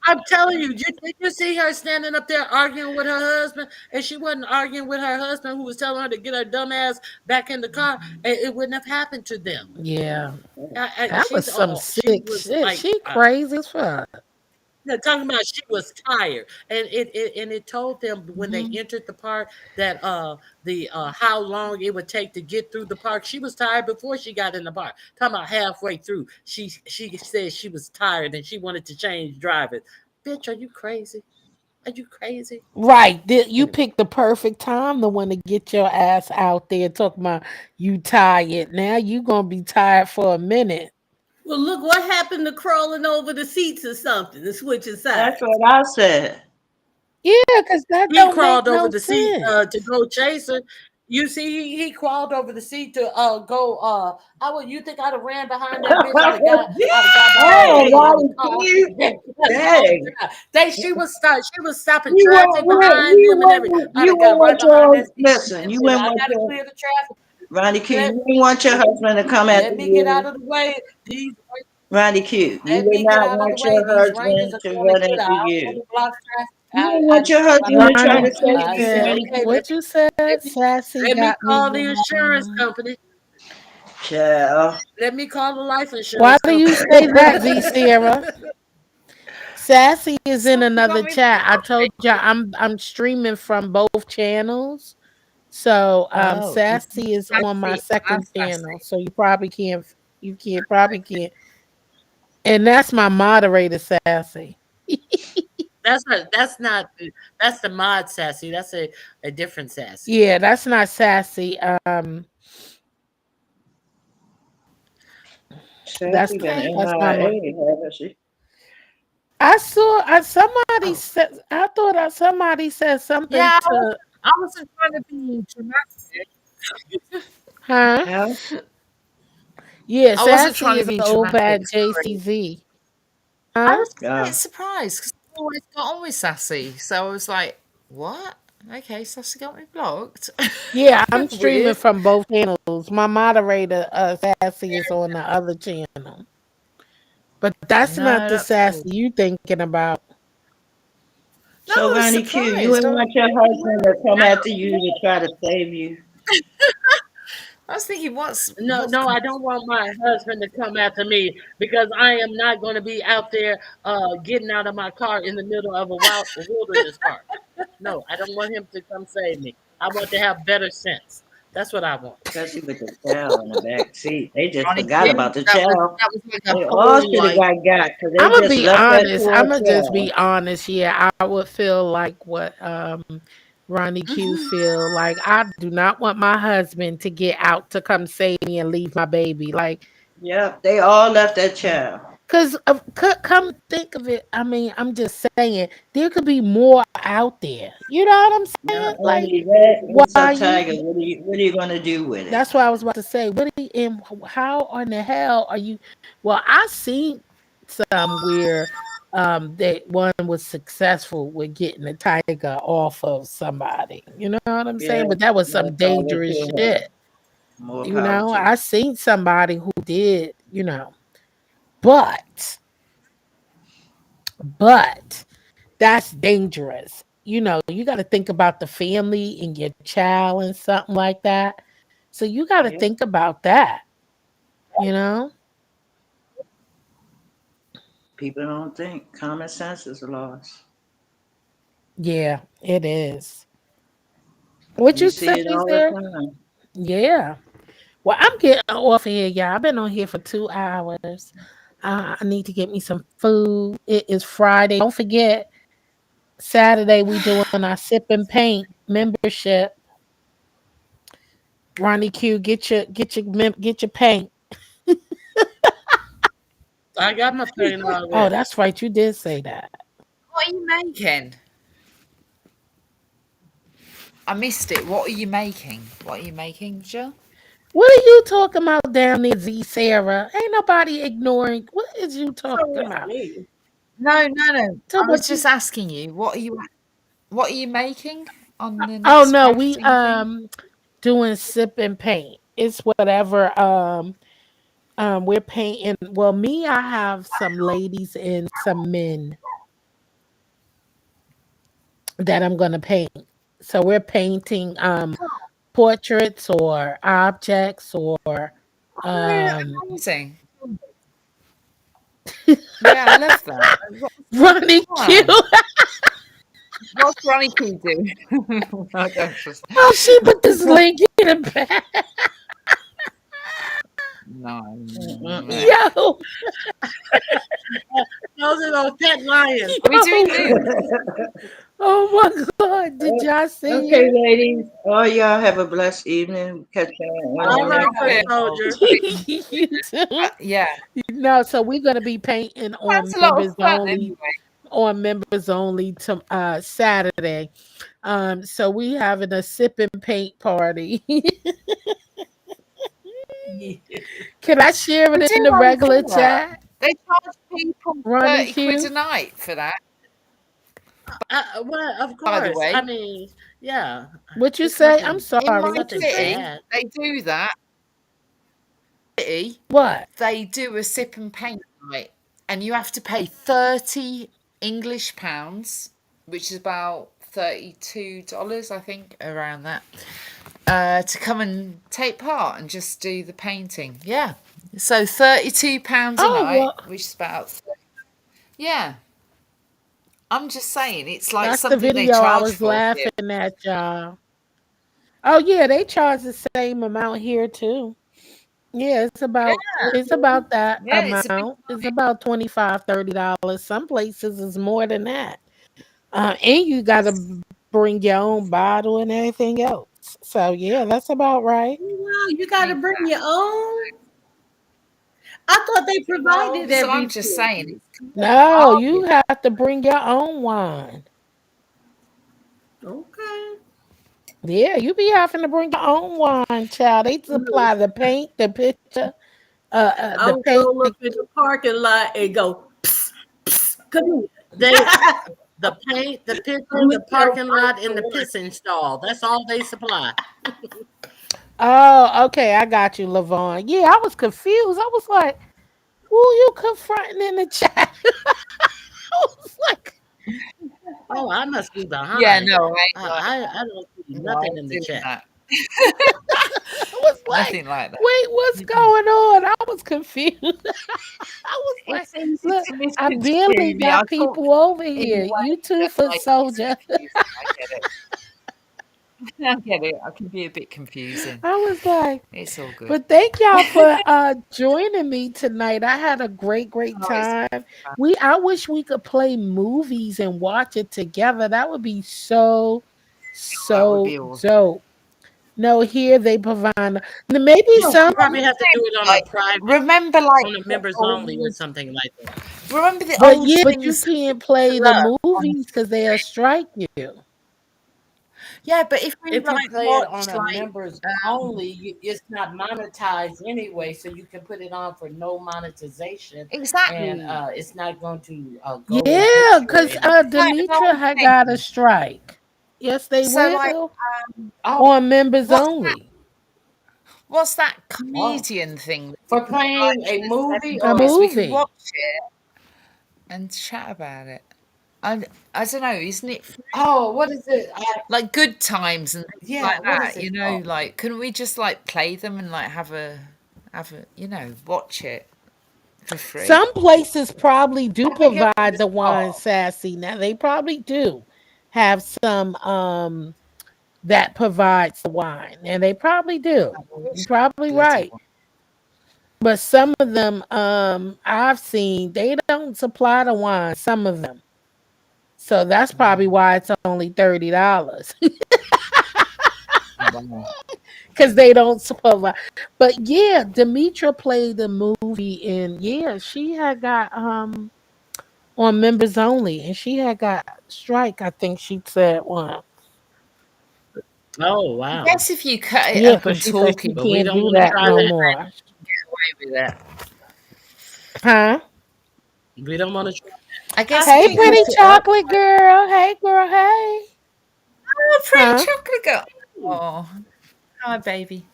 I'm telling you, did you see her standing up there arguing with her husband? And she wasn't arguing with her husband who was telling her to get her dumb ass back in the car. It wouldn't have happened to them. Yeah, that was some She sick was shit. like, She crazy as fuck. they're talking about she was tired, and it told them when they Mhm. entered the park that the how long it would take to get through the park. She was tired before she got in the park. Talking about halfway through, she said she was tired and she wanted to change drivers. Bitch, are you crazy? Are you crazy? Right. You Anyway, picked the perfect time to want to get your ass out there talking about you tired. Now you gonna be tired for a minute. Well, look what happened to crawling over the seats or something and switching That's sides. what I said. Yeah, because that he don't make crawled over no the seat sense. to go chase her. You see, he crawled over the seat to go. I would. You think I'd have ran behind that bitch? I'd have got behind Oh, the hood of the car. Ronnie, dang. She was stopping You traffic behind them and everything. I'd have got right wouldn't want behind that your, seat listen, and you said, wouldn't "I want gotta your, clear the traffic. Ronnie Q, you Let, wouldn't want your husband to come after let me get out you. of the way. These Ronnie Q, you Let would me get not out of the want way. your These Rangers husband are to going to run get after out on you. the block traffic. You would want your I husband to try to Ronnie, save I you, said, Ronnie okay, Q. what you said? Sassy let me got me call the insurance wrong. company. Child. Let me call the life Why insurance do you company. say that, Z Sarah? Sassy is in Sassy got another me chat. I blocked. told you I'm streaming from both channels. So Oh, it's Sassy is on my Sassy second and channel. Sassy. So you can't probably can't. And that's my moderator, Sassy. That's the mod sassy. That's a different sassy. Yeah, that's not Sassy. That's Sassy been Okay. that's my mom. MIA, haven't she? I saw somebody Oh, said I thought somebody said something yeah. to I wasn't trying to be dramatic. her. Huh? Yeah, I wasn't Sassy trying to is be over dramatic. at Sorry. JCZ. I Huh? was quite Yeah. surprised because I always got on with Sassy. So I was like, what? Okay, Sassy got me blocked. Yeah, I'm streaming Weird. from both channels. My moderator, Sassy, is on the other channel. But that's not No, the that's cool. Sassy you thinking about. No, So I was Ronnie Q, you surprised. wouldn't I was want your thinking, husband to come after you to try to save you. No, what's no, I don't want my husband to come after me because I am not going to be out there getting out of my car in the middle of a wilderness park. No, I don't want him to come save me. I want to have better sense. That's what I want. Especially with the child in the back seat. They just Ronnie forgot Q? about the child. That was like a They all whole should have like got because they I'ma just be left that honest. poor I'ma just child. be honest. Yeah, I would feel like what Ronnie Q feel like. I do not want my husband to get out to come save me and leave my baby. Like, Yep, they all left that child. cause come think of it. I mean, I'm just saying there could be more out there. You know what I'm saying? Not Like, only that, why Mr. you? Tiger, what are you gonna do with it? That's what I was about to say. What are you, and how in the hell are you? Well, I seen some where that one was successful with getting the tiger off of somebody. You know what I'm Yeah, saying? But that was more some power dangerous to her. shit. More You power know, to I her. seen somebody who did, but that's dangerous. You got to think about the family and your child and something like that. So you got to Yeah, think about that, you know? people don't think. Common sense is lost. Yeah, it is. What We you see say, it all the there? time. Yeah. Well, I'm getting off of here, y'all. I've been on here for 2 hours. I need to get me some food. It is Friday. Don't forget, Saturday we doing our sip and paint membership. Ronnie Q, get your paint. I got my plane Oh, already. that's right. You did say that. what are you making? I missed it. What are you making? What are you making, Jill? What are you talking about down there, Z Sarah? Ain't nobody ignoring. What is you talking Sorry. about? Me. No, no, no. Talk I was about you. just asking you, what are you making on the Oh next no, we crafting thing? doing sip and paint. It's whatever we're painting. Well, me, I have some ladies and some men that I'm gonna paint. So we're painting portraits or objects or Oh, um amazing. Yeah, I love that. What's the Ronnie Q. plan? What's Ronnie Q do? I don't just Oh, she put this link in the back. no. Mm-mm-mm. Yo, Those are those pet lions. Are we doing yo. Zoom? Oh my god, did y'all see Okay, it? ladies. All y'all have a blessed evening. Catch y'all on All the right, next foot Okay. one. soldier. You too? Yeah, No, so we're gonna be painting sounds a lot of fun only anyway. on members only to Saturday. So we having a sip and paint party. Yeah. Can I share I it do in the want to regular do that. chat, They charge people Ronnie 30 quid a Q? night for that, Well, of by the course. I way. mean, yeah, What you it's say? I'm nothing. In It's my sorry. What you nothing say? city, bad. they do that. City, What? they do a sip and paint night, and you have to pay 30 English pounds, which is about $32, I think, around that, to come and take part and just do the painting. Yeah. So £32 a Oh night, well, which is about, yeah. I'm just saying, it's like that's the something they video I charge was for here. laughing at, y'all. Oh yeah, they charge the same amount here too. Yeah, Yeah. it's about that Yeah, it's a big amount. It's night. about $25, $30. Some places is more than that. And you gotta bring your own bottle and everything else. So yeah, that's about right. Wow, you got to bring your Exactly. own. I thought they provided So I'm just everything. saying, it's kind of No, you bargain. have to bring your own wine. Okay. Yeah, you be having to bring your own wine, child. They Look, supply the paint, the picture, I the would paint. roll up in the parking lot and go, psst, psst, come here. They the paint, the Let picture, me the tell parking my lot, and the story. pissing stall. That's all they supply. Oh, okay, I got you, Lavon. Yeah, I was confused. I was like, who you confronting in the chat? I was like, Oh, I must be Yeah, behind. no, I ain't I don't see no, I nothing ain't in the doing chat. that. I was like, Nothing like that. wait, what's going on? I was confused. I was like, It's easy look, to I misconstrue barely me. I got talk people over in a here. You way two that foot like is soldier. confusing. I get it. I get it. I can be a bit confusing. I was like, It's all good. but thank y'all for joining me tonight. I had a great Oh, it's time. fun. I wish we could play movies and watch it together. That would be so That would be so awesome. dope. No, here they provide maybe You some, probably have to do it on a Like, private, remember, like on a the members only or old, something like that. remember the but old yeah, but you things that we can't used to play the love on movies because they'll TV? strike you. Yeah, but if we If you like play it on watched a like, members only, it's not monetized anyway, so you can put it on for no monetization, and exactly, it's not going to go Yeah, against you or because it's anything. like an Demetra old had got a thing. strike. Yes, they So like, will Oh, on members what's that? only. What's that oh, comedian thing that for used to like playing in a the movie A or 70s? We could movie. watch it and chat about it. I don't know, isn't it oh, what is it? like Good Times and things Yeah, like what is that? it You know, called? like couldn't we just like play them and like have a watch it for free? Some places probably do I forget what provide it's the wine, called. Sassy. Now they probably do have some that provides the wine, and they probably do. I You're wish I had probably a bloody right. one. But some of them I've seen they don't supply the wine, some of them. So that's probably Mm. why it's only $30. Wow. Because they don't supply. But yeah, Demetra played the movie and yeah, she had got on members only and she had got strike, I think she said one. Oh, I wow. guess if you cut it Yeah, up because and she said talk she it But we can't don't do want to that try no that. more. away with it. Huh? We don't want to try. I guess I if Hey, you think cut pretty it up, chocolate girl. Hey, girl. Hey. oh, pretty Huh? chocolate girl. Oh, hi, baby.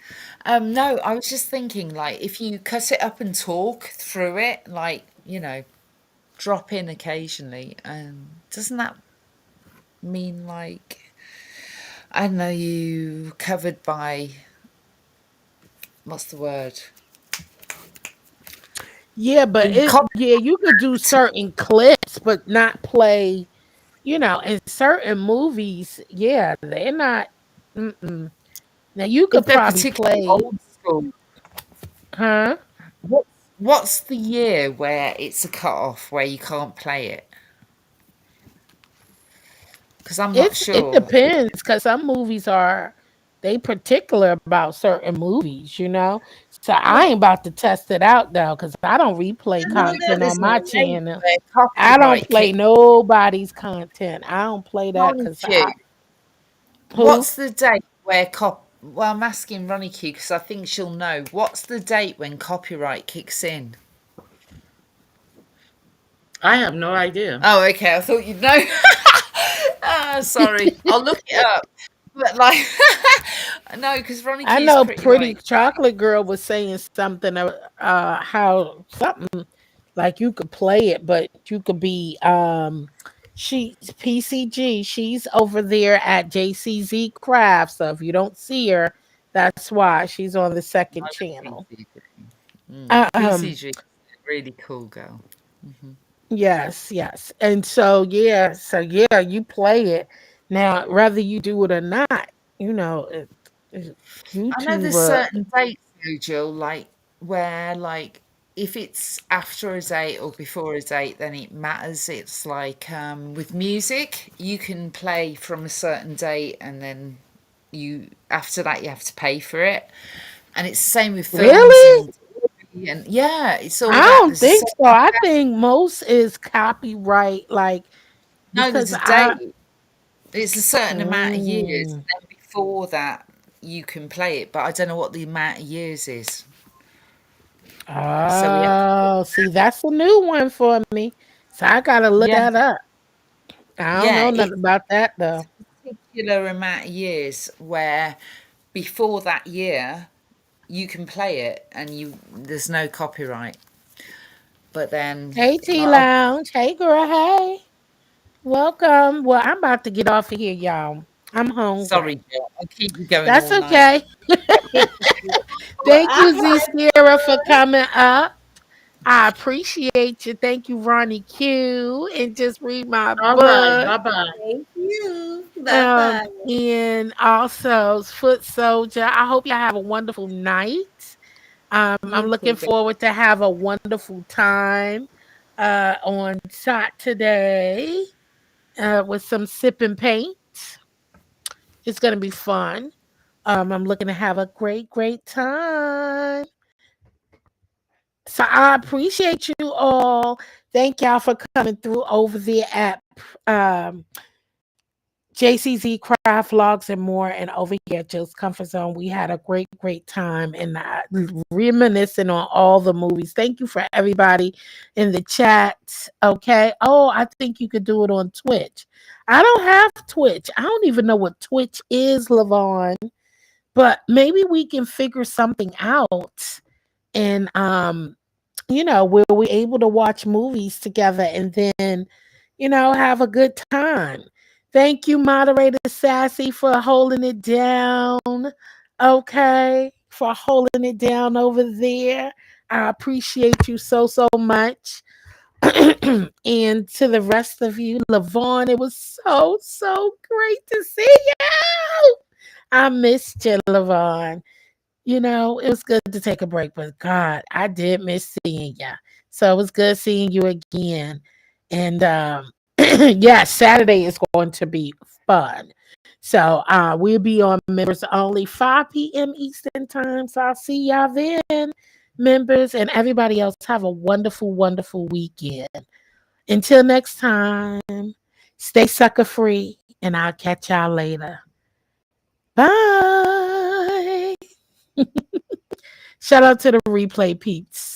No, I was just thinking, like, if you cut it up and talk through it, like, drop in occasionally, doesn't that mean like, I don't know, you covered by what's the word? Yeah, but You it yeah, you could do certain clips, but not play, in certain movies, yeah, they're not mm-mm. Now you if could they're probably particularly play, old school. huh? What's the year where it's a cut off where you can't play it? Because I'm not It sure. depends because some movies are they particular about certain movies. So I Yeah, ain't about to test it out though, because I don't replay I know maybe content that's on there's an my right. age channel. where I don't copyright play kicks nobody's content. I don't play that only because few. Who? What's the date where well, I'm asking Ronnie Q because I think she'll know. What's the date when copyright kicks in? I have no idea. Oh, okay. I thought you'd know. Sorry. I'll look it up. But like, no, because Ronnie I Q's know pretty Pretty like, Chocolate Girl was saying something how something like you could play it, but you could be she's PCG. She's over there at JCZ Craft. So if you don't see her, that's why she's on the second I channel. PCG. Um, PCG, really cool girl. yes, yes. And so yeah, you play it. Now, whether you do it or not, I know there's YouTube. certain dates, though, Jill, like where like if it's after a date or before a date, then it matters. It's like with music, you can play from a certain date, and then you after that you have to pay for it. And it's the same with films Really? and TV, and yeah, it's all I that. don't There's a think so. certain I think most is copyright, like no, because there's a I. date. It's a certain amount of years, and Mm, then before that you can play it, but I don't know what the amount of years is. So we have to, oh, see, that's a new one for me. So I gotta look yeah, that up. I don't yeah, know nothing it's about that though. a particular amount of years where before that year you can play it and you there's no copyright. But then, Hey T like, oh, Lounge. Hey girl, hey. Welcome. Well, I'm about to get off of here, y'all. I'm sorry, hungry. Jill, I'll keep you going That's all night. okay. Well, Thank you, Z I Sierra, for coming up. I appreciate you. Thank you, Ronnie Q. And just read my All right. book. Bye bye. thank you. Bye bye. And also Foot Soldier. I hope y'all have a wonderful night. I'm You looking too, baby. forward to have a wonderful time on Saturday with some sip and paint. It's gonna be fun. I'm looking to have a great, great time. So I appreciate you all. Thank y'all for coming through over there at um, JCZ Craft Vlogs and more, and over here at Jill's Comfort Zone. We had a great, great time and reminiscing on all the movies. Thank you for everybody in the chat. Okay. Oh, I think you could do it on Twitch. I don't have Twitch. I don't even know what Twitch is, Lavon. But maybe we can figure something out. And were we able to watch movies together and then, have a good time? Thank you, moderator Sassy, for holding it down. Okay, for holding it down over there. I appreciate you so, so much. And to the rest of you, Lavon, it was so, so great to see you. I missed you, Lavon. It was good to take a break, but God, I did miss seeing you. So it was good seeing you again. And yeah, Saturday is going to be fun. So we'll be on members only 5 p.m. Eastern time. So I'll see y'all then, members, and everybody else. Have a wonderful, wonderful weekend. Until next time, stay sucker free, and I'll catch y'all later. Bye. Shout out to the replay peeps.